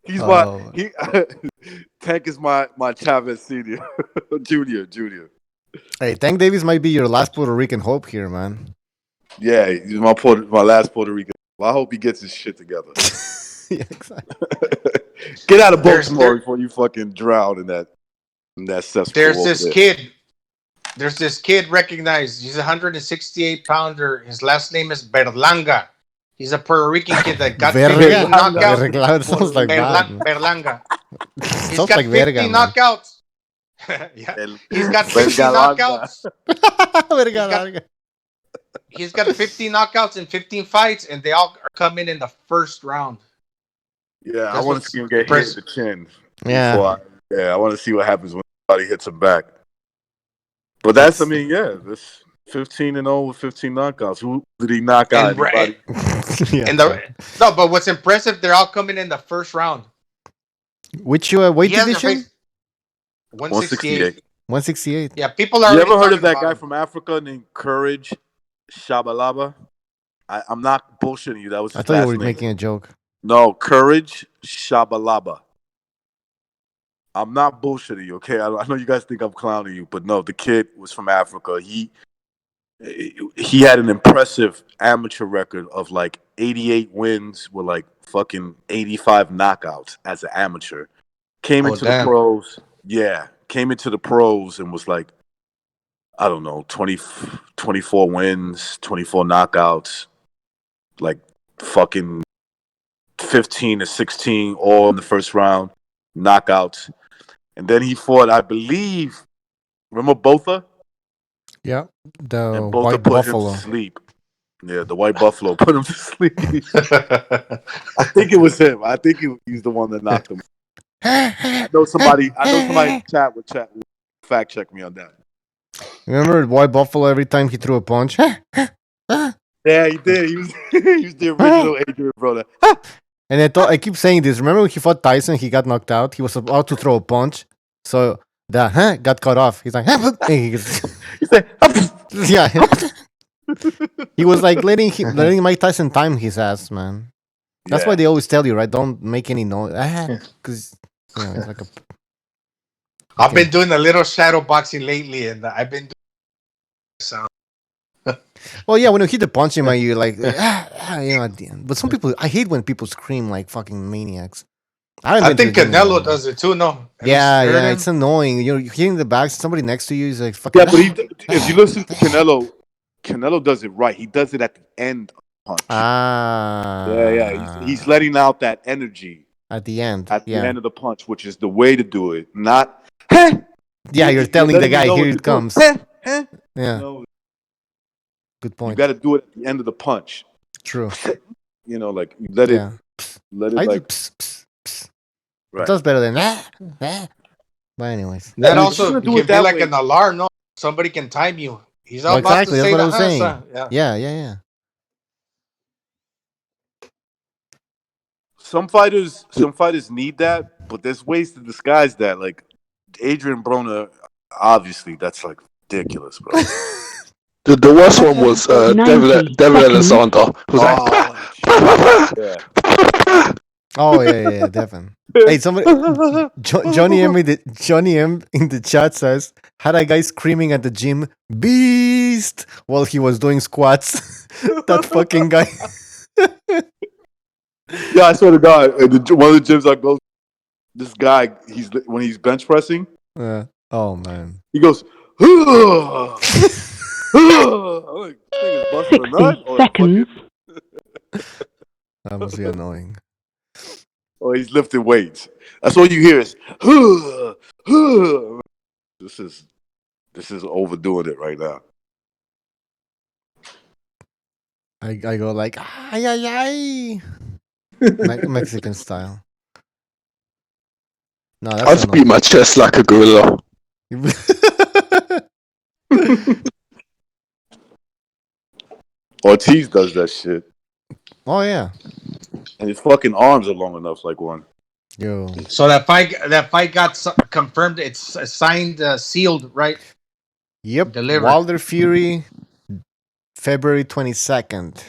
He's Tank is my Chavez Senior. Junior. Hey, Tank Davis might be your last Puerto Rican hope here, man. Yeah, he's my last Puerto Rican. Well, I hope he gets his shit together. Yeah, exactly. Get out of Baltimore before you fucking drown in that cesspool. There's this kid recognized. He's a 168 pounder. His last name is Berlanga. He's a Puerto Rican kid that got 50 knockouts. Sounds like Berlanga. He's sounds got like 50 verga, knockouts. Yeah. He's got 50 knockouts. He's got 50 knockouts in 15 fights, and they all are coming in the first round. Yeah, I want to see him get hit in the chin. Yeah. I want to see what happens when somebody hits him back. But this 15-0 with 15 knockouts. Who did he knock out? Anybody? But what's impressive, they're all coming in the first round. Which weight division? 168. 168. Yeah, people are. You ever heard of that guy from Africa named Courage Shabalaba? I'm not bullshitting you. That was his I thought you were name. making a joke. No, Courage Shabalaba. I'm not bullshitting you, okay? I know you guys think I'm clowning you, but no, the kid was from Africa. He had an impressive amateur record of like 88 wins with like fucking 85 knockouts as an amateur. Came into the pros. Yeah, came into the pros and was like, I don't know, 24 wins, 24 knockouts, like fucking 15 to 16 all in the first round, knockouts. And then he fought, I believe, remember Botha? Yeah, the and Botha White put Buffalo. him to sleep. Yeah, the White Buffalo put him to sleep. I think it was him. I think he's the one that knocked him. I know somebody in chat would fact check me on that. Remember White Buffalo every time he threw a punch? Yeah, he did. He was the original Adrian brother. And I keep saying this. Remember when he fought Tyson, he got knocked out. He was about to throw a punch, so the got cut off. He's like, he said, yeah. He was like letting Mike Tyson time his ass, man. That's why they always tell you, right? Don't make any noise, because it's like a. I've been doing a little shadow boxing lately, and I've been doing sound. Well, yeah, when you hit the punch in my ear, like at the end. But some people, I hate when people scream like fucking maniacs. I think Canelo does it too. No, yeah, it's annoying. You're hitting the back. Somebody next to you is like fucking. Yeah, but if you listen to Canelo does it right. He does it at the end of the punch. Yeah. He's letting out that energy at the end. At the end of the punch, which is the way to do it. Not. Yeah, you're telling the guy, here it comes. Yeah. Good point. You got to do it at the end of the punch. True. Like you let it like. Right. It does better than that. But anyways, that also can be like an alarm. No, somebody can time you. He's about exactly. to That's say what I was saying. Yeah. Some fighters need that, but there's ways to disguise that. Like Adrian Broner, obviously, that's like ridiculous, bro. The worst one was Devin Alexander. Yeah, Devin. Hey, somebody, Johnny M in the chat says had a guy screaming at the gym "Beast" while he was doing squats. That fucking guy. Yeah, I swear to God, one of the gyms I go, this guy, when he's bench pressing. Oh man. He goes. I'm like, nigga's busting a nut. 60 seconds. That must be annoying. Oh, he's lifting weights. That's all you hear is. This is overdoing it right now. I go like ay. Mexican style. No, that's I just beat my chest like a gorilla. Ortiz does that shit. Oh yeah. And his fucking arms are long enough, like one. Yo. So that fight got confirmed. It's signed, sealed, right? Yep. Delivered. Wilder Fury, February 22nd.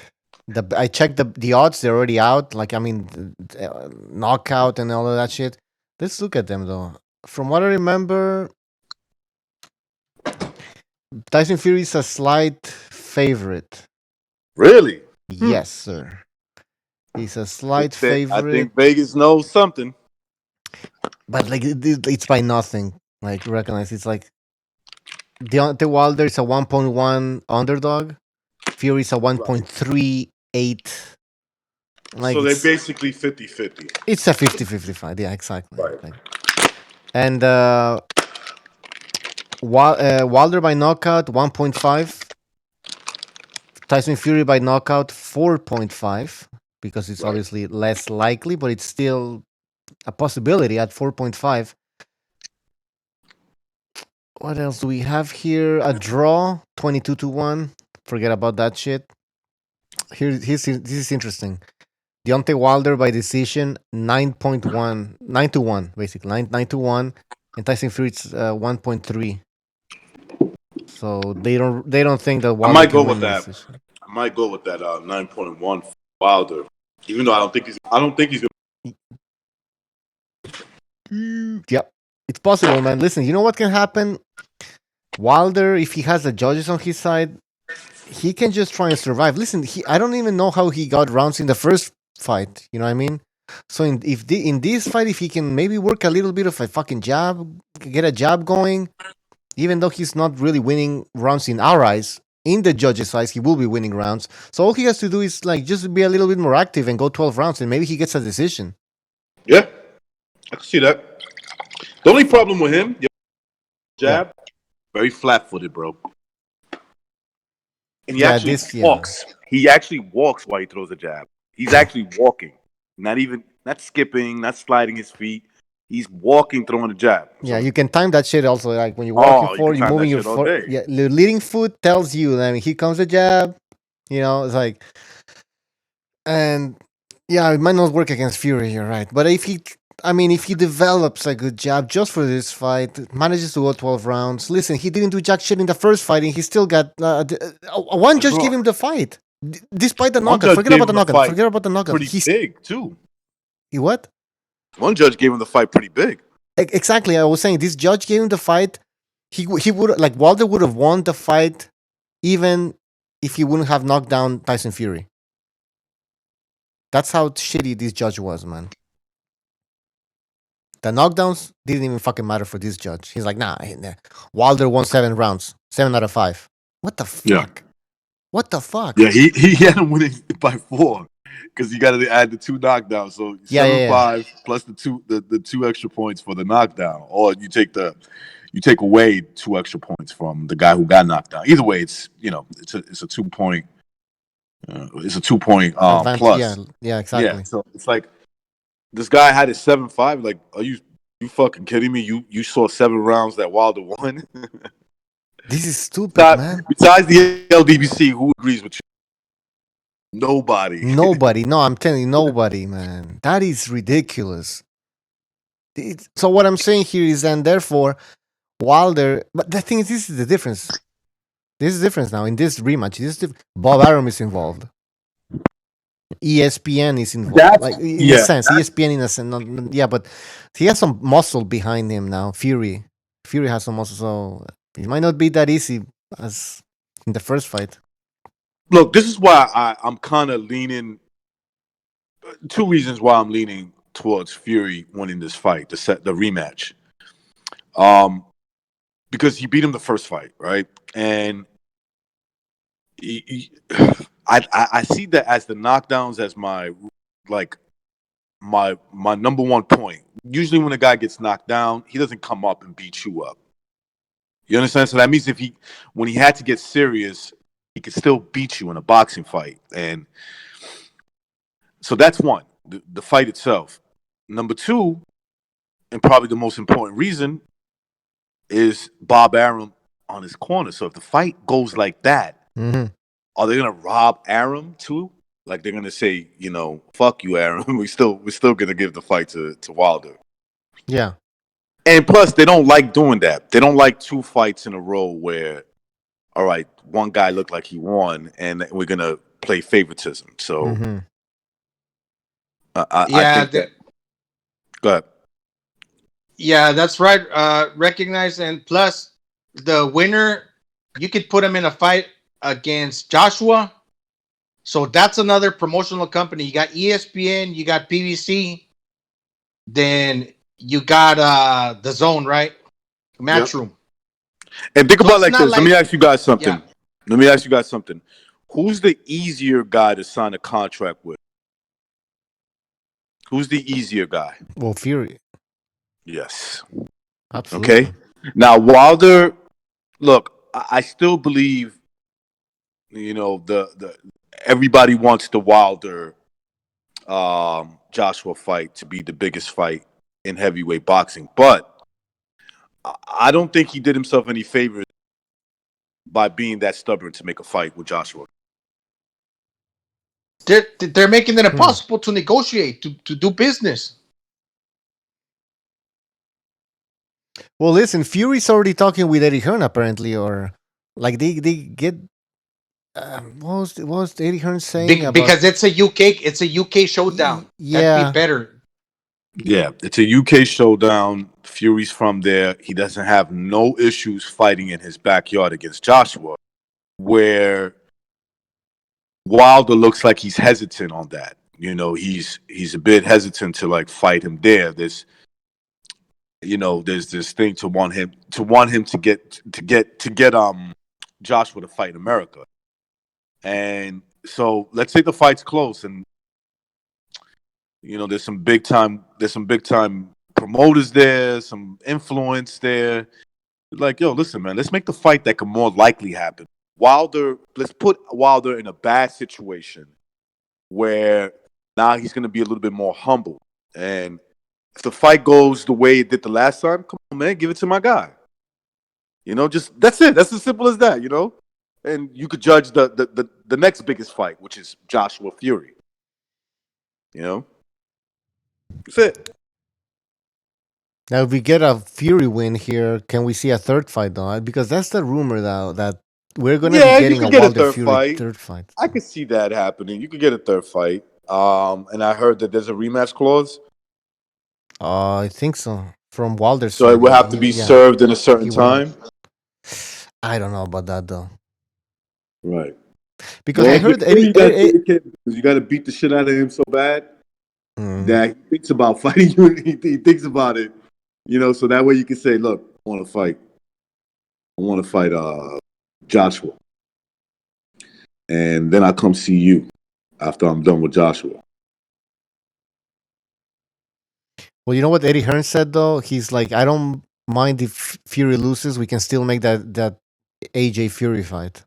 I checked the odds; they're already out. Like knockout and all of that shit. Let's look at them though. From what I remember, Tyson Fury is a slight favorite. Really? Yes, sir. He's a slight favorite. I think Vegas knows something. But like it's by nothing. Like recognize it's like Deontay Wilder is a 1.1 underdog. Fury is a 1.38. Like so they're basically 50-50. It's a 50-50 fight. Yeah, exactly. Right. And Wilder by knockout 1.5. Tyson Fury by knockout 4.5 because it's obviously less likely, but it's still a possibility at 4.5. What else do we have here? A draw 22-1. Forget about that shit. This is interesting. Deontay Wilder by decision 9.1 basically 9-1, and Tyson Fury's 1.3. So they don't think that Wilder I might go can with win the that. decision. I might go with that 9.1 Wilder, even though I don't think he's gonna. Yep, it's possible, man. Listen, you know what can happen? Wilder, if he has the judges on his side, he can just try and survive. Listen, I don't even know how he got rounds in the first fight. You know what I mean? So in this fight, if he can maybe work a little bit of a fucking jab, get a jab going, even though he's not really winning rounds in our eyes, in the judges' eyes, he will be winning rounds. So all he has to do is like just be a little bit more active and go 12 rounds, and maybe he gets a decision. Yeah, I can see that. The only problem with him, jab, very flat-footed, bro. And he actually walks. He actually walks while he throws a jab. He's actually walking, not skipping, not sliding his feet. He's walking, throwing a jab. Yeah, you can time that shit also. Like when you're walking forward, you're moving your foot. Yeah, the leading foot tells you. I mean, here comes a jab. You know, it's like, and yeah, it might not work against Fury. You're right, but if he, I mean, if he develops a good jab just for this fight, manages to go 12 rounds. Listen, he didn't do jack shit in the first fight, and he still got one judge gave him the fight, despite the One knockout. judge Forget gave about the him the knockout. fight Forget about the knockout. pretty He's big too. he what? One judge gave him the fight pretty big. Exactly. I was saying this judge gave him the fight. He would like Wilder would have won the fight, even if he wouldn't have knocked down Tyson Fury. That's how shitty this judge was, man. The knockdowns didn't even fucking matter for this judge. He's like, nah. Wilder won 7 rounds, 7 out of 5. What the fuck? Yeah. What the fuck? Yeah, he had him winning by 4 because you got to add the 2 knockdowns. So 7-5 plus the two extra points for the knockdown, or you take away 2 extra points from the guy who got knocked down. Either way, it's it's a 2-point plus. Yeah, exactly. Yeah, so it's like this guy had it 7-5. Like, are you fucking kidding me? You saw 7 rounds that Wilder won. This is stupid, man. Besides the LDBC, who agrees with you? Nobody. Nobody. No, I'm telling you, nobody, man. That is ridiculous. So what I'm saying here is, and therefore, Wilder. But the thing is, this is the difference. This is the difference now in this rematch. Bob Arum is involved. ESPN is involved. Like in a sense, ESPN in a sense. Yeah, but he has some muscle behind him now. Fury has some muscle, so it might not be that easy as in the first fight. Look, this is why I'm kind of leaning. 2 reasons why I'm leaning towards Fury winning this fight, the rematch. Because he beat him the first fight, right? And I see that as the knockdowns as my number one point. Usually when a guy gets knocked down, he doesn't come up and beat you up. You understand? So that means when he had to get serious, he could still beat you in a boxing fight. And so that's one, the fight itself. Number 2, and probably the most important reason, is Bob Arum on his corner. So if the fight goes like that, are they going to rob Arum too? Like they're going to say, fuck you, Arum. We're still going to give the fight to Wilder. Yeah. And plus, they don't like doing that. They don't like 2 fights in a row where, all right, one guy looked like he won, and we're going to play favoritism. So I think that. Go ahead. Yeah, that's right. Recognize, and plus the winner, you could put him in a fight against Joshua. So that's another promotional company. You got ESPN, you got PBC, then you got the Zone, right? Matchroom. And think about it like this. Let me ask you guys something. Who's the easier guy to sign a contract with? Who's the easier guy? Well, Fury. Yes. Absolutely. Okay. Now Wilder, look, I still believe, the everybody wants the Wilder Joshua fight to be the biggest fight in heavyweight boxing, but I don't think he did himself any favors by being that stubborn to make a fight with Joshua. They're making it impossible to negotiate, to do business. Well, listen, Fury's already talking with Eddie Hearn apparently, or like they get. What was Eddie Hearn saying? Because it's a UK showdown. Yeah, that'd be better. Yeah, it's a UK showdown. Fury's from there. He doesn't have no issues fighting in his backyard against Joshua, where Wilder looks like he's hesitant on that. He's a bit hesitant to like fight him there. There's this thing to want him to get Joshua to fight in America. And so let's say the fight's close, and there's some big time promoters there, some influence there. Like, yo, listen, man, let's make the fight that can more likely happen. Let's put Wilder in a bad situation where now he's going to be a little bit more humble. And if the fight goes the way it did the last time, come on, man, give it to my guy. Just that's it. That's as simple as that, And you could judge the next biggest fight, which is Joshua Fury. That's it. Now, if we get a Fury win here, can we see a third fight though? Because that's the rumor now that we're gonna be Yeah, you getting a could get a Wilder third Fury fight. third fight. I could see that happening. You could get a third fight. And I heard that there's a rematch clause, I think so. From Wilder's so it side, would have to be yeah, served in a certain he won't. time. I don't know about that though, Right. because I Well, heard before you got to because you got to beat the shit out of him so bad that he thinks about fighting you. He thinks about it, so that way you can say, "Look, I want to fight. I want to fight Joshua, and then I come see you after I'm done with Joshua." Well, you know what Eddie Hearn said though? He's like, I don't mind if Fury loses. We can still make that AJ Fury fight.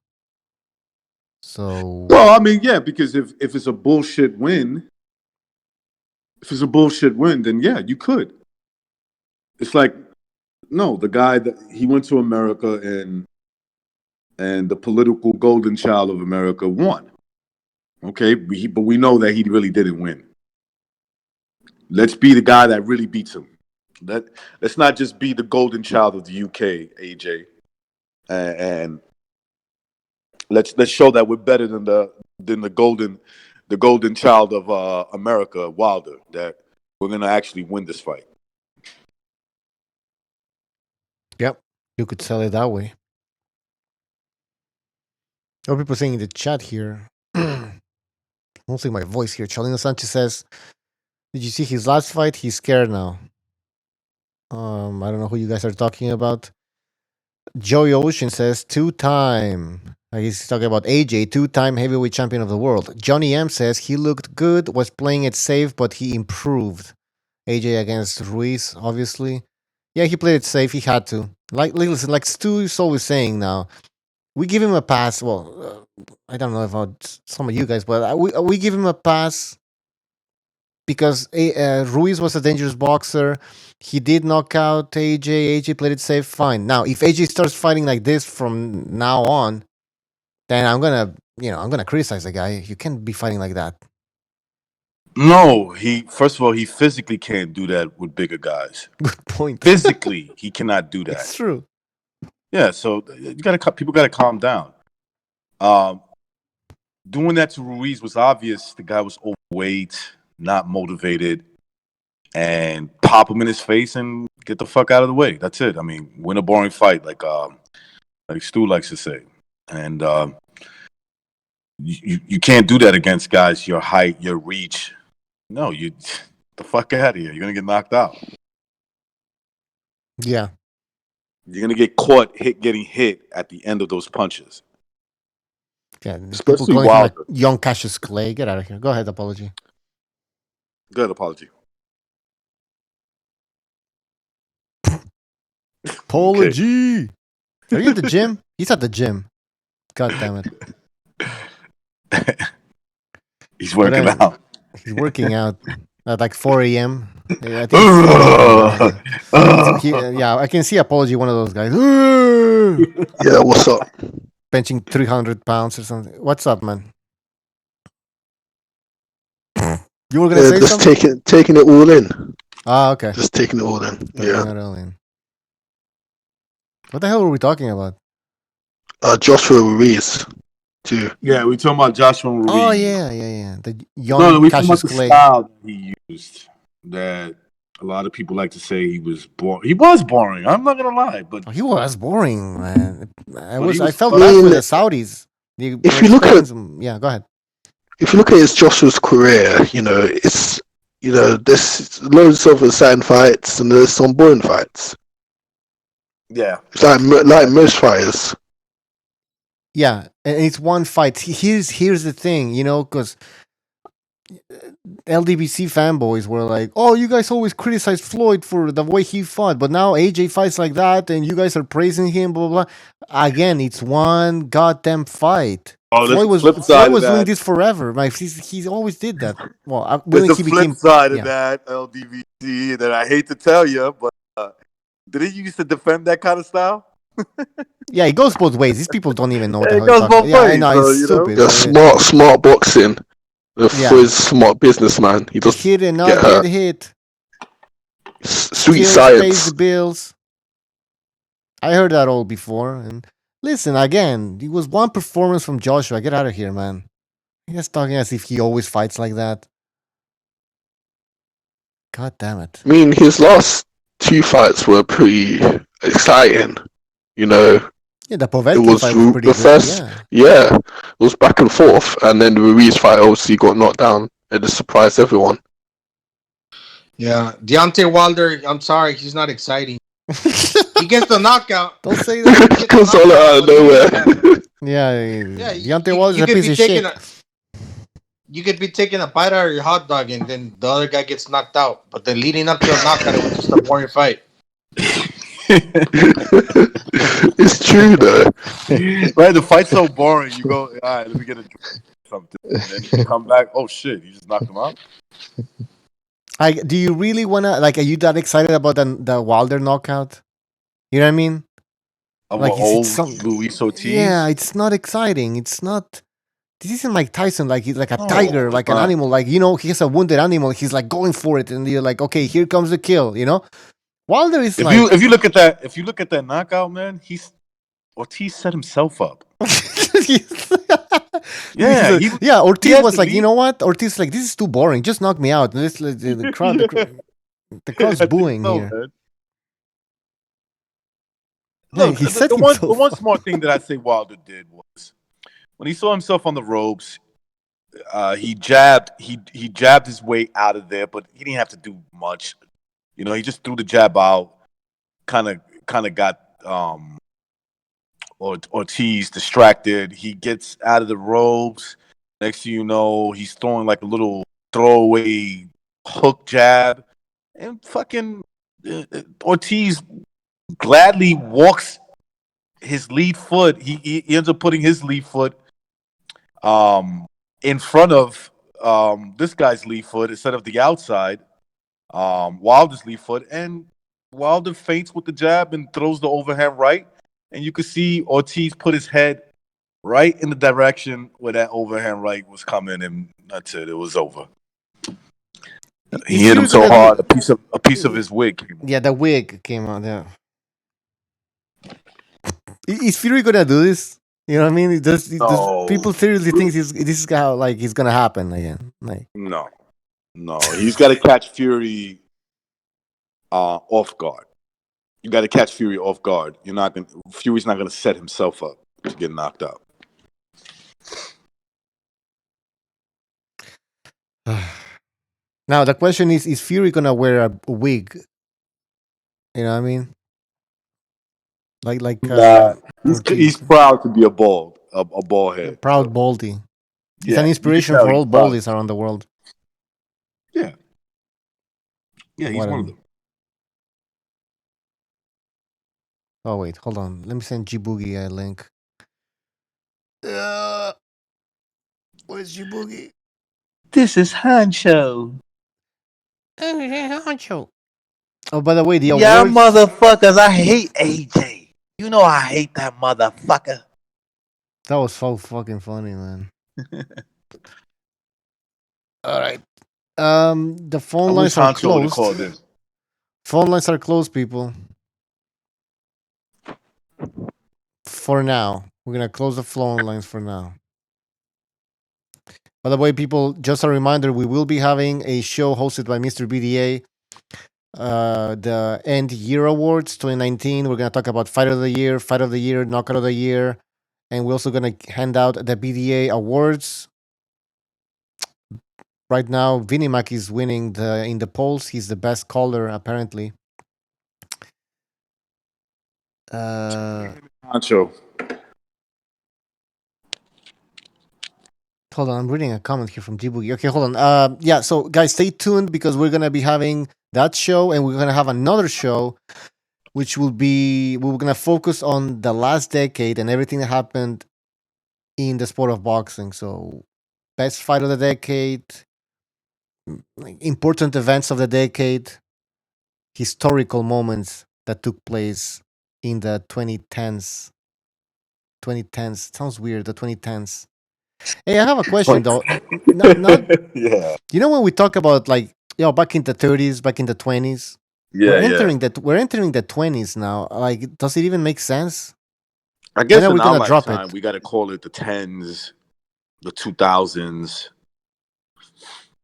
So, Well, I mean, yeah, because if it's a bullshit win, then yeah, you could. It's like, no, the guy that he went to America and the political golden child of America won. Okay, but we know that he really didn't win. Let's be the guy that really beats him. Let's not just be the golden child of the UK, AJ, and let's show that we're better than the golden child of America, Wilder. That we're gonna actually win this fight. yep, you could sell it that way. What are people saying in the chat here? Mostly my voice here. Chalino Sanchez says, "Did you see his last fight? He's scared now." I don't know who you guys are talking about. Joey Ocean says, two-time. He's talking about AJ, two-time heavyweight champion of the world. Johnny M says he looked good, was playing it safe, but he improved. AJ against Ruiz, obviously. Yeah, he played it safe. He had to. Listen, like Stu is always saying now, we give him a pass. Well, I don't know about some of you guys, but we give him a pass because Ruiz was a dangerous boxer. He did knock out AJ. AJ played it safe. Fine. Now, if AJ starts fighting like this from now on, then I'm gonna criticize the guy. You can't be fighting like that. No, first of all, he physically can't do that with bigger guys. Good point. Physically, he cannot do that. It's true. Yeah, so people gotta calm down. Doing that to Ruiz was obvious. The guy was overweight, not motivated, and pop him in his face and get the fuck out of the way. That's it. I mean, win a boring fight, like Stu likes to say. And you can't do that against guys your height, your reach. No, the fuck out of here. You're gonna get knocked out. Yeah. You're gonna get caught getting hit at the end of those punches. Yeah, people Especially calling him like Wilder. young Cassius Clay. Get out of here. Go ahead, apology. Good apology. Apology. Are you at the gym? He's at the gym. God damn it. He's working out. He's working out at like 4 a.m. Yeah, I think yeah, I can see apology, one of those guys. Yeah, what's up? Benching 300 pounds or something. What's up, man? You were gonna say just something? taking it all in. Ah, okay. Just taking it all in. Yeah. It all in. What the hell were we talking about? Joshua Ruiz, too. Yeah, we talking about Joshua Ruiz. Oh yeah. The young we Cassius talking Clay. about the style that he used. That a lot of people like to say he was boring. He was boring. I'm not gonna lie, but He was boring, man. I felt I bad mean, for the Saudis. If you look at yeah, go ahead. If you look at his Joshua's career, it's there's loads of exciting fights and there's some boring fights. Yeah, it's like most fighters. Yeah, and it's one fight. Here's the thing, because LDBC fanboys were like, "Oh, you guys always criticize Floyd for the way he fought, but now AJ fights like that, and you guys are praising him." Blah blah. Blah. Again, it's one goddamn fight. Floyd was doing this forever. He always did that. Well, there's the flip side of that, LDBC, that I hate to tell you, but did he used to defend that kind of style? Yeah, it goes both ways. These people don't even know what it goes both ways. Yeah, I know, it's stupid. Yeah, smart boxing. For his smart businessman, he does hit and not get hit. sweet skills pays science. the bills. I heard that all before. And listen, again, it was one performance from Joshua. Get out of here, man. He's talking as if he always fights like that. God damn it. I mean, his last 2 fights were pretty exciting. You know, Yeah, the it Povetkin was fight was pretty the good. first, Yeah. it was back and forth, and then the Ruiz fight obviously got knocked down. It just surprised everyone. Yeah, Deontay Wilder. I'm sorry, he's not exciting. He gets the knockout. Don't say that. He gets the Comes all knockout, out of but he nowhere. doesn't- Yeah, Yeah, Deontay Wilder's you a could piece be of taking shit. you could be taking a bite out of your hot dog, and then the other guy gets knocked out. But then leading up to the knockout, it was just a boring fight. It's true though. Right, the fight's so boring. You go, all right, let me get a drink or something, and then you come back. Oh shit, you just knocked him out. Do you really wanna like? Are you that excited about the Wilder knockout? You know what I mean? Of Like, what, is it old some? Luis Ortiz? Yeah, it's not exciting. It's not. This isn't Mike Tyson. Like he's like a No, tiger, it's like an not. animal. Like he has a wounded animal. He's like going for it, and you're like, okay, here comes the kill. You know, Wilder is If like. you look at that knockout, man, Ortiz set himself up. Yeah, Ortiz had was to like, you leave. know what? Ortiz like, this is too boring. Just knock me out. This the crowd, the crowd's I think booing so, here. man. Yeah, Look, he set the himself one up. smart thing that I say Wilder did was when he saw himself on the ropes, he jabbed his way out of there, but he didn't have to do much. You know, he just threw the jab out, kind of got Ortiz distracted. He gets out of the ropes. Next thing you know, he's throwing like a little throwaway hook jab, and fucking Ortiz gladly walks his lead foot. He ends up putting his lead foot in front of this guy's lead foot instead of the outside. Wilder's lead foot, and Wilder feints with the jab and throws the overhand right, and you could see Ortiz put his head right in the direction where that overhand right was coming, and that's it. It was over. He hit him so hard, a piece of his wig came off. Yeah, the wig came out. Yeah. Is Fury gonna do this? You know what I mean? Does No, people seriously think this is how like it's gonna happen again? Like, no. He's got to catch Fury off guard. You got to catch Fury off guard. Fury's not gonna set himself up to get knocked out. now the question is Fury gonna wear a wig? You know what I mean? Like Nah, Ortiz. he's proud to be a bald head. Proud So, Baldy. He's yeah, an you can inspiration tell for he's all proud. Baldies around the world. Yeah, he's What one a- of them. Oh wait, hold on. Let me send G Boogie a link. Where's G Boogie? This is Hancho. Oh, by the way, the Yeah, awards. motherfuckers, I hate AJ. You know I hate that motherfucker. That was so fucking funny, man. All right. The I phone wish lines are Hancho would have called closed. this. Phone lines are closed, people. For now, we're gonna close the phone lines for now. By the way, people, just a reminder: we will be having a show hosted by Mr. BDA. The End Year Awards 2019. We're gonna talk about Fight of the Year, Knockout of the Year, and we're also gonna hand out the BDA awards. Right now, Vinny Mac is winning in the polls. He's the best caller, apparently. Hancho. Hold on, I'm reading a comment here from Djibouti. Okay, hold on. Yeah, so guys, stay tuned because we're gonna be having that show, and we're gonna have another show, which we're gonna focus on the last decade and everything that happened in the sport of boxing. So, best fight of the decade, like, important events of the decade, historical moments that took place in the 2010s. 2010s sounds weird. The 2010s. Hey, I have a question though. Not Yeah. you know when we talk about like back in the 30s, back in the 20s, Yeah, yeah. We're entering the 20s now. Like, does it even make sense? I When guess are in we our gonna drop lifetime, it? we got to call it the tens, the 2000s,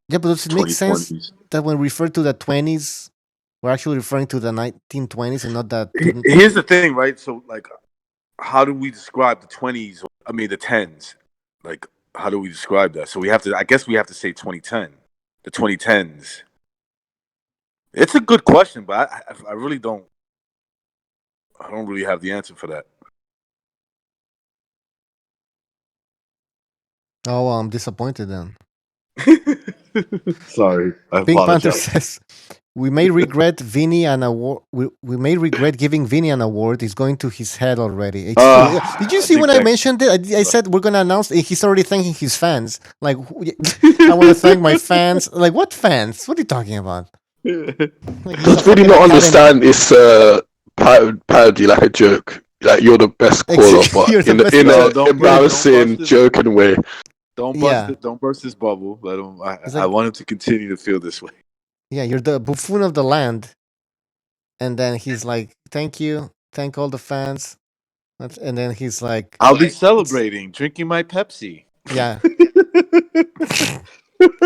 Yeah, but does it make sense 2020s. that when we refer to the 20s, we're actually referring to the 1920s and not that? Here's the thing, right? So, like, how do we describe the 20s? I mean, the tens. Like, how do we describe that? So we have to. I guess we have to say 2010, the 2010s. It's a good question, but I really don't. I don't really have the answer for that. Oh, well, I'm disappointed then. Sorry, I Pink Panther apologize. says we may regret Vinny an award. We may regret giving Vinny an award. It's going to his head already. It's true. Did you I see think when I that. mentioned it? I said we're gonna announce. He's already thanking his fans. Like, I want to thank my fans. Like, what fans? What are you talking about? Like, he's a Does really fucking not academy. understand it's parody, like a joke. Like you're the best caller, but You're the in best. in No, a don't burst. Don't burst embarrassing, this. joking way. Don't bust Yeah, it. Don't burst this bubble. Let him. it's I like, want him to continue to feel this way. yeah, you're the buffoon of the land. And then he's like, "Thank you, thank all the fans." And then he's like, I'll be "It's celebrating, drinking my Pepsi. yeah,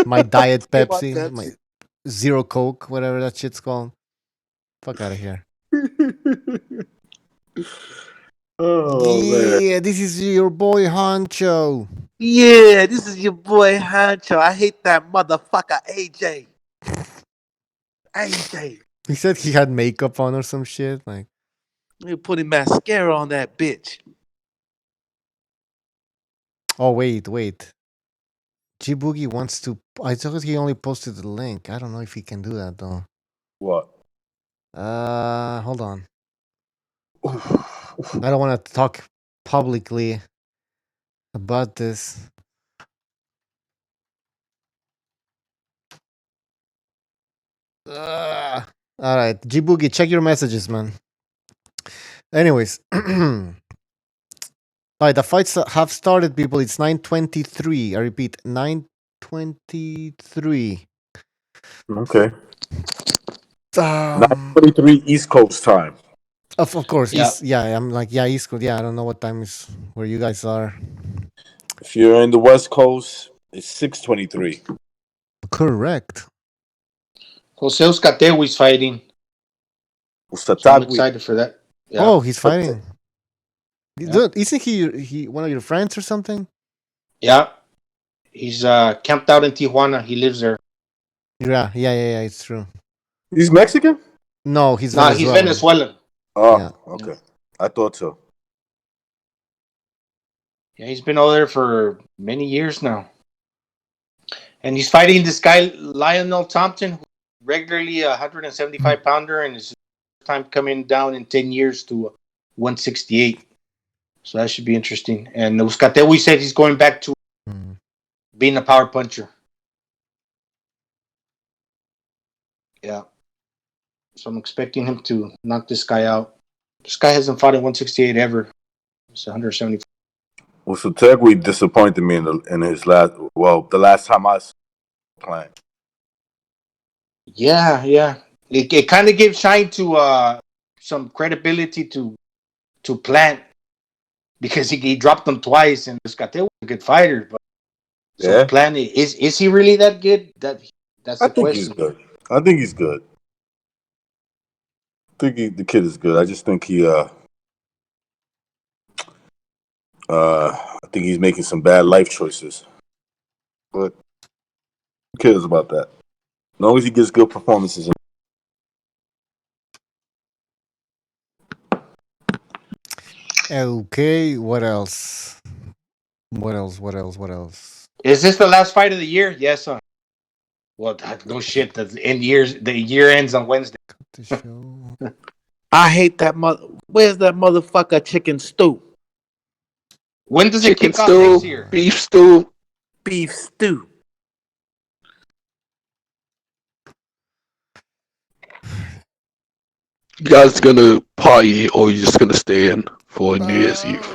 my diet Get my Pepsi, my Pepsi. zero Coke, whatever that shit's called. Fuck out of here." Oh man. Yeah, this is your boy Honcho. Yeah, this is your boy Hancho. I hate that motherfucker AJ. AJ. He said he had makeup on or some shit. Like, You putting mascara on that bitch. oh wait. G Boogie wants to. I thought he only posted the link. I don't know if he can do that though. What? Hold on. I don't want to talk publicly about this. All right, G Boogie, check your messages, man. Anyways, all right, the fights have started, people. It's 9:23. I repeat, 9:23. Okay. Um, 9:23 East Coast time. of course, Yeah. I'm like, yeah, East Coast. Yeah, I don't know what time is where you guys are. If you're in the West Coast, it's 6:23. Correct. Jose Euskatewi is fighting, so I'm Usatagui. excited for that. Yeah. Oh, he's fighting. Yeah. Isn't he one of your friends or something? Yeah. He's camped out in Tijuana. He lives there. Yeah. It's true. He's Mexican? No, he's Nah, he's Venezuelan. Venezuelan. Oh, Yeah. okay. I thought so. Yeah, he's been over there for many years now. And he's fighting this guy, Lionel Thompson, who's regularly a 175 pounder, and his time coming down in 10 years to 168. So that should be interesting. And Euskatewi said he's going back to Mm. being a power puncher. Yeah. So I'm expecting him to knock this guy out. This guy hasn't fought at 168 ever. It's 175. Usatagui disappointed me in his last. Well, the last time I saw him playing. Yeah. It kind of gave Shine to some credibility to Plant because he dropped them twice, and Escate was a good fighter. But so Yeah, Plant is he really that good? That's I the think he's question. good. I think he's good. The kid is good. I just think I think he's making some bad life choices. But who cares about that? As long as he gives good performances. Okay, what else? What else? Is this the last fight of the year? Yes, son. Well, no shit. The year ends on Wednesday. The show. I hate that mother. Where's that motherfucker chicken stew? When does it Chicken kick off next stew, year? beef stew. Beef stew. You guys gonna party or you just gonna stay in for New Year's Eve?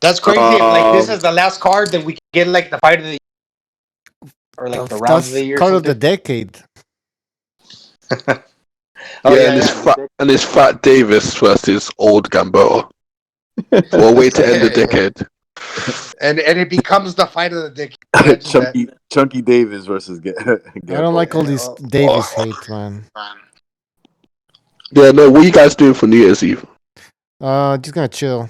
That's crazy. If like this is the last card, then we can get like the fight of the year or like the round of That's the year or card of the something. decade. Oh Yeah, yeah, and yeah. it's Fat Davis versus old Gamboa. What a way to end the decade. And it becomes the fight of the decade. Imagine that. Chunky Davis versus I don't like all Gamboa. this Davis hate, man. Yeah, no, what are you guys doing for New Year's Eve? Just gonna chill.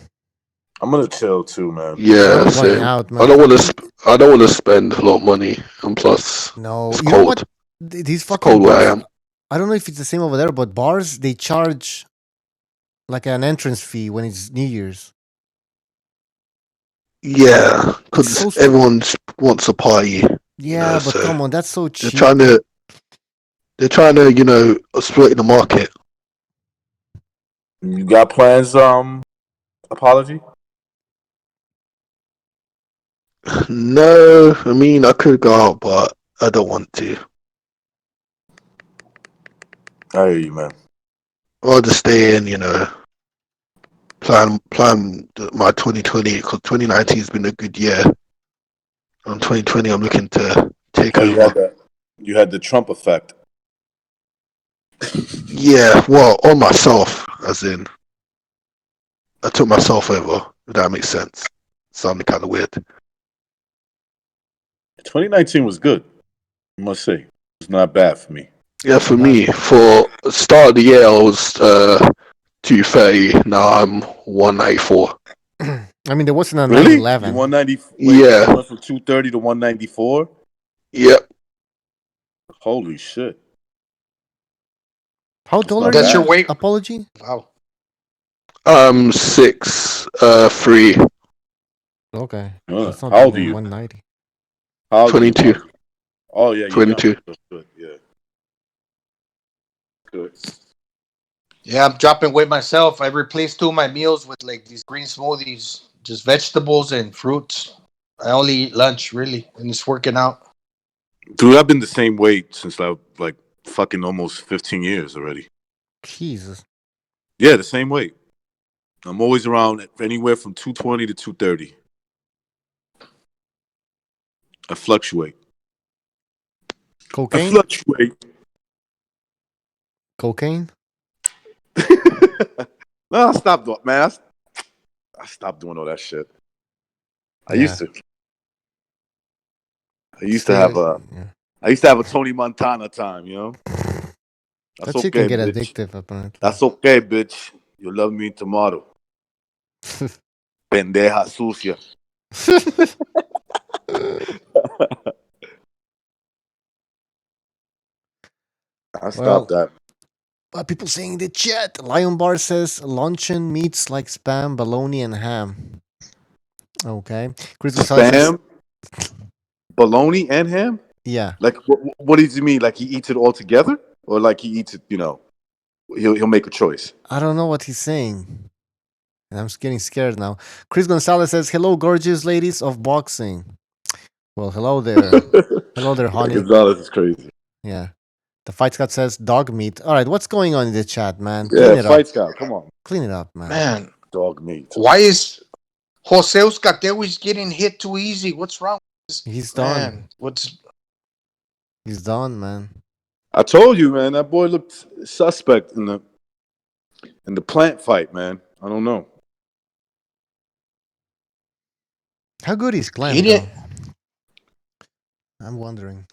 I'm gonna chill too, man. Yeah, I'm going same. out, man. I don't want to. I don't want to spend a lot of money, and plus, No, it's you know what? cold. These It's fucking cold where I bars. am. I don't know if it's the same over there, but bars they charge like an entrance fee when it's New Year's. Yeah, It's because so everyone wants a party. yeah, but So come on, that's so they're cheap. trying to. They're trying to, exploit the market. You got plans? Apology. No, I mean I could go out, but I don't want to. I hear you, man. I'll just stay in, plan my 2020 because 2019 has been a good year. On 2020, I'm looking to take Oh, over. you had the Trump effect. Yeah, well, on myself, as in I took myself over. If that makes sense. Sounded kind of weird. 2019 was good. I must say, it's not bad for me. Yeah, for Not me, for start of the year, I was 230. Now I'm 194. I mean, there wasn't a Really? You 9/11. 190? Wait, you Yeah, went from 230 to 194? yep. Holy shit! How That's tall are not That's your you? bad. weight. Apology. Wow. 6'3", Okay, that's not How bad old are then. you? 190. How old are you, 22, Apology? Oh yeah, you're young. 22. That's good. Yeah, good. Yeah, I'm dropping weight myself. I replaced 2 of my meals with like these green smoothies, just vegetables and fruits. I only eat lunch really, and it's working out. Dude, I've been the same weight since like fucking almost 15 years already. Jesus. Yeah, the same weight. I'm always around anywhere from 220 to 230. I fluctuate. I Cocaine? fluctuate. Cocaine? No, I stopped, man. I stopped doing all that shit. I Yeah. used to. I used to Stay. have a. Yeah. I used to have a Tony Montana time. That's That shit can okay, get bitch. addictive, apparently. That's okay, bitch. You love me tomorrow. Pendeja sucia. I stopped Well, that. people saying in the chat. Lion Bar says luncheon meats like spam, bologna, and ham. Okay. Chris Gonzalez says, Spam, bologna, and ham. yeah. Like, what does he mean? Like he eats it all together, or like he eats it? He'll make a choice. I don't know what he's saying. And I'm getting scared now. Chris Gonzalez says, hello, gorgeous ladies of boxing. Well, hello there. Hello there, Yeah, honey. Gonzalez is crazy. Yeah. The Fight Scott says dog meat. All right, what's going on in the chat, man? Clean Yeah, it up. fight Scott. Come on, Clean it up, man. Man, dog meat. why is Jose Euskatewi's getting hit too easy? What's wrong with this He's man? done. What's He's done, man. I told you, man. That boy looked suspect in the plant fight, man. I don't know. How good is he Plant, though? didn't? I'm wondering.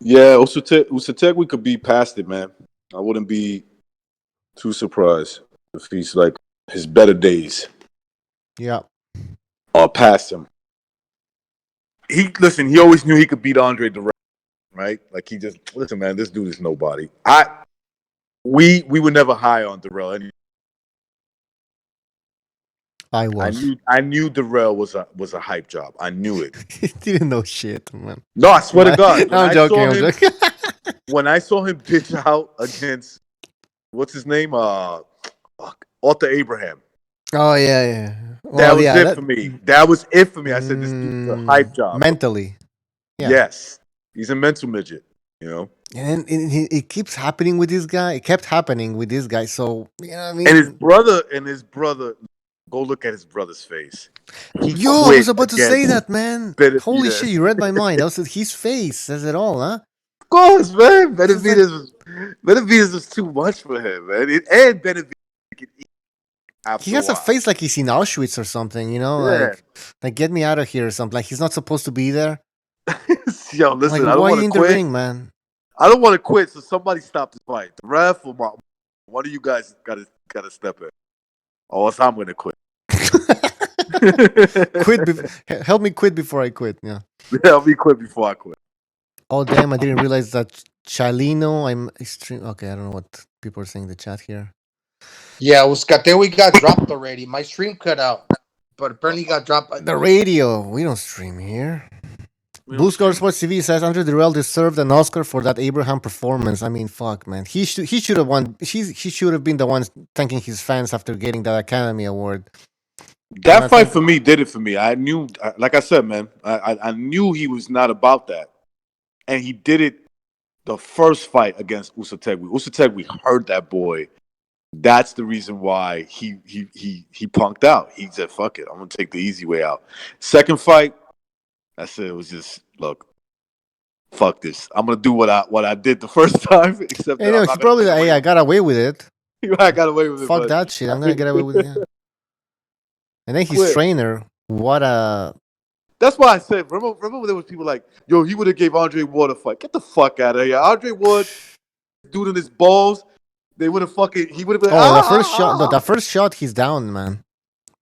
Yeah, Usategui could be past it, man. I wouldn't be too surprised if he's like his better days Yeah. are past him. He always knew he could beat Andre Direct, right? Like he just listen, man. This dude is nobody. We were never high on Darrell. I was. I knew Darrell was a hype job. I knew it. He didn't know shit, man. No, I swear to God. No, I'm joking. I'm joking. When I saw him pitch out against what's his name, Arthur Abraham. Oh yeah, yeah. That Well, was yeah. it for me. That was it for me. I said this dude's a hype job. Mentally. Yeah. Yes, he's a mental midget. And then it keeps happening with this guy. It kept happening with this guy. So you know what I mean. And his brother Go look at his brother's face. He Yo, I was quit about to say against that, man. Holy shit, Benavidez. you read my mind. That was his face says it all, huh? Of course, man. It's like Benavidez was too much for him, man. And Benavidez could eat he after a has a while. face like he's in Auschwitz or something, you know, Yeah. like get me out of here or something. Like he's not supposed to be there. Yo, Like listen, I don't why are want you to in the quit. ring, man? I don't want to quit, so somebody stop this fight. The ref or one of you guys gotta step in. Or else I'm gonna quit. Help me quit before I quit. Yeah. Help me quit before I quit. Oh damn! I didn't realize that Chalino. I'm extreme. Okay, I don't know what people are saying in the chat here. Yeah, Uzcategui got dropped already. My stream cut out, but apparently got dropped. The radio. We don't stream here. We Blue don't Scar stream. Sports TV says Andre Dirrell deserved an Oscar for that Abraham performance. I mean, fuck, man. He should have won. He should have been the one thanking his fans after getting that Academy Award. That fight for me did it for me. I knew, like I said, man, I knew he was not about that, and he did it the first fight against Usategui. Usategui hurt that boy. That's the reason why he punked out. He said, "Fuck it, I'm gonna take the easy way out." Second fight, I said it was just look, fuck this. I'm gonna do what I did the first time, except Hey, that no, I'm he not gonna probably get away I with got away with it. it. I got away with it. Fuck But that shit. I'm gonna get away with it. Yeah. And then his Quit. trainer, what a. That's why I said, remember there was people like, yo, he would have gave Andre Ward a fight. Get the fuck out of here. Andre Ward, dude in his balls, they would have he would have been Oh, the first shot. No, the first shot, he's down, man.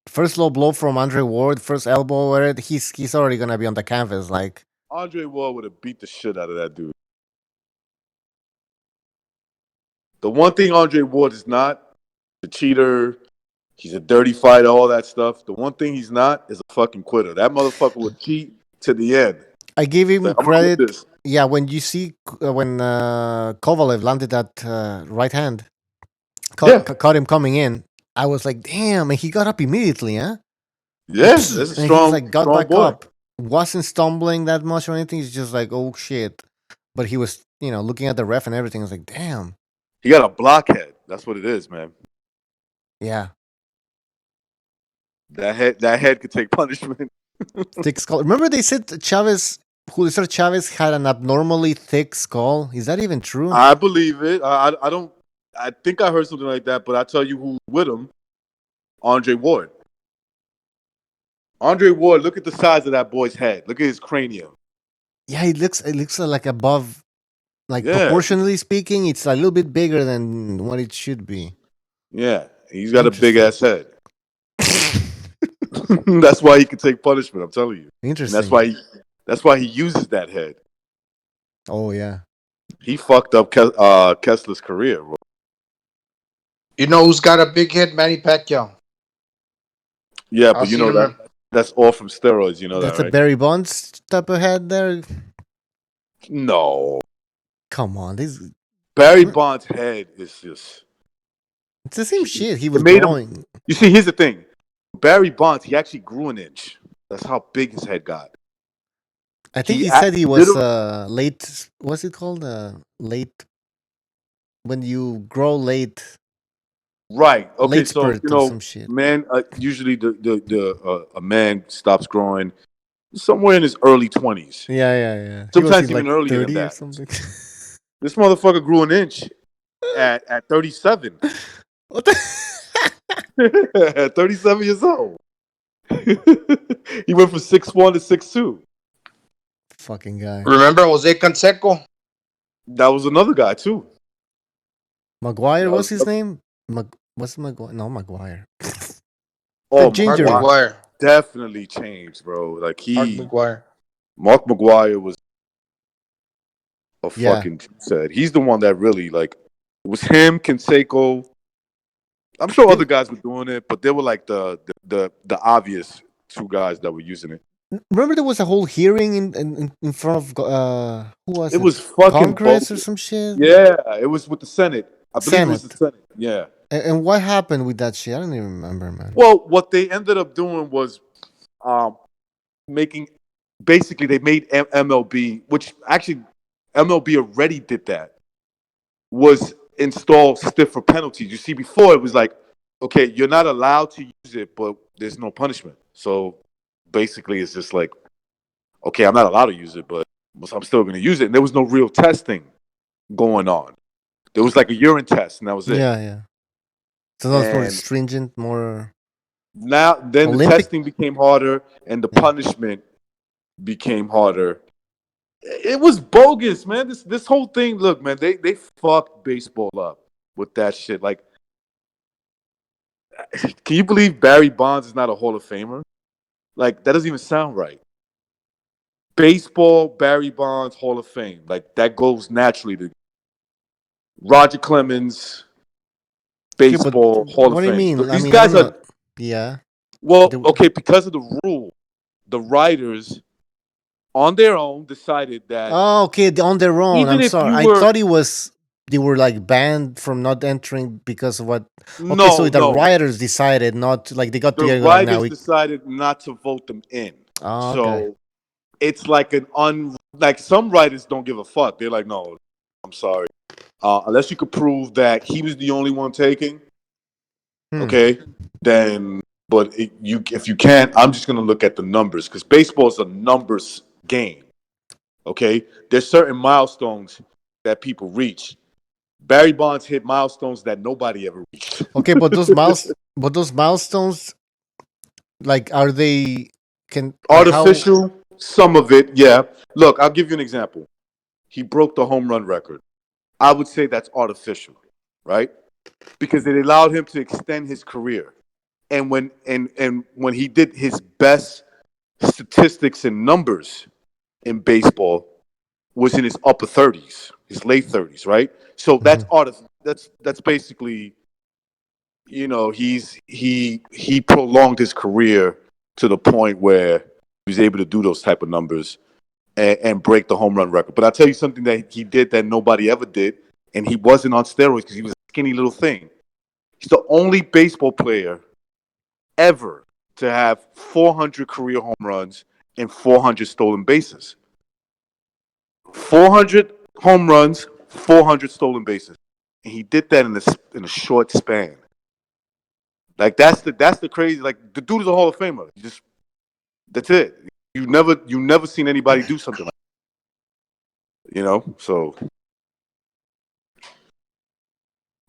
First low blow from Andre Ward, first elbow, where he's already gonna be on the canvas. Like Andre Ward would have beat the shit out of that dude. The one thing Andre Ward is not, the cheater, he's a dirty fighter, all that stuff. The one thing he's not is a fucking quitter. That motherfucker would cheat to the end. I give him Like, I'm gonna quit credit. this. Yeah, when you see when Kovalev landed that right hand, caught him coming in. I was like, damn, and he got up immediately, huh? Yeah, that's a And strong, he's like got strong back boy. up. Wasn't stumbling that much or anything. He's just like, oh shit. But he was, looking at the ref and everything. I was like, damn. He got a blockhead. That's what it is, man. Yeah. That head could take punishment. Thick skull. Remember they said Julio Chavez had an abnormally thick skull? Is that even true? I believe it. I don't. I think I heard something like that, but I tell you who's with him, Andre Ward. Andre Ward, look at the size of that boy's head. Look at his cranium. Yeah, it looks like above, like proportionally speaking, it's a little bit bigger than what it should be. Yeah, he's got a big ass head. That's why he can take punishment. I'm telling you. Interesting. And that's why he uses that head. Oh yeah. He fucked up Kessler's career, bro. You know who's got a big head? Manny Pacquiao. Yeah, but you know that's all from steroids. You know that's that, right? a Barry Bonds type of head there. No. Come on, Barry Bonds' head is just. It's the same shit. He was made growing. him. You see, here's the thing. Barry Bonds, he actually grew an inch. That's how big his head got. I think he said he was late. What's it called? Late. When you grow late. Right. Okay. Late So spurt or some shit. man, usually a man stops growing somewhere in his early 20s. Yeah. Sometimes even earlier than that. Or something. This motherfucker grew an inch at 37. What the? At 37 years old. He went from 6'1" to 6'2". Fucking guy. Remember Jose Canseco? That was another guy too. Maguire, what's his name? What's Maguire? No, Maguire. Oh, Ginger Maguire definitely changed, bro. Like Mark Maguire was a fucking said. He's the one that really it was him, Canseco. I'm sure other guys were doing it, but they were like the obvious two guys that were using it. Remember there was a whole hearing in front of who was it? It was fucking Congress or some shit. Yeah, it was with the Senate. I believe it was the Senate. Yeah. And what happened with that shit? I don't even remember, man. Well, what they ended up doing was basically they made MLB, which actually MLB already did that, was install stiffer penalties. You see, before it was like okay, you're not allowed to use it, but there's no punishment. So basically, it's just like, okay, I'm not allowed to use it, but I'm still going to use it. And there was no real testing going on. There was like a urine test, and that was it. Yeah, yeah. So that's more And stringent, more now, then the Olympic. testing became harder, and the Yeah. punishment became harder. It was bogus, man. This whole thing. Look, man, they fucked baseball up with that shit. Like, can you believe Barry Bonds is not a Hall of Famer? Like, that doesn't even sound right. Baseball, Barry Bonds, Hall of Fame. Like, that goes naturally to Roger Clemens, Okay, but baseball, Hall of what do you Fame. mean? I These mean, I guys don't know. are, Yeah. well, They- okay, because of the rule, the writers on their own decided that Oh, okay. On their own. even I'm if sorry. you I were, thought it was they were like banned from not entering because of what. Okay, so no, the no, rioters decided not to, like they got the together like now writers we. decided not to vote them in. Oh, okay. So it's like like some writers don't give a fuck. They're like, no, I'm sorry. Unless you could prove that he was the only one taking, Hmm. okay, then but if you can't, I'm just gonna look at the numbers because baseball is a numbers game. Okay, there's certain milestones that people reach. Barry Bonds hit milestones that nobody ever reached. Okay, but those milestones, like, are they can like how? Artificial, some of it, yeah. Look, I'll give you an example. He broke the home run record. I would say that's artificial, right? Because it allowed him to extend his career. And when he did his best statistics and numbers in baseball was in his upper 30s, his late 30s, right? So Mhm. that's basically, he prolonged his career to the point where he was able to do those type of numbers and break the home run record. But I'll tell you something that he did that nobody ever did, and he wasn't on steroids because he was a skinny little thing. He's the only baseball player ever to have 400 career home runs and 400 stolen bases. 400 home runs, 400 stolen bases, and he did that in a short span. Like that's the crazy. Like the dude is a Hall of Famer. That's it. You never seen anybody do something like so.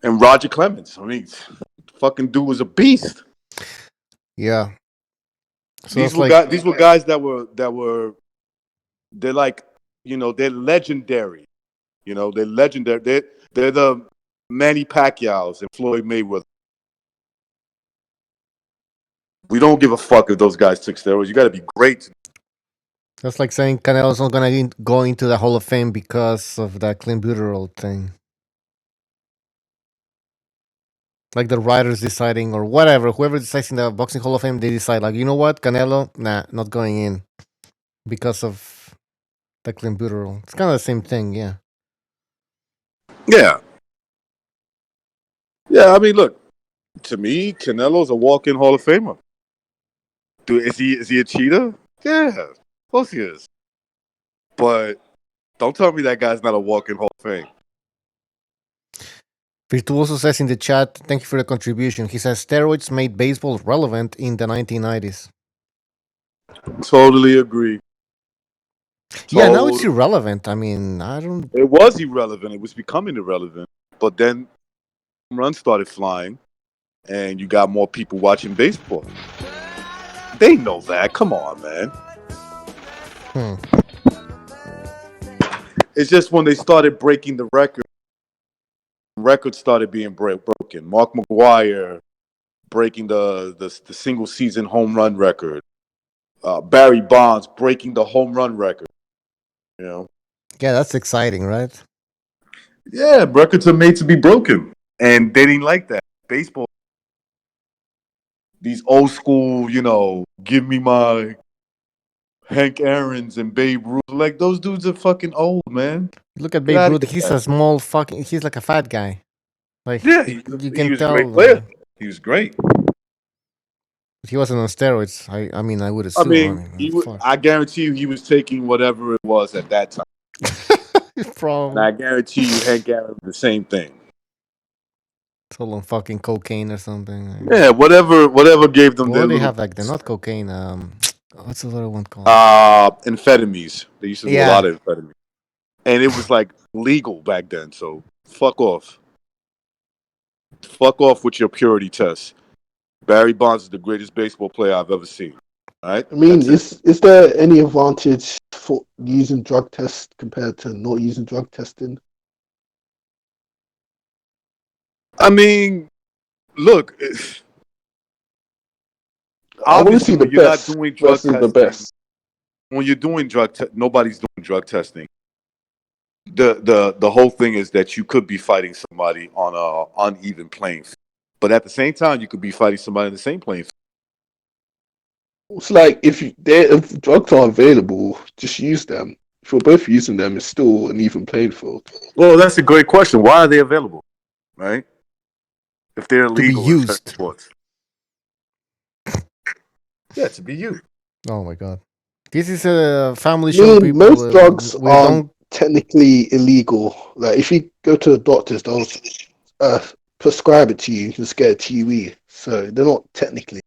And Roger Clemens, I mean, fucking dude was a beast. Yeah. So These it's were like guys. These were guys that were. They're like, they're legendary. They're legendary. They're the Manny Pacquiao's and Floyd Mayweather. We don't give a fuck if those guys took steroids. You got to be great. that's like saying Canelo's not gonna go into the Hall of Fame because of that clenbuterol thing. Like the writers deciding or whatever, whoever decides in the boxing Hall of Fame, they decide like, you know what, Canelo, nah, not going in because of the clenbuterol. It's kind of the same thing, yeah. Yeah, yeah. I mean, look, to me, Canelo's a walk-in Hall of Famer. Dude, is he a cheater? Yeah, of course he is. But don't tell me that guy's not a walk-in Hall of Fame. Virtuoso says in the chat, thank you for the contribution. He says steroids made baseball relevant in the 1990s. Totally agree. Yeah, now it's Totally. irrelevant. I mean, I don't. It was irrelevant. It was becoming irrelevant. But then runs started flying, and you got more people watching baseball. They know that. Come on, man. Hmm. It's just when they started breaking the records started being broken. Mark McGuire breaking the single season home run record. Barry Bonds breaking the home run record. You know, Yeah, that's exciting, right? yeah, records are made to be broken, and they didn't like that. Baseball, these old school, give me my Hank Aaron's and Babe Ruth. Like those dudes are fucking old, man. Look at Get Babe out of Ruth. He's here. a small fucking. He's like a fat guy. Like Yeah, you he can was a great tell player. He was great. he wasn't on steroids. I mean, I would I assume. I mean, mean, fuck. I guarantee you, he was taking whatever it was at that time. And Probably. I guarantee you, Hank Aaron, the same thing. It's all on fucking cocaine or something. Yeah, whatever gave them What their do they little have back then? Not cocaine. What's the other one called? amphetamines. They used to do a Yeah. lot of amphetamines, and it was like legal back then. So fuck off. Fuck off with your purity test. Barry Bonds is the greatest baseball player I've ever seen. All right, I mean, that's it. is there any advantage for using drug tests compared to not using drug testing? I mean, look, I want to obviously see the when you're not best doing drug versus the testing, best. when you're doing nobody's doing drug testing. The whole thing is that you could be fighting somebody on a uneven playing field, but at the same time, you could be fighting somebody in the same playing field. It's like if drugs are available, just use them. If we're both using them, it's still an even playing field. Well, that's a great question. Why are they available, right? If they're To be illegal in certain used. sports, yeah, to be used. Oh my god. This is a family I show, mean, people. most drugs We aren't don't. technically illegal. Like if you go to the doctors, they'll prescribe it to you. You just get a TB, so they're not technically.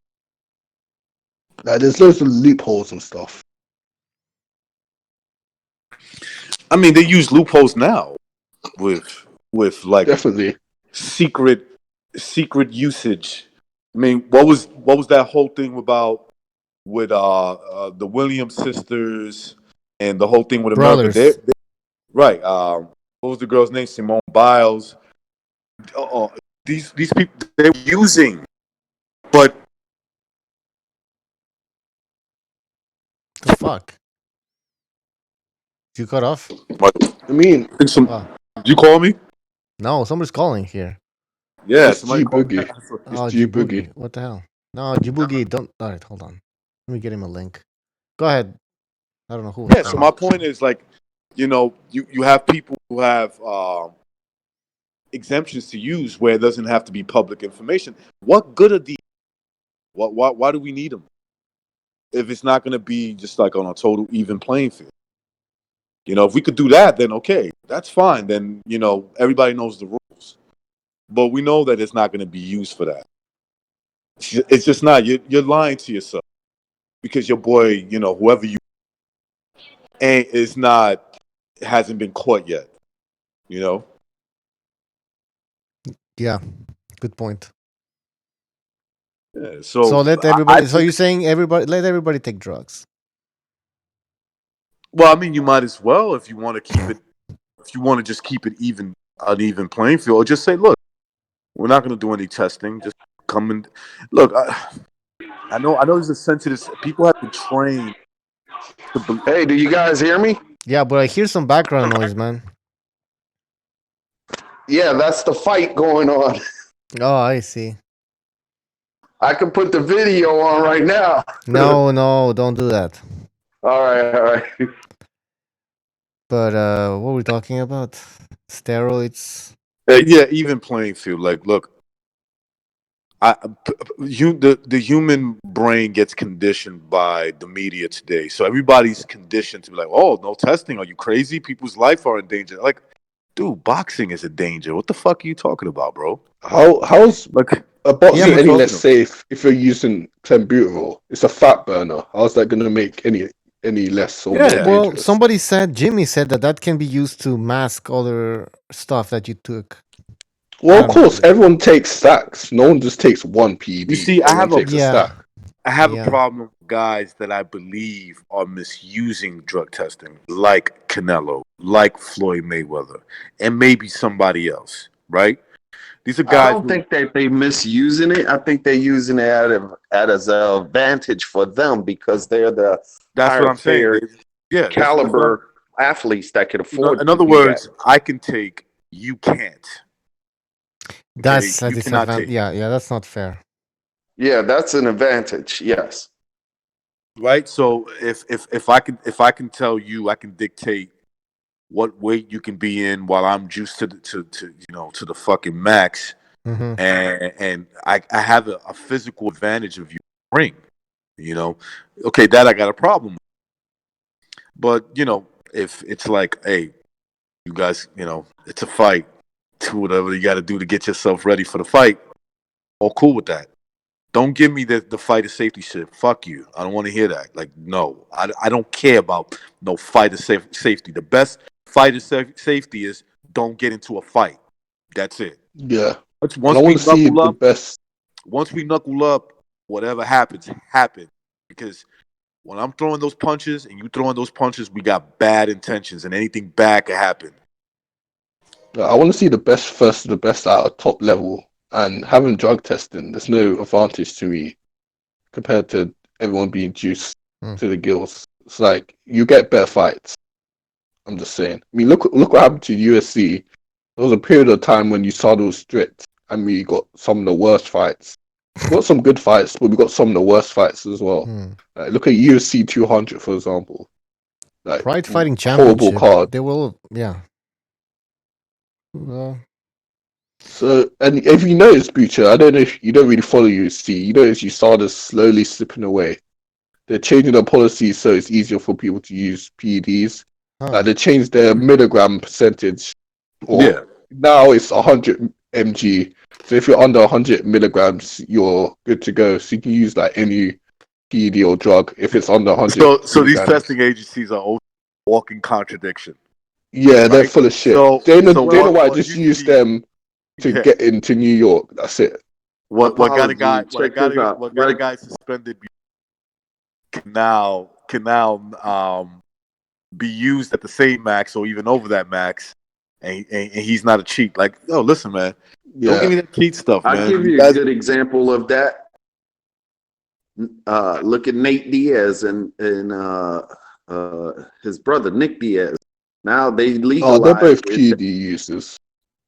Like there's loads of loopholes and stuff. I mean, they use loopholes now with like Definitely. secret usage. I mean, what was that whole thing about with the Williams sisters and the whole thing with America? Brothers. Right. What was the girl's name? Simone Biles. Uh, these people they're using, but The fuck? You cut off? I mean, Oh. Did you call me? No, somebody's calling here. Yeah, it's somebody G called me. Boogie. It's Oh, G Boogie. Djibouti. What the hell? No, Djibouti. Don't. All right, hold on. Let me get him a link. Go ahead. I don't know who was Yeah. So calling. my point is like, you have people who have exemptions to use where it doesn't have to be public information. What good are these? Why do we need them if it's not going to be just like on a total even playing field? If we could do that, then okay, that's fine. Then everybody knows the rules. But we know that it's not going to be used for that. It's just not. You're lying to yourself because your boy, whoever you ain't is not hasn't been caught yet. You know. Yeah, good point. Yeah, So so let I everybody. So think. you're saying let everybody take drugs? Well, I mean, you might as well if you want to keep it. If you want to just keep it even, an even playing field, or just say, look, we're not going to do any testing. Just come and look. I know. There's a sensitive. People have been trained to. Hey, do you guys hear me? Yeah, but I hear some background noise, man. Yeah, that's the fight going on. Oh, I see. I can put the video on right now. No, don't do that. All right. But what were we talking about? Steroids. Yeah, even playing field. Like, look, the human brain gets conditioned by the media today. So everybody's conditioned to be like, oh, no testing. Are you crazy? People's life are in danger. Like, dude, boxing is a danger. What the fuck are you talking about, bro? How's Like, a what boxer are you any less talking about? safe if you're using clenbuterol? It's a fat burner. How's that going to make any less or more Yeah. Well, dangerous? Jimmy said that can be used to mask other stuff that you took. I Well, of don't know. course, everyone takes stacks. No one just takes one You PED. see, Everyone takes a Yeah, stack. I have a yeah. problem with guys that I believe are misusing drug testing, like Canelo, like Floyd Mayweather, and maybe somebody else, right? These are I guys don't who. think that they misusing it. I think they're using it as an advantage for them because they're the That's what higher I'm saying. paid Yeah, that's what I'm. caliber athletes that could afford In to other do that. words, I can take, you can't. Okay, That's a you cannot disadvantage. take, Yeah, that's not fair. Yeah, that's an advantage. Yes. right? So if I can tell you, I can dictate what weight you can be in while I'm juiced to the fucking max, Hmm. and I have a physical advantage of you in the ring, you know. Okay, that I got a problem with. But if it's like, hey, you guys, it's a fight, to whatever you got to do to get yourself ready for the fight. All cool with that. Don't give me the fighter safety shit. Fuck you. I don't want to hear that. Like, no, I don't care about no fighter safety. The best fighter safety is don't get into a fight. That's it. Yeah. Once And I we want to see knuckle the up, best. whatever happens, happen. Because when I'm throwing those punches and you throwing those punches, we got bad intentions, and anything bad could happen. I want to see the best first, the best at a top level. And having drug testing, there's no advantage to me compared to everyone being juiced to the gills. It's like you get better fights. I'm just saying. I mean, look what happened to USC. There was a period of time when you saw those strict, and we got some of the worst fights. We got some good fights, but we got some of the worst fights as well. Look at UFC 200, for example. Like, Pride Fighting horrible Championship. card. They will, yeah. So, and if you notice, Butcher, I don't know if you don't really follow UFC. You notice you saw this slowly slipping away. They're changing their policies so it's easier for people to use PEDs. Like they changed their milligram percentage. Now it's 100 mg. So if you're under 100 milligrams, you're good to go. So you can use like any PED or drug if it's under 100. So these testing agencies are walking contradiction. Yeah, they're full of shit. Dana White just used them to get into New York. That's it. What got a guy suspended can now be used at the same max or even over that max, and he's not a cheat. Like, yo, listen, man, don't give me that cheat stuff, man. I'll give you a good example of that. Look at Nate Diaz and his brother Nick Diaz. Now they legalize. Oh, they're both PED users.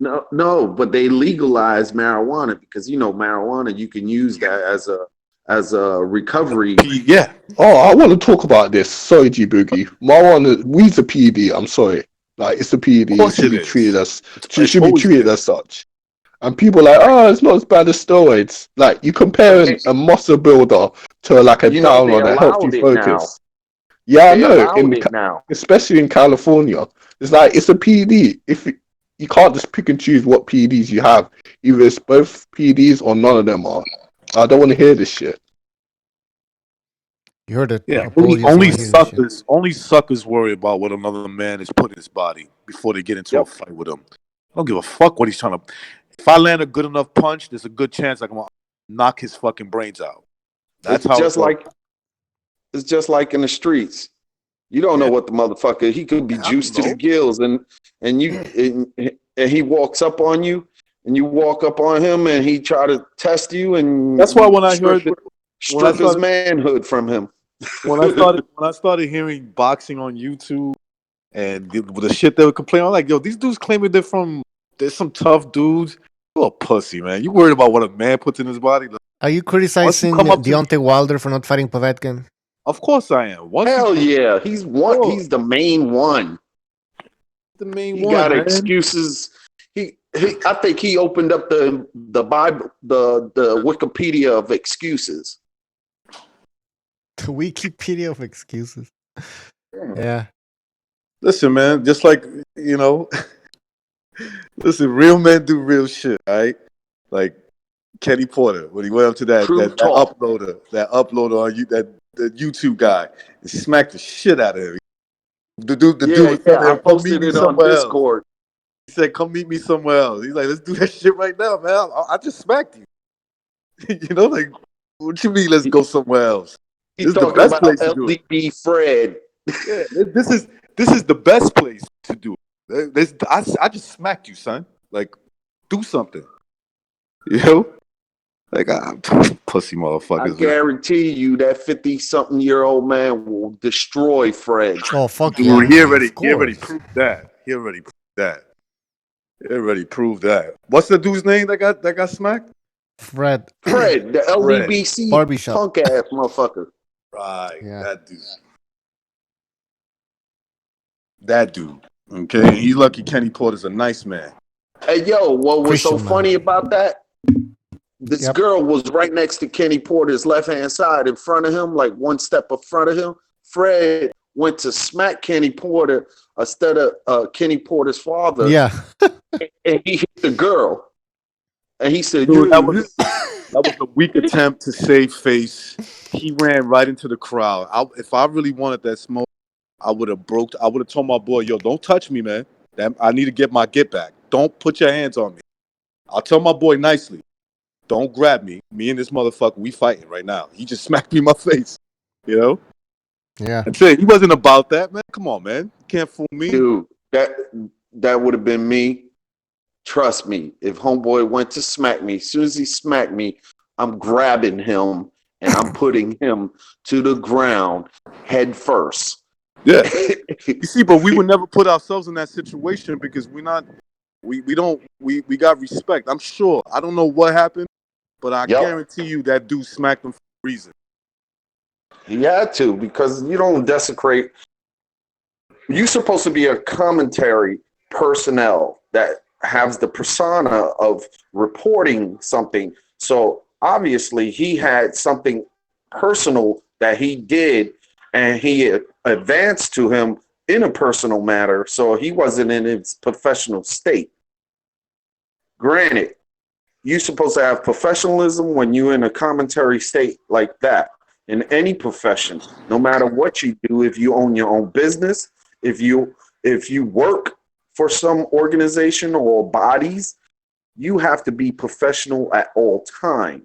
No, but they legalize marijuana because marijuana you can use that as a recovery. Yeah. Oh, I want to talk about this. Sorry, G Boogie. Marijuana, weed's a PED. I'm sorry. Like it's a PED. It should be treated as such. And people are like, oh, it's not as bad as steroids. Like you comparing a muscle builder to like a down on a healthy focus. Yeah, I know. Especially in California, it's like it's a PED. If you can't just pick and choose what PEDs you have, either it's both PEDs or none of them are. I don't want to hear this shit. You heard it. Yeah, only suckers worry about what another man is putting in his body before they get into a fight with him. I don't give a fuck what he's trying to. If I land a good enough punch, there's a good chance I can knock his fucking brains out. That's how it's just like in the streets. You don't know what the motherfucker. He could be juiced to the gills, and he walks up on you, and you walk up on him, and he try to test you, and that's why when I heard strip his manhood from him. When I started hearing boxing on YouTube and the shit they were complaining, I'm like, yo, these dudes claiming there's some tough dudes. You're a pussy, man. You worried about what a man puts in his body? Are you criticizing Deontay Wilder for not fighting Povetkin? Of course I am. Hell yeah, he's the main one. The main he one. He got man. excuses. I think he opened up the Bible, the Wikipedia of excuses. The Wikipedia of excuses. Yeah. Listen, man. Just like listen. Real men do real shit, right? Like Kenny Porter when he went up to that uploader on you that YouTube guy and smacked the shit out of him. The dude was telling him, "Come meet me somewhere else." He said, "Come meet me somewhere else." He's like, "Let's do that shit right now, man. I just smacked you." Like, what you mean? Let's go somewhere else. He's talking about LDB Fred. Yeah, this is the best place to do it. I just smacked you, son. Like, do something. Like, I'm pussy motherfuckers. I guarantee you that 50-something-year-old man will destroy Fred. Oh, fuck dude, yeah. He already proved that. He already proved that. What's the dude's name that got smacked? Fred, the LDBC Barbershop. punk ass motherfucker. Right, yeah. That dude. Okay, he's lucky Kenny Porter's a nice man. Hey, yo, what was so funny about that? This girl was right next to Kenny Porter's left-hand side in front of him, like one step in front of him. Fred went to smack Kenny Porter instead of Kenny Porter's father. Yeah. and he hit the girl. And he said, Dude, that "You." was a weak attempt to save face. He ran right into the crowd. If I really wanted that smoke, I would have told my boy, yo, don't touch me, man. I need to get my get back. Don't put your hands on me. I'll tell my boy nicely. Don't grab me. Me and this motherfucker, we fighting right now. He just smacked me in my face. You know? Yeah. That's it. He wasn't about that, man. Come on, man. You can't fool me. Dude, that would have been me. Trust me. If homeboy went to smack me, as soon as he smacked me, I'm grabbing him and I'm putting him to the ground head first. Yeah. You see, but we would never put ourselves in that situation because we got respect. I'm sure. I don't know what happened, but I guarantee you that dude smacked him for a reason. He had to, because you don't desecrate. You're supposed to be a commentary personnel that has the persona of reporting something. So obviously he had something personal that he did, and he advanced to him in a personal matter. So he wasn't in his professional state. Granted, you're supposed to have professionalism when you're in a commentary state like that. In any profession, no matter what you do, if you own your own business, if you work for some organization or bodies, you have to be professional at all time.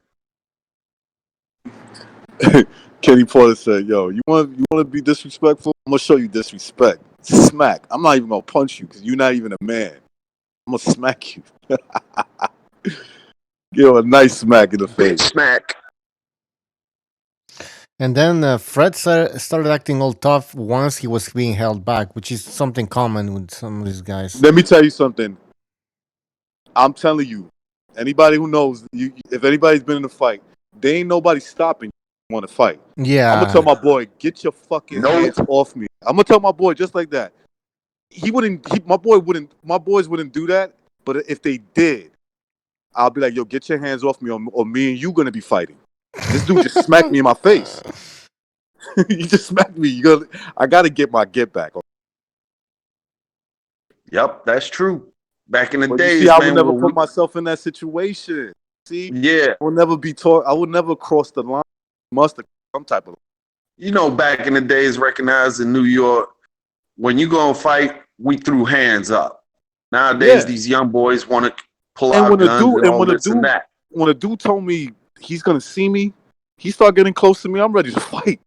Kenny Porter said, "Yo, you want to be disrespectful? I'm gonna show you disrespect. Smack. I'm not even gonna punch you because you're not even a man. I'm gonna smack you. Give him a nice smack in the face. Bitch smack." And then Fred started acting all tough once he was being held back, which is something common with some of these guys. Let me tell you something. I'm telling you, anybody who knows, if anybody's been in a fight, there ain't nobody stopping you want to fight. Yeah. I'm gonna tell my boy, get your fucking hands off me. I'm gonna tell my boy just like that. My boys wouldn't do that. But if they did, I'll be like, yo, get your hands off me, or me and you gonna be fighting. This dude just smacked me in my face. You just smacked me. I gotta get my get back. Yep, that's true. Back in the But days, you see, I would man. never put myself in that situation. See, Yeah, I would never be taught. I would never cross the line. Must have some type of. you know, back in the days, recognized in New York, when you go and fight, we threw hands up. Nowadays, these young boys want to pull And out guns and all this and that. when a dude told me he's gonna see me, he started getting close to me. I'm ready to fight.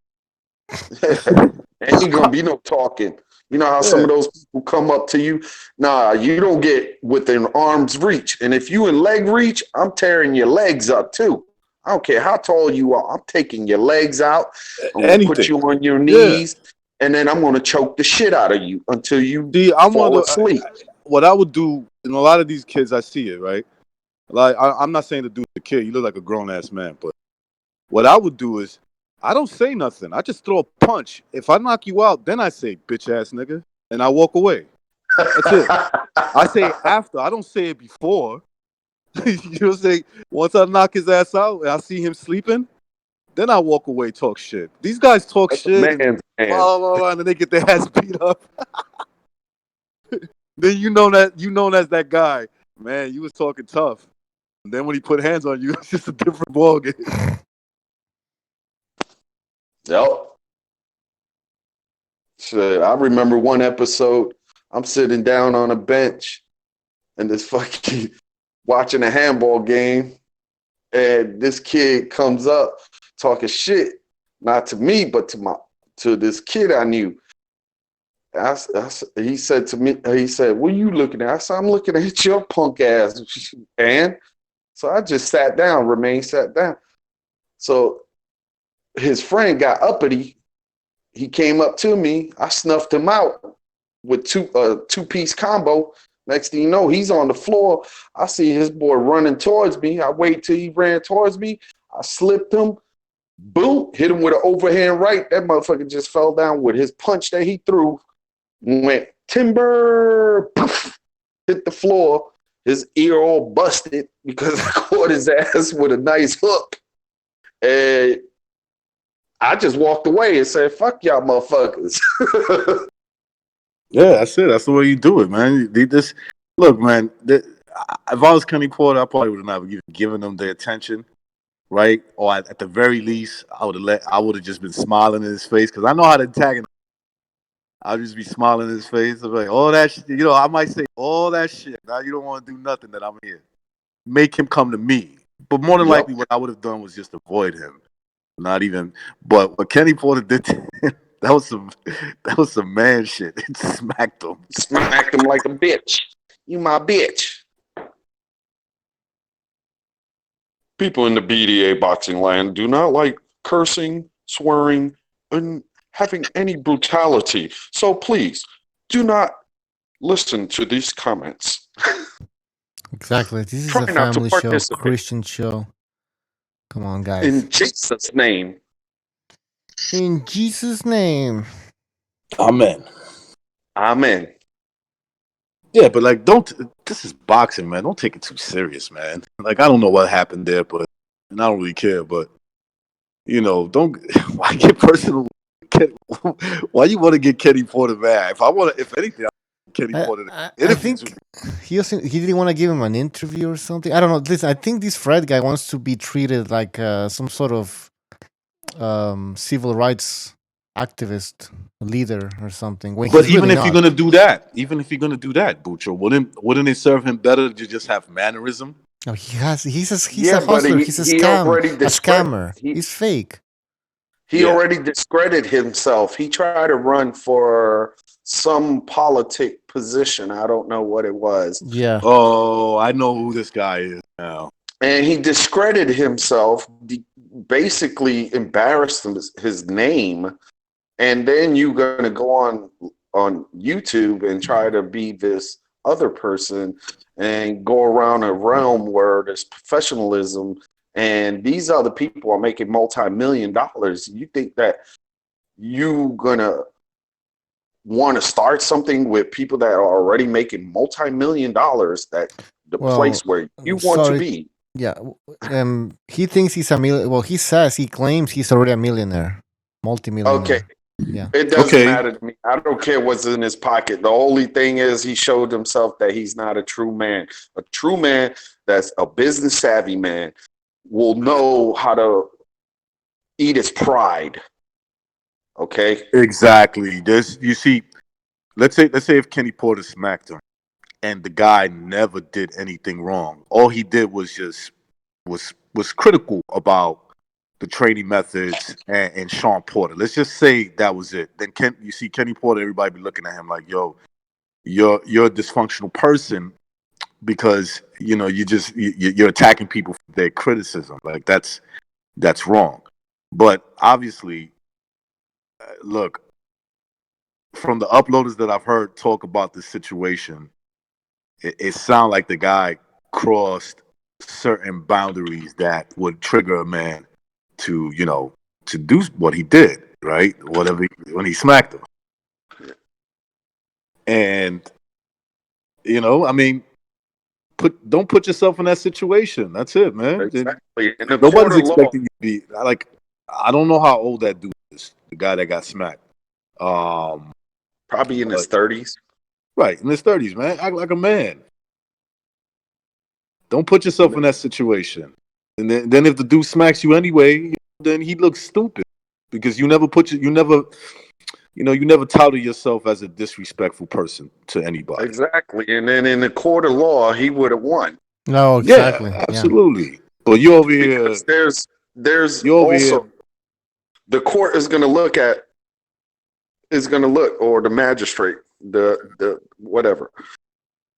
Ain't gonna be no talking. You know how some of those people come up to you? Nah, you don't get within arm's reach. And if you in leg reach, I'm tearing your legs up too. I don't care how tall you are. I'm taking your legs out. I'm gonna put you on your knees, and then I'm gonna choke the shit out of you until you fall asleep. What I would do, and a lot of these kids, I see it, right? Like I'm not saying the dude's a kid. You look like a grown ass man, but what I would do is I don't say nothing. I just throw a punch. If I knock you out, then I say bitch ass nigga, and I walk away. That's it. I say it after. I don't say it before. You know, say once I knock his ass out and I see him sleeping, then I walk away, talk shit. These guys talk shit and blah, blah, blah, and then they get their ass beat up. Then you know that's that guy. Man, you was talking tough. And then when he put hands on you, it's just a different ballgame. Yep. Shit, I remember one episode. I'm sitting down on a bench and this fucking watching a handball game, and this kid comes up talking shit, not to me, but to this kid I knew. He said to me, he said, "What are you looking at?" I said, "I'm looking at your punk ass." And so I just sat down. So his friend got uppity. He came up to me. I snuffed him out with two-piece combo. Next thing you know, he's on the floor. I see his boy running towards me. I wait till he ran towards me. I slipped him. Boom, hit him with an overhand right. That motherfucker just fell down with his punch that he threw. Went timber, poof, hit the floor. His ear all busted because I caught his ass with a nice hook. And I just walked away and said, "Fuck y'all motherfuckers." Yeah, that's it. That's the way you do it, man. Look, man. If I was Kenny Porter, I probably would have never even given them the attention, right? Or at the very least, I would have just been smiling in his face because I know how to tag him. I'll just be smiling in his face. I'm like, all that shit, I might say all that shit. Now you don't want to do nothing that I'm here. Make him come to me. But more than Yep. likely, what I would have done was just avoid him. Not even. But what Kenny Porter did, that was some man shit. It smacked him. Smacked him like a bitch. You my bitch. People in the BDA boxing land do not like cursing, swearing, and having any brutality. So please do not listen to these comments. Exactly. This is Try a not to family show, participate. Christian show. Come on, guys. In Jesus' name. In Jesus' name. Amen. Amen. Yeah, but like, don't. This is boxing, man. Don't take it too serious, man. Like, I don't know what happened there, and I don't really care. But don't. Why get personal? Why you want to get Kenny Porter mad? If anything, I want Kenny Porter I interviews think with he didn't want to give him an interview or something. I don't know. Listen, I think this Fred guy wants to be treated like some sort of civil rights activist leader or something. When But he's even really if you're not. gonna do that, Bucho, wouldn't it serve him better to just have mannerism? No, he's a Yeah, but hustler. He's he already a scammer. He's fake. he already discredited himself. He tried to run for some politic position. I don't know what it was. Yeah. Oh, I know who this guy is now. And he discredited himself, basically embarrassed his name, and then you're going to go on YouTube and try to be this other person and go around a realm where there's professionalism, and these other people are making multi-million dollars. You think that you gonna want to start something with people that are already making multi-million dollars, that the Well, place where you want to sorry. be? Yeah. He thinks he's a million. Well, he claims he's already a millionaire, Okay, multimillionaire. Yeah. it doesn't matter to me. I don't care what's in his pocket. The only thing is he showed himself that he's not a true man. A true man that's a business savvy man will know how to eat his pride. Okay? Exactly. You see, let's say if Kenny Porter smacked him and the guy never did anything wrong. All he did was just was critical about the training methods and Sean Porter. Let's just say that was it. Then you see Kenny Porter, everybody be looking at him like, yo, you're a dysfunctional person because you're attacking people for their criticism. Like that's wrong. But obviously, look, from the uploaders that I've heard talk about this situation, it sounds like the guy crossed certain boundaries that would trigger a man to to do what he did, right? Whatever when he smacked him, and I mean, don't put yourself in that situation. That's it, man. Exactly. In the court Nobody's of law, expecting you to be like. I don't know how old that dude is, the guy that got smacked. Probably in his but 30s. right in his 30s, man. Act like a man. Don't put yourself in that situation. And then if the dude smacks you anyway, then he looks stupid because you never touted yourself as a disrespectful person to anybody. Exactly. And then in the court of law, he would have won. No, exactly. Yeah, absolutely. But you over here. Because there's You over also here. The court is going to look, or the magistrate, the whatever.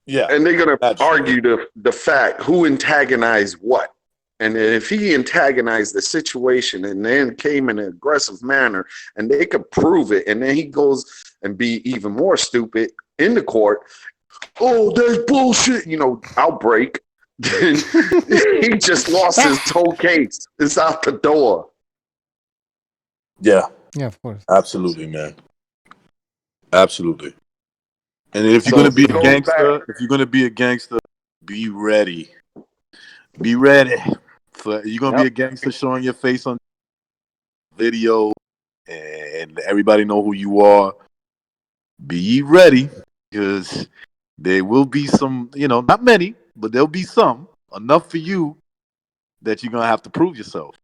Yeah. And they're going to argue the fact who antagonized what. And if he antagonized the situation and then came in an aggressive manner and they could prove it, and then he goes and be even more stupid in the court, oh, that's bullshit, outbreak. Then he just lost his whole case. It's out the door. Yeah. Yeah, of course. Absolutely, man. Absolutely. And if you're gonna be a gangster, be ready. Be ready. You're gonna be a gangster showing your face on video and everybody know who you are. Be ready because there will be some, not many, but there'll be some enough for you that you're gonna have to prove yourself.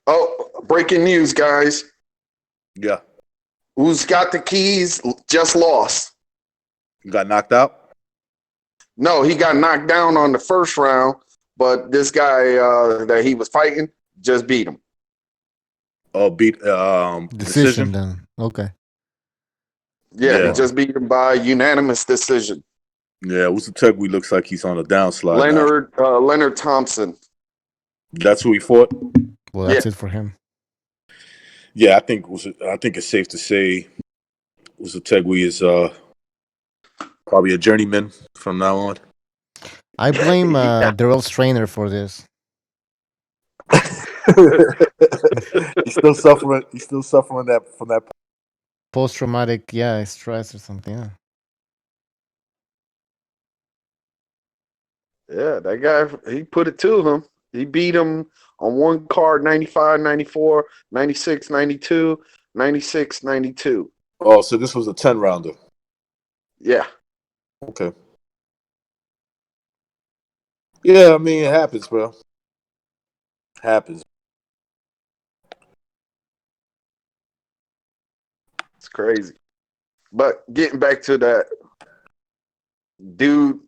Oh, breaking news, guys. Yeah. Who's got the keys just lost. You got knocked out? No, he got knocked down on the first round, but this guy that he was fighting just beat him. Oh, beat Decision then. Okay. Yeah, he just beat him by unanimous decision. Yeah, Usategui looks like he's on a downslide now. Leonard Thompson. That's who he fought? Well, that's it for him. Yeah, I think it's safe to say Usategui is probably a journeyman from now on. I blame Darrell's trainer for this. He's still suffering. He's still suffering from that post-traumatic, stress or something. Yeah. Yeah, that guy, he put it to him. He beat him on one card 95, 94, 96, 92, 96, 92. Oh, so this was a 10-rounder. Yeah. Okay. Yeah, I mean, it happens, bro. Happens. It's crazy. But getting back to that dude,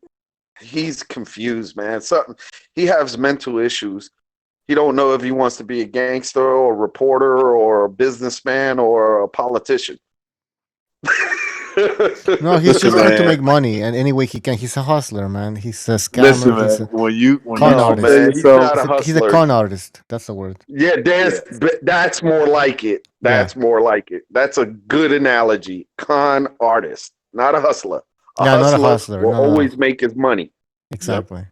he's confused, man. He has mental issues. He don't know if he wants to be a gangster or a reporter or a businessman or a politician. No, he's just trying to make money, and any way he can. He's a hustler, man. He's a scammer. Listen, man, he's a when you con artist. Man, he's not a hustler. He's a con artist. That's the word. Yeah, that's more like it. That's more like it. That's a good analogy. Con artist, not a hustler. Not a hustler. Will always make his money. Exactly. Yep.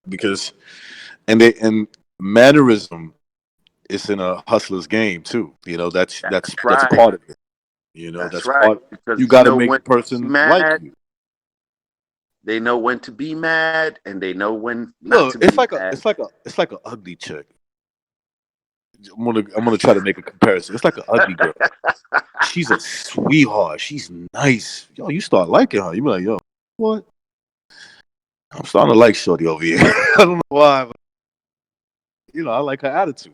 Because and mannerism is in a hustler's game too. That's part of it. That's right. part. Because you got to make a person like you. They know when to be mad, and they know when not to be mad. It's like an ugly chick. I'm gonna try to make a comparison. It's like an ugly girl. She's a sweetheart. She's nice. Yo, you start liking her. You be like, yo, what? I'm starting to like Shorty over here. I don't know why, but I like her attitude.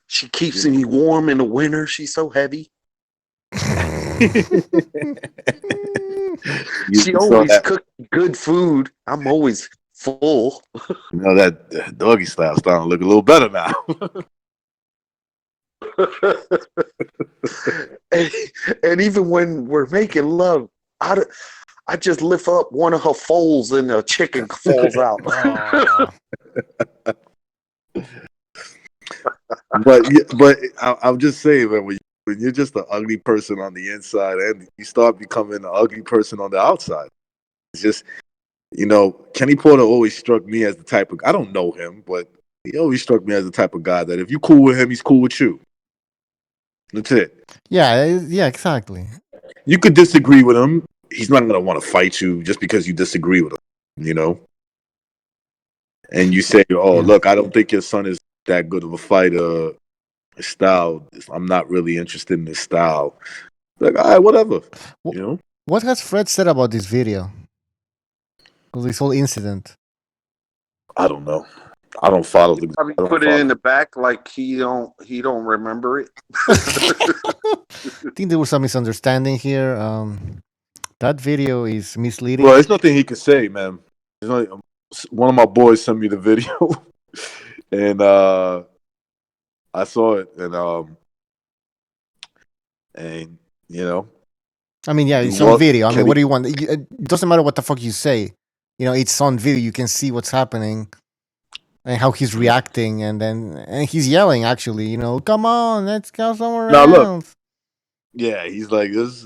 She keeps me warm in the winter. She's so heavy. She always cooks good food. I'm always full. That doggy style starting to look a little better now. and even when we're making love, I just lift up one of her folds and the chicken falls out. but I'm just saying, man, when you're just an ugly person on the inside and you start becoming an ugly person on the outside, it's just, Kenny Porter always struck me as the type of, I don't know him, but he always struck me as the type of guy that if you're cool with him, he's cool with you. That's it. Yeah, exactly. You could disagree with him. He's not going to want to fight you just because you disagree with him, And you say, look, I don't think your son is that good of a fighter. His style, I'm not really interested in his style. Like, all right, whatever. What has Fred said about this video? This whole incident? I don't know. I don't follow the. Probably put it in the back like he don't remember it. I think there was some misunderstanding here. That video is misleading. Well, there's nothing he could say, man. One of my boys sent me the video, and I saw it, and I mean, it's on video. I mean, what do you want? It doesn't matter what the fuck you say. It's on video. You can see what's happening and how he's reacting, and he's yelling. Actually, come on, let's go somewhere else. Look, yeah, he's like, let's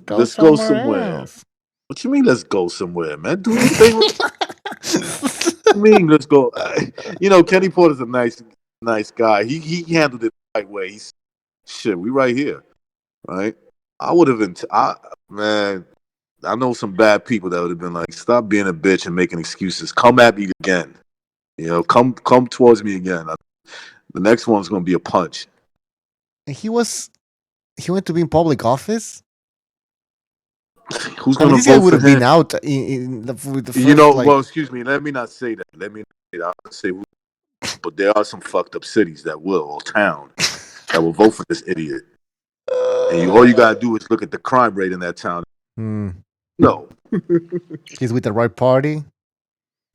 go somewhere. Else. What you mean, let's go somewhere, man? Do anything. What you mean, let's go? Kenny Porter's a nice guy. He handled it the right way. He's shit. We right here, right? I would have been. Man, I know some bad people that would have been like, stop being a bitch and making excuses. Come at me again. Come towards me again. The next one's going to be a punch. He went to be in public office? Who's I mean, gonna this guy vote would for have been him? out with the You first know, like. well, excuse me. Let me not say that. Let me not say that. I'll say, but there are some fucked up cities that will, or town, that will vote for this idiot. And all you gotta do is look at the crime rate in that town. Hmm. No. He's with the right party.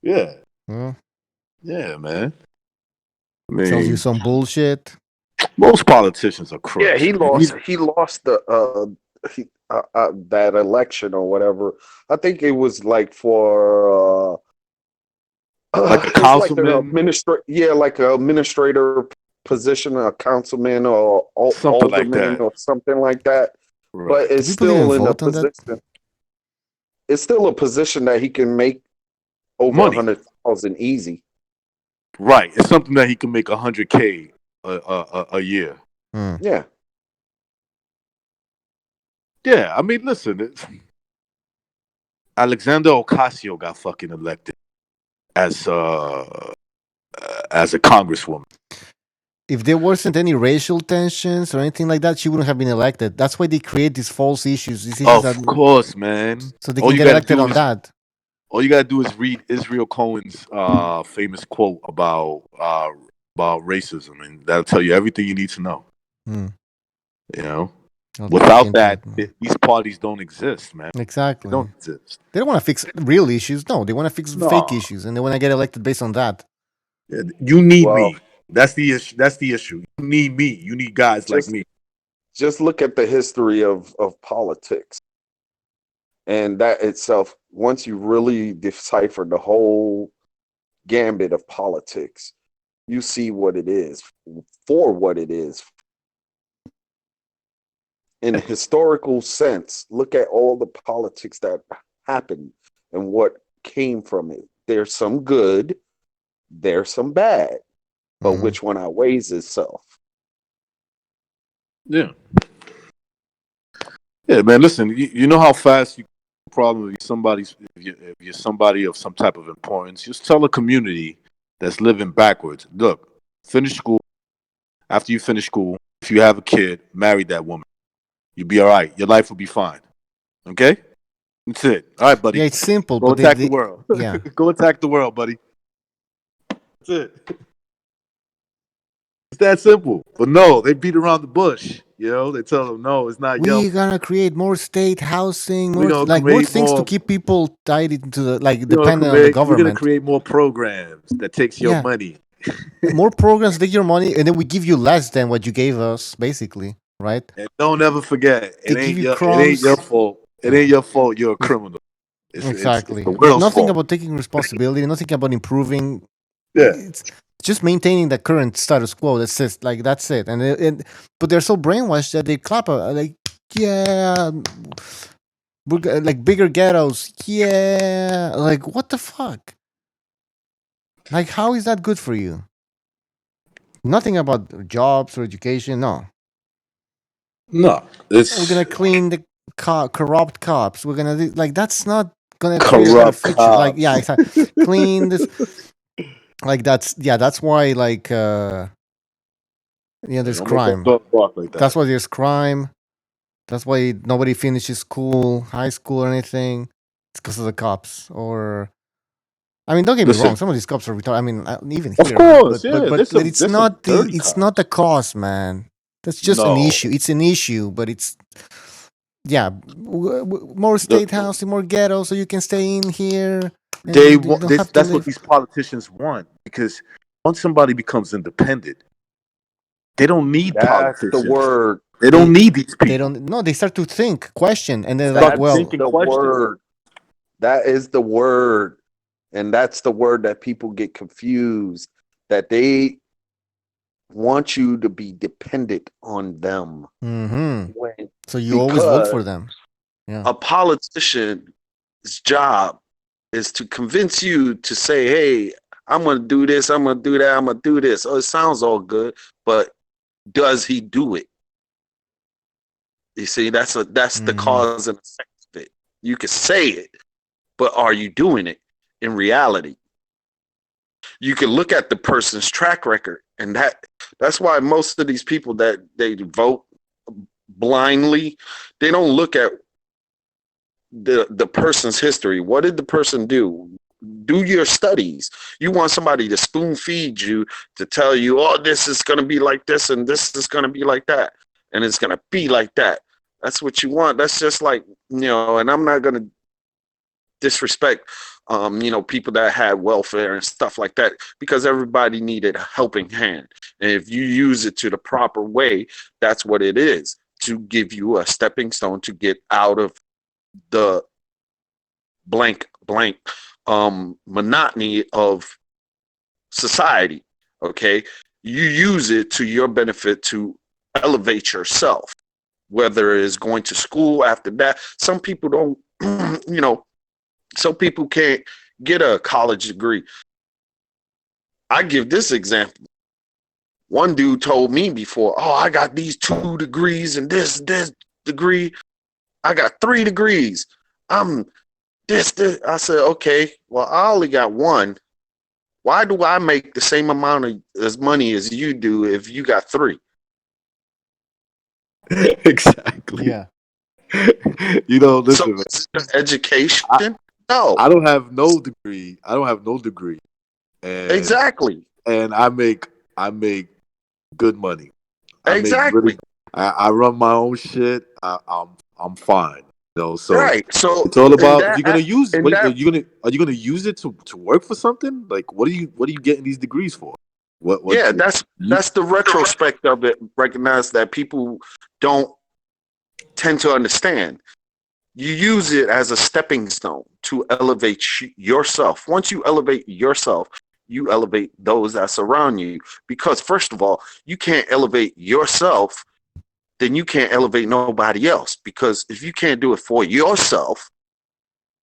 Yeah. Hmm. Yeah, man. I Tells you mean, some bullshit. most politicians are Yeah, crooks. he lost. He lost that election or whatever. I think it was like for Like a it's like an councilman, like an administrator position, a councilman or something like alderman that. or something like that. But Right. Do it's people even still in a vote on that? position. It's still a position that he can make over Money. 100,000 easy. Right. It's something that he can make 100K a year. Hmm. Yeah. Yeah. I mean, listen. Alexander Ocasio got fucking elected as a congresswoman. If there wasn't any racial tensions or anything like that, she wouldn't have been elected. That's why they create these false issues, these issues that, Of course, man. so they All can you get gotta elected do on is that. read Israel Cohen's famous quote about racism, and that'll tell you everything you need to know. Hmm. You know, I'll have to look without into that, it. these parties don't exist, man. They Exactly. don't exist. They don't want to fix real issues. No, they want to fix fake No, issues, and they want to get elected based on that. you need Well, me. That's the issue. That's the issue. You need me. You need guys like just me. just look at the history of politics. And that itself, once you really decipher the whole gambit of politics, you see what it is for what it is. In a historical sense, look at all the politics that happened and what came from it. There's some good, there's some bad, but Mhm. which one outweighs itself? Yeah, yeah, man. Listen, you know how fast you problem if you're somebody of some type of importance. Just tell a community that's living backwards. Look, finish school. After you finish school, if you have a kid, marry that woman. You'll be all right. Your life will be fine. Okay? That's it. All right, Yeah, buddy. it's simple, Go but attack the world. yeah, Go attack the world, buddy. That's it. It's that simple. But no, they beat around the bush. You know, they tell them, no, it's not your we're fault. gonna create more state housing, We're gonna more create things to more. keep people tied into the dependent on the We're gonna government. create more programs that takes your Yeah, money. more programs take your money, and then we give you less than what you gave us, basically, right? And don't ever forget, They give you it ain't your crumbs. fault. It Yeah, ain't your fault. You're a criminal. It's exactly. the world's Nothing fault. about taking responsibility. Nothing about improving. Yeah. It's just maintaining the current status quo. That's it. Like that's it. But they're so brainwashed that they clap like, yeah, like bigger ghettos. Yeah, like what the fuck? Like how is that good for you? Nothing about jobs or education. No, No, we're it's gonna clean the corrupt cops. We're gonna like that's not gonna create a better corrupt future. Like yeah, cops. exactly. Clean this. Like that's why there's Don't make that crime. dog bark like That's that. why there's crime. That's why nobody finishes school, high school, or anything. It's because of the cops. Or I mean, don't get me wrong. Listen, Some of these cops are retarded. I mean, even of here, course, yeah. but it's There's some not dirty it's not the cops. cause, man. That's just an No, issue. It's an issue, but it's yeah, more the, state housing, more ghetto, so you can stay in here they and you want don't this. have to That's what live. these politicians want because once somebody becomes independent, they don't need That's the politicians. word. They don't They need these they people. don't. No, they start to think, question, and they're like, Start to That's think well, and the question. word. That is the word. And that's the word that people get confused, that they want you to be dependent on them. mm-hmm. When, So you always vote because for them. Yeah. a politician's job is to convince you to say, hey, I'm going to do this, I'm going to do that, I'm going to do this. Oh, it sounds all good, but does he do it? You see, that's the Mm-hmm. cause and effect of it. You can say it, but are you doing it in reality? You can look at the person's track record, and that's why most of these people that they vote blindly, they don't look at the person's history. What did the person do? Do your studies. You want somebody to spoon feed you to tell you, oh, this is going to be like this and this is going to be like that. And it's going to be like that. That's what you want. That's just like, and I'm not going to disrespect, people that had welfare and stuff like that, because everybody needed a helping hand. And if you use it to the proper way, that's what it is, to give you a stepping stone to get out of the blank monotony of society. Okay, you use it to your benefit to elevate yourself, whether it's going to school after that. Some people don't some people can't get a college degree. I give this example. One dude told me before, oh, I got these 2 degrees and this degree. I got 3 degrees. I'm this. I said, okay, well, I only got 1. Why do I make the same amount of money as you do if you got 3? Exactly. Yeah. Listen, so education? No. I don't have no degree. And exactly. And I make good money. Exactly. I run my own shit. I'm fine. So right. So it's all about, if you're gonna use it, are you gonna use it to work for something? Like, what are you getting these degrees for? What that's the retrospect of it. Recognize that people don't tend to understand. You use it as a stepping stone to elevate yourself. Once you elevate yourself, you elevate those that surround you. Because first of all, you can't elevate yourself, then you can't elevate nobody else. Because if you can't do it for yourself,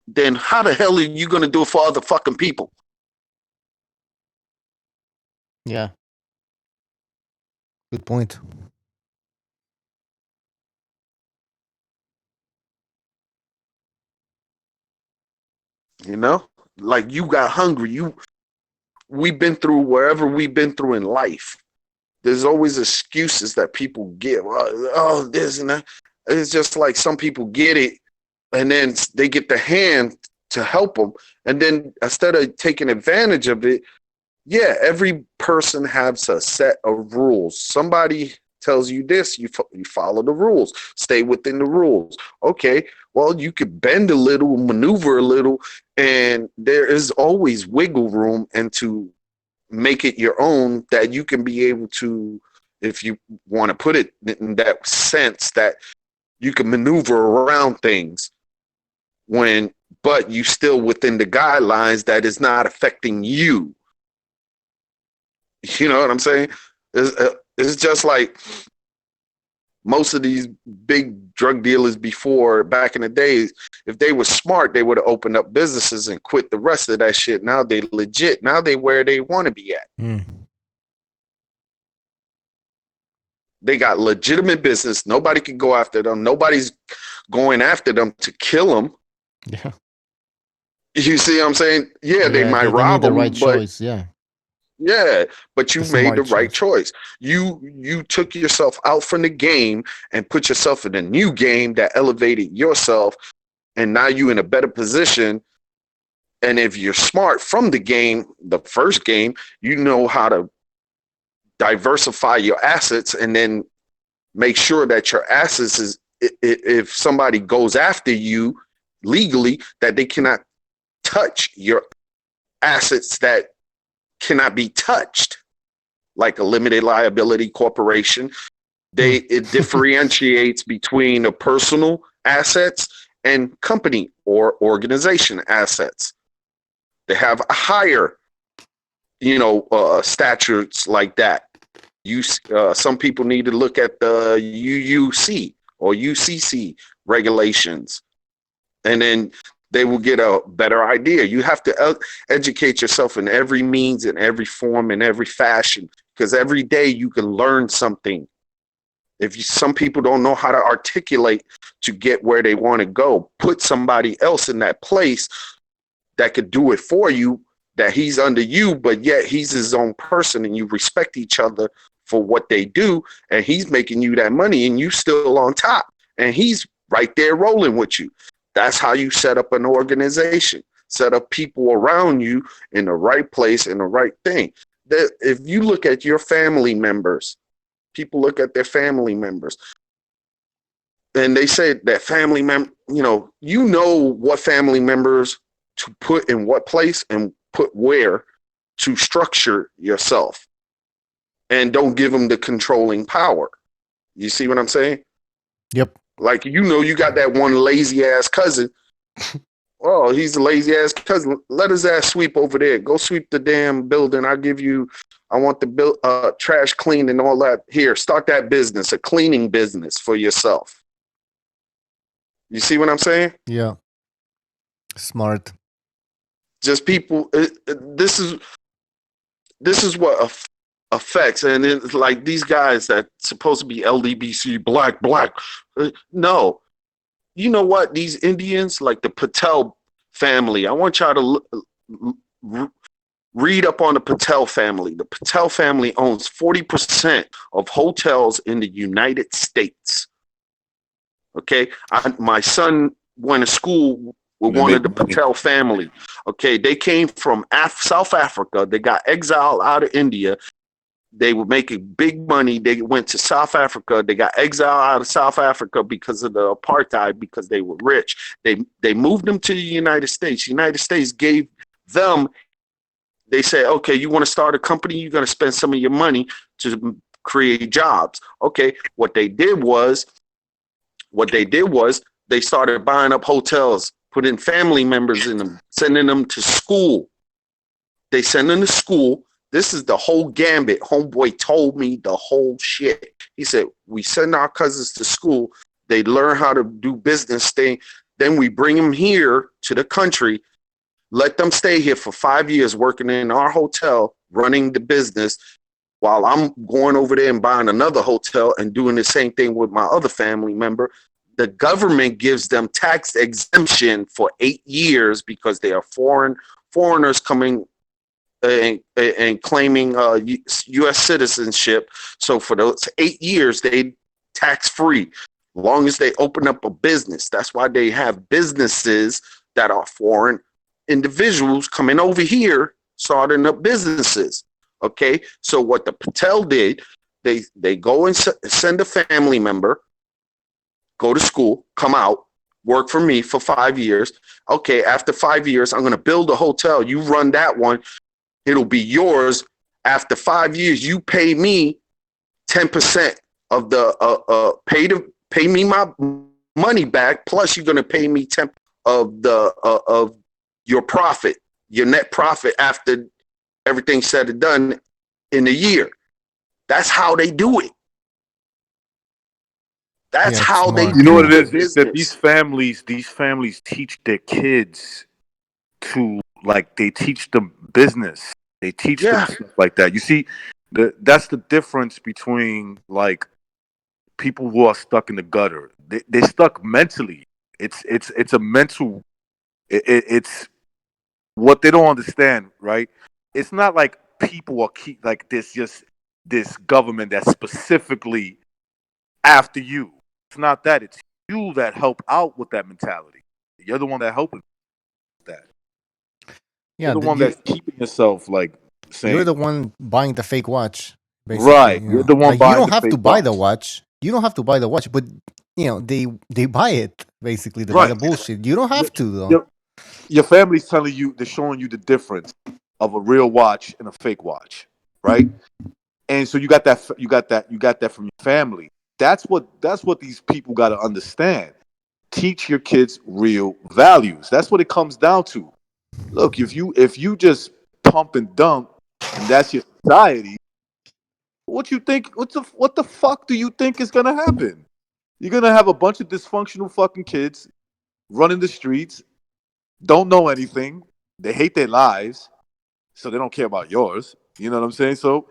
then how the hell are you going to do it for other fucking people? Yeah. Good point. Like you got hungry. We've been through wherever we've been through in life. There's always excuses that people give. Oh, this and that. It's just like some people get it, and then they get the hand to help them, and then instead of taking advantage of it, every person has a set of rules. Somebody tells you this, you follow the rules. Stay within the rules. Okay, well, you could bend a little, maneuver a little, and there is always wiggle room, and to make it your own, that you can be able to, if you want to put it in that sense, that you can maneuver around things but you still within the guidelines that is not affecting you. You know what I'm saying? It's just like most of these big drug dealers before, back in the days, if they were smart, they would have opened up businesses and quit the rest of that shit. Now they legit. Now they where they want to be at. They got legitimate business. Nobody can go after them. Nobody's going after them to kill them. Yeah. You see what I'm saying? They might rob them, right but choice. Yeah. Yeah, but you made the right choice. You took yourself out from the game and put yourself in a new game that elevated yourself, and now you in a better position. And if you're smart from the game, the first game, you know how to diversify your assets and then make sure that your assets is, if somebody goes after you legally, that they cannot touch your assets that cannot be touched, like a limited liability corporation. It differentiates between a personal assets and company or organization assets. They have a higher, statutes like that. Some people need to look at the UUC or UCC regulations, and then they will get a better idea. You have to educate yourself in every means, in every form, in every fashion, because every day you can learn something. Some people don't know how to articulate to get where they want to go, put somebody else in that place that could do it for you, that he's under you, but yet he's his own person, and you respect each other for what they do, and he's making you that money, and you still on top, and he's right there rolling with you. That's how you set up an organization. Set up people around you in the right place in the right thing. If you look at your family members, people look at their family members, and they say that family member, you know what family members to put in what place and put where to structure yourself, and don't give them the controlling power. You see what I'm saying? Yep. Like, you got that one lazy ass cousin. Oh, he's a lazy ass cousin. Let his ass sweep over there. Go sweep the damn building. I want the trash cleaned and all that. Here, start that business, a cleaning business for yourself. You see what I'm saying? Yeah. Smart. Just people. This is what affects, and it's like these guys that supposed to be LDBC, black. No, you know what? These Indians, like the Patel family. I want y'all to read up on the Patel family. The Patel family owns 40% of hotels in the United States. Okay, my son went to school with one of the Patel family. Okay, they came from South Africa. They got exiled out of India. They were making big money. They went to South Africa. They got exiled out of South Africa because of the apartheid, because they were rich. They moved them to the United States. The United States gave them, they said, okay, you want to start a company? You're going to spend some of your money to create jobs. Okay, what they did was they started buying up hotels, putting family members in them, sending them to school. They send them to school. This is the whole gambit. Homeboy told me the whole shit. He said, we send our cousins to school. They learn how to do business. Then we bring them here to the country, let them stay here for 5 years working in our hotel, running the business, while I'm going over there and buying another hotel and doing the same thing with my other family member. The government gives them tax exemption for 8 years because they are foreigners coming and claiming U.S. citizenship. So for those 8 years, they tax free, long as they open up a business. That's why they have businesses that are foreign individuals coming over here, starting up businesses. Okay, so what the Patel did, they go and send a family member, go to school, come out, work for me for 5 years. Okay, after 5 years, I'm going to build a hotel. You run that one. It'll be yours. After 5 years, you pay me 10% of the pay me my money back. Plus, you're going to pay me 10% of your profit, your net profit after everything's said and done in a year. That's how they do it. That's how they do it. You know what it is that these families teach their kids to, like, they teach them business. They teach them stuff like that. You see, that's the difference between, like, people who are stuck in the gutter. They're stuck mentally. It's a mental. It's what they don't understand, right? It's not like people are like this government that's specifically after you. It's not that. It's you that help out with that mentality. You're the one that helping that. Yeah, You're the one that's keeping yourself, like, saying. You're the one buying the fake watch, basically. Right. You're the one like, buying you don't the have to fake buy watch. the watch. You don't have to buy the watch, but they buy it, basically. They buy the bullshit. You don't have to, though. Your family's telling you, they're showing you the difference of a real watch and a fake watch, right? And so you got that from your family. That's what these people got to understand. Teach your kids real values. That's what it comes down to. Look, if you just pump and dump, and that's your society, what you think? What the fuck do you think is gonna happen? You're gonna have a bunch of dysfunctional fucking kids running the streets, don't know anything. They hate their lives, so they don't care about yours. You know what I'm saying? So,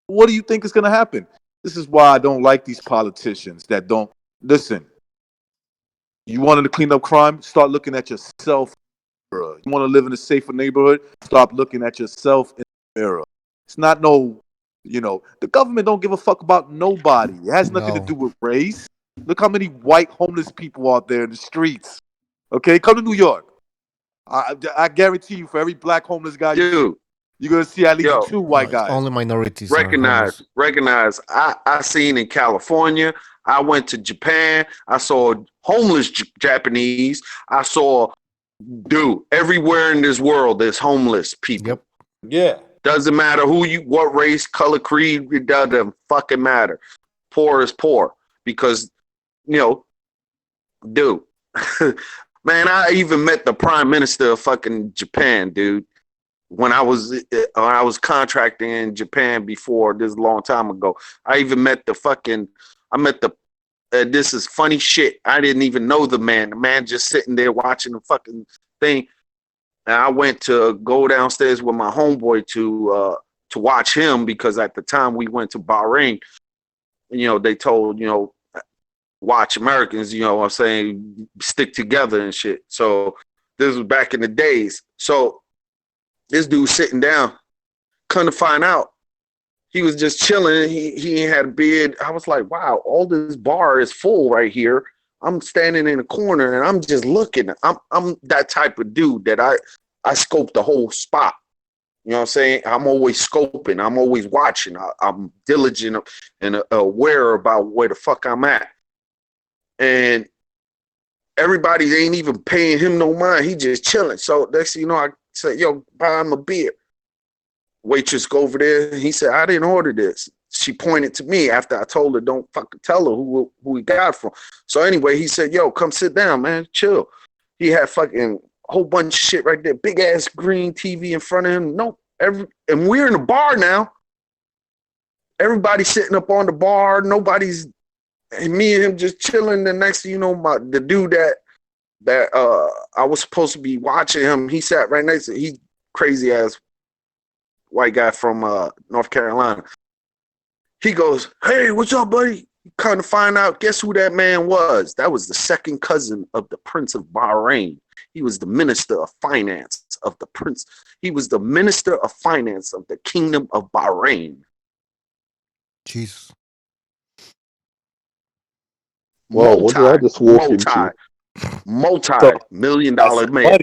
what do you think is gonna happen? This is why I don't like these politicians that don't listen. You wanted to clean up crime? Start looking at yourself. You want to live in a safer neighborhood? Stop looking at yourself in the mirror. It's not the government don't give a fuck about nobody. It has nothing to do with race. Look how many white homeless people out there in the streets. Okay, come to New York. I guarantee you, for every black homeless guy you see, Dude, you're gonna see at least yo, 2 No, white it's guys. only minorities are recognize, homeless. recognize. I seen in California. I went to Japan. I saw homeless Japanese. I saw, dude, everywhere in this world there's homeless people. Yep. Yeah. Doesn't matter what race, color, creed. It doesn't fucking matter. Poor is poor because you know, dude. Man, I even met the prime minister of fucking Japan, dude. When I was contracting in Japan before this a long time ago. I even met I met the this is funny shit. I didn't even know the man. The man just sitting there watching the fucking thing. And I went to go downstairs with my homeboy to watch him because at the time we went to Bahrain. You know, they told, watch Americans, what I'm saying, stick together and shit. So this was back in the days. So this dude sitting down, come to find out, he was just chilling. He ain't had a beard. I was like, wow, all this bar is full right here. I'm standing in a corner and I'm just looking. I'm that type of dude that I scope the whole spot. You know what I'm saying? I'm always scoping. I'm always watching. I'm diligent and aware about where the fuck I'm at. And everybody ain't even paying him no mind. He just chilling. So next thing you know, I said, yo, buy him a beer. Waitress go over there. He said, I didn't order this. She pointed to me after I told her, don't fucking tell her who he got from. So anyway, he said, yo, come sit down, man. Chill. He had fucking a whole bunch of shit right there. Big ass green TV in front of him. Nope. And we're in the bar now. Everybody's sitting up on the bar. Nobody's, and me and him just chilling. The next thing you know, the dude that I was supposed to be watching him, he sat right next to him. He crazy ass white guy from North Carolina. He goes, hey, what's up, buddy? Kind of find out, guess who that man was? That was the second cousin of the Prince of Bahrain. He was the minister of finance of the prince. He was the minister of finance of the kingdom of Bahrain. Jesus. Well, what did I just walk into? Multi-million-dollar man.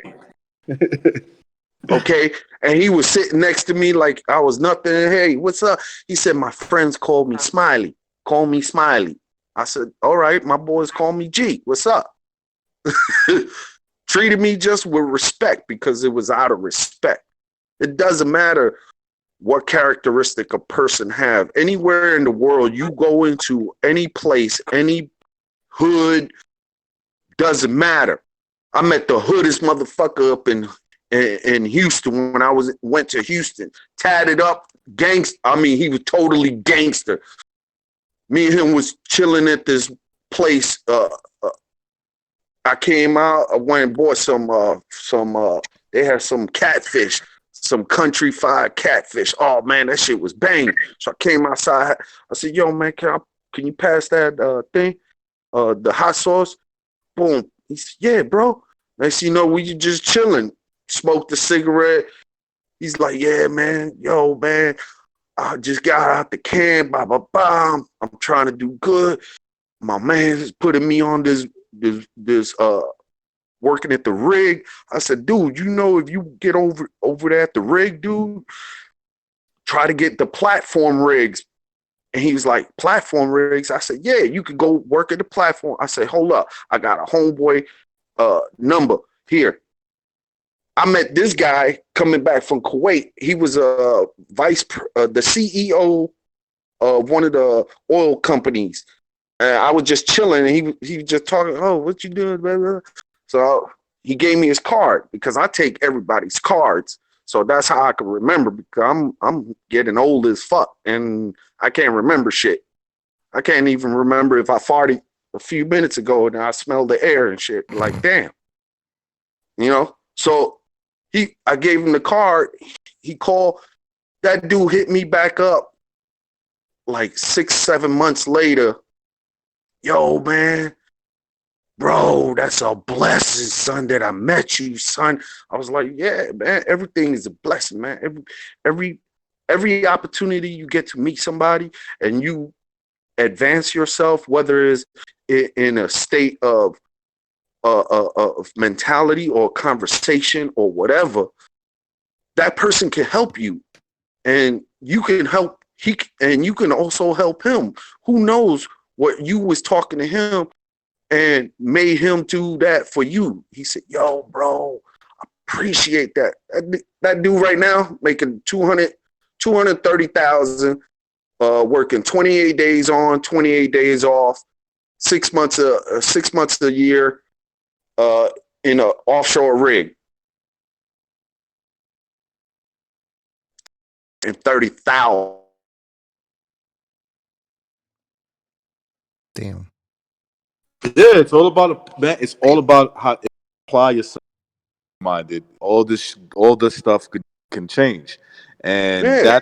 Okay, and he was sitting next to me like I was nothing. Hey, what's up? He said, my friends called me Smiley. Call me Smiley. I said, all right, my boys call me G. What's up? Treated me just with respect because it was out of respect. It doesn't matter what characteristic a person have. Anywhere in the world you go into, any place, any hood, doesn't matter. I met the hoodest motherfucker up in Houston when I went to Houston. Tatted up, gangster. I mean, he was totally gangster. Me and him was chilling at this place. I came out. I went and bought some. They had some catfish, some country fried catfish. Oh man, that shit was banging. So I came outside. I said, "Yo, man, can you pass that thing, the hot sauce?" Boom. He said, "Yeah, bro." Next thing you know, we just chilling. Smoked a cigarette. He's like, "Yeah, man. Yo, man, I just got out the can. Blah blah blah. I'm trying to do good. My man is putting me on this working at the rig." I said, dude, if you get over there at the rig, dude, try to get the platform rigs. And he was like, platform rigs? I said, yeah, you could go work at the platform. I said, hold up, I got a homeboy number here. I met this guy coming back from Kuwait. He was the CEO of one of the oil companies. I was just chilling, and he was just talking. Oh, what you doing, blah, blah. So he gave me his card because I take everybody's cards. So that's how I can remember because I'm getting old as fuck and I can't remember shit. I can't even remember if I farted a few minutes ago and I smelled the air and shit. Like, damn. So I gave him the card. He called. That dude hit me back up like 6-7 months later. Yo, man, bro, that's a blessing, son, that I met you, son. I was like, yeah, man, everything is a blessing, man. Every opportunity you get to meet somebody and you advance yourself, whether it's in a state of mentality or conversation or whatever, that person can help you, and you can help and you can also help him. Who knows what you was talking to him and made him do that for you? He said, "Yo, bro, appreciate that." That dude right now making 230,000, working 28 days on, 28 days off, 6 months a year, in an offshore rig, and 30,000. Damn. Yeah, it's all about man. It's all about how you apply yourself. Minded, all this stuff can change, and Yeah,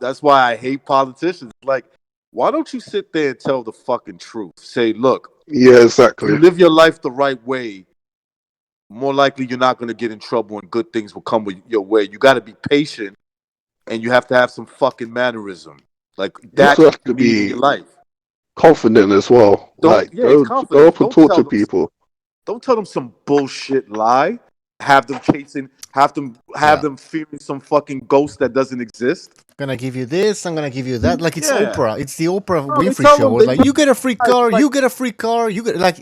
that's why I hate politicians. Like, why don't you sit there and tell the fucking truth? Say, look, Yeah, exactly. you live your life the right way, more likely you're not going to get in trouble and good things will come your way. You got to be patient, and you have to have some fucking mannerism. Like, You that's also what have to you need in your be life. confident as well. Don't Like, Yeah, it's go confidence. up and talk to people. Don't tell them some bullshit lie. Have them chasing. Have Yeah. them fearing some fucking ghost that doesn't exist. Gonna give you this, I'm gonna give you that. Like it's Yeah. Oprah. It's the Oprah No, they Winfrey tell show. them. Where They like tell you get a free it's car, like you get a free car, you get like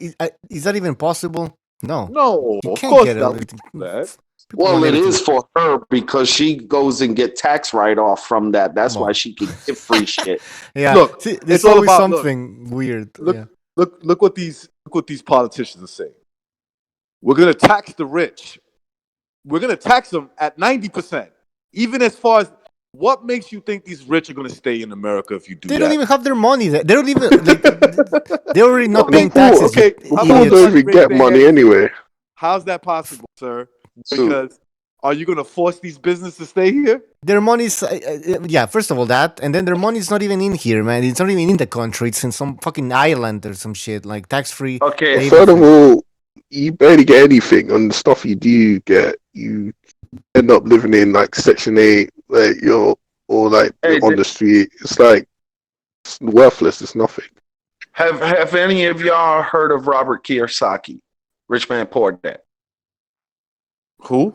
is that even possible? No, no, you of can't course get not. everything. That People well, want it everything. is for her because she goes and get tax write off from that. That's Come why on. she can get free shit. Yeah, look. see, It's there's all always about look. something weird. Yeah. Look what these politicians are saying. We're gonna tax the rich. We're gonna tax them at 90%. Even as far as what makes you think these rich are gonna stay in America if you do They don't that? even have their money. They don't even like. They're already Well, not the paying poor, taxes. You Okay, the how poor about idiots. don't somebody even raise get their hand money and say, anyway. how's that possible, sir? So, Because are you gonna force these businesses to stay here? Their money's yeah. First of all, that, and then their money's not even in here, man. It's not even in the country. It's in some fucking island or some shit, like tax free okay, Third of everything. all, you barely get anything on the stuff you do get. You end up living in like Section 8, like hey, you're on the street. It's like it's worthless. It's nothing. have any of y'all heard of Robert Kiyosaki, Rich Man Poor Dad? Who?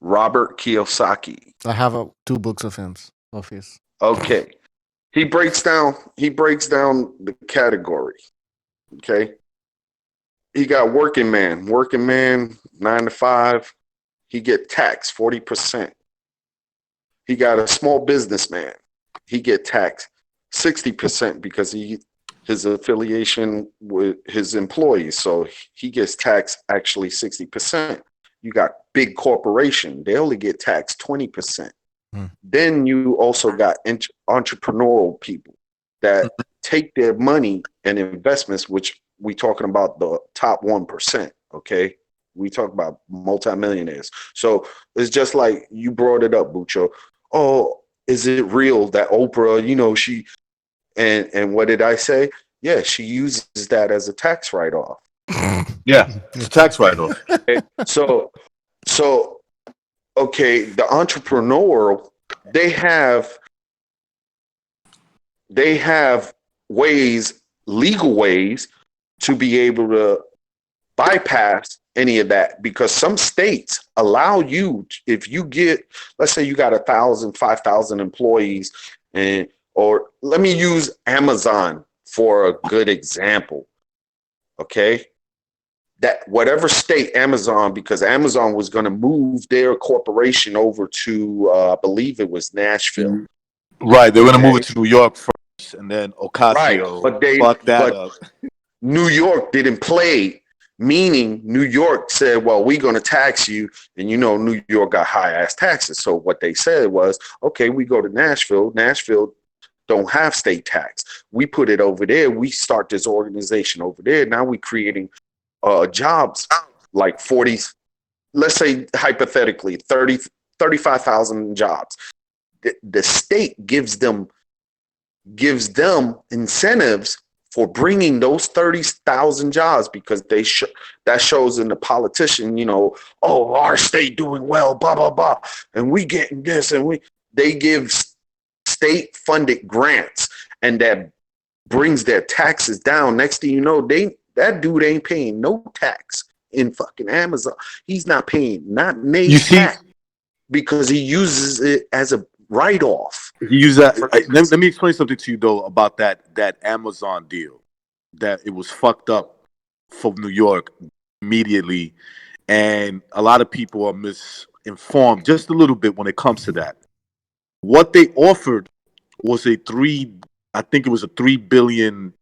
Robert Kiyosaki. I have 2 books of him. Of his. Okay, he breaks down the category. Okay, he got working man, 9 to 5. He get taxed 40%. He got a small businessman. He get taxed 60% because his affiliation with his employees. So he gets taxed actually 60%. You got big corporation. They only get taxed 20%. Then you also got entrepreneurial people that take their money and investments, which we talking about the top 1%. Okay. We talk about multimillionaires. So it's just like you brought it up, Bucho. Oh, is it real that Oprah, she and what did I say? Yeah, she uses that as a tax write-off. Yeah, it's a tax write-off. Okay. So okay, the entrepreneur, they have ways, legal ways, to be able to bypass any of that, because some states allow you, if you get, let's say you got 1,000, 5,000 employees, or let me use Amazon for a good example. Okay. That whatever state Amazon, because Amazon was going to move their corporation over to, I believe it was Nashville. Right, they're gonna move it to New York first, and then Right, Ocasio fucked that up. New York didn't play, meaning New York said, well, we're going to tax you. And New York got high ass taxes. So what they said was, okay, we go to Nashville. Nashville don't have state tax. We put it over there. We start this organization over there. Now we're creating jobs like 40, let's say hypothetically 35,000 jobs. The state gives them incentives for bringing those 30,000 jobs, because that shows in the politician, oh, our state doing well, blah blah blah, and we getting this, and they give state funded grants, and that brings their taxes down. Next thing you know, That dude ain't paying no tax in fucking Amazon. He's not paying not You nay see, tax because he uses it as a write-off. he used that. Let me explain something to you though about that Amazon deal. That it was fucked up for New York immediately, and a lot of people are misinformed just a little bit when it comes to that. What they offered was I think it was a $3 billion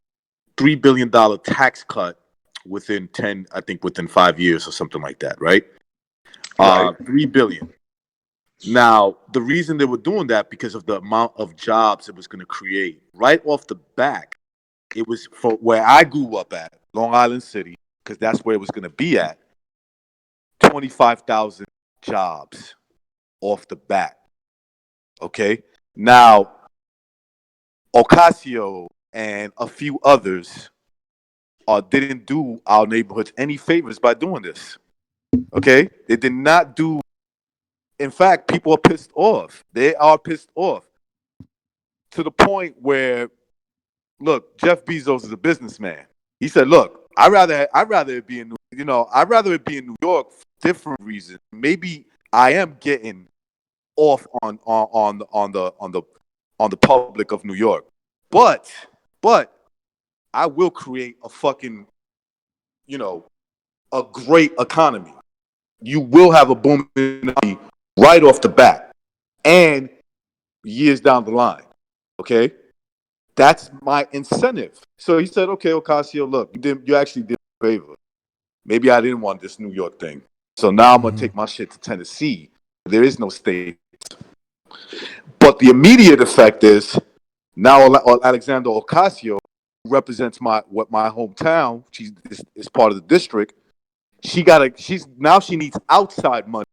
tax cut within 5 years or something like that, right? Right. 3 billion. Now, the reason they were doing that because of the amount of jobs it was going to create. Right off the back, it was for where I grew up at, Long Island City, because that's where it was going to be at. 25,000 jobs off the bat. Okay? Now, Ocasio and a few others didn't do our neighborhoods any favors by doing this. Okay? They did not do. In fact, people are pissed off. They are pissed off to the point where, look, Jeff Bezos is a businessman. He said, "Look, I'd rather it be in I'd rather it be in New York for different reasons. Maybe I am getting off on the public of New York, but I will create a fucking a great economy. You will have a booming economy right off the bat and years down the line. Okay, that's my incentive." So he said, "Okay, Ocasio, look, you actually did me a favor. Maybe I didn't want this New York thing. So now I'm gonna take my shit to Tennessee. There is no state. But the immediate effect is now Alexander Ocasio represents my hometown. She's is part of the district. She needs outside money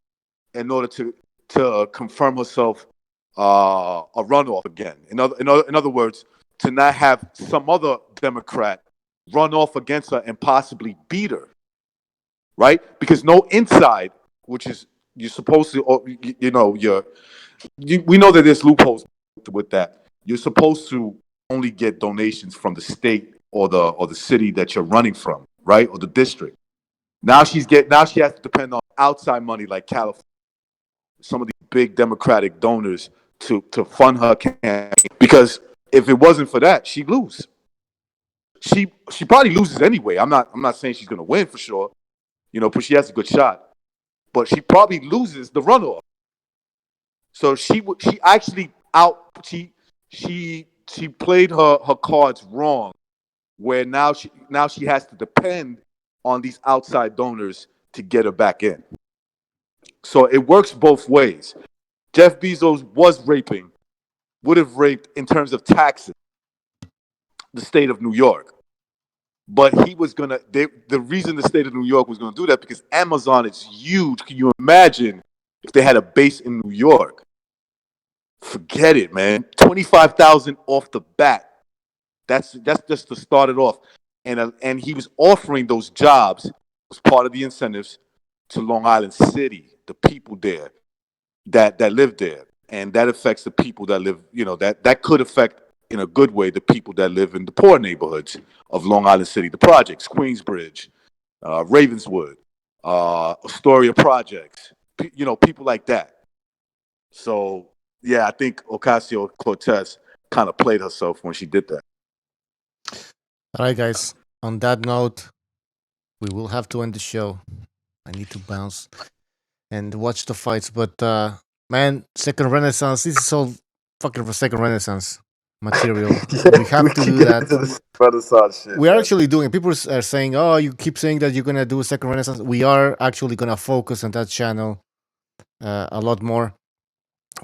in order to confirm herself a runoff again. In other words, to not have some other Democrat run off against her and possibly beat her, right? Because no inside, which is you're supposed to, we know that there's loopholes with that. You're supposed to only get donations from the state or the city that you're running from, right, or the district. Now she has to depend on outside money like California, some of these big Democratic donors to fund her campaign. Because if it wasn't for that, she'd lose. She probably loses anyway. I'm not saying she's gonna win for sure, but she has a good shot. But she probably loses the runoff. So she played her cards wrong, where now she has to depend on these outside donors to get her back in. So it works both ways. Jeff Bezos would have raped in terms of taxes, the state of New York. But he was the reason the state of New York was gonna do that because Amazon is huge. Can you imagine if they had a base in New York? Forget it, man. 25,000 off the bat. That's just to start it off. And he was offering those jobs as part of the incentives to Long Island City, the people there that live there. And that affects the people that live, that could affect in a good way the people that live in the poor neighborhoods of Long Island City, the projects, Queensbridge, Ravenswood, Astoria projects, people like that. So, yeah, I think Ocasio-Cortez kind of played herself when she did that. All right, guys. On that note, we will have to end the show. I need to bounce and watch the fights. But, man, Second Renaissance, this is all fucking for Second Renaissance material. We have to do that. Renaissance shit. We are actually doing. People are saying, "Oh, you keep saying that you're gonna do a Second Renaissance." We are actually gonna focus on that channel a lot more.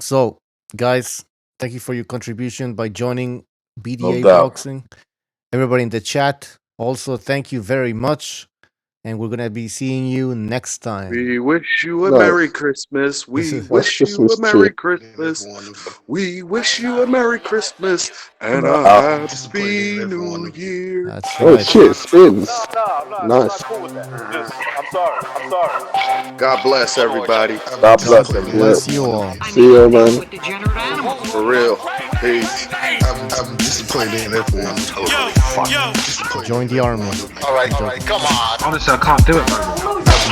So, guys, thank you for your contribution by joining BDA Boxing. Everybody in the chat, also thank you very much, and we're gonna be seeing you next time. We wish you a Merry Christmas. We wish you a Merry Christmas. We wish you a Merry Christmas and a Happy New Year. That's Oh right. shit, spins. I'm Nice. not cool with that. I'm sorry. God bless everybody. God bless everybody. Bless you all. See you, man. With degenerate animals. For real. Hey, I'm disappointed in everyone. Totally disappointed. Join the army. All right, come on. Honestly, I can't do it, man.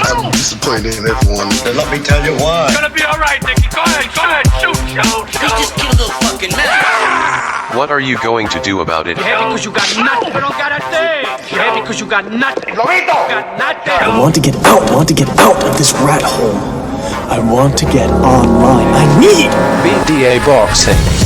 I'm disappointed in everyone. Let me tell you why. It's gonna be alright, Nicky. Go ahead, shoot. He just killed a fucking man. What are you going to do about it? Yeah, because you got nothing. You don't got a thing. Yeah, because you got nothing. Lomito! Got nothing. I want to get out. I want to get out of this rat hole. I want to get online. I need BDA boxing.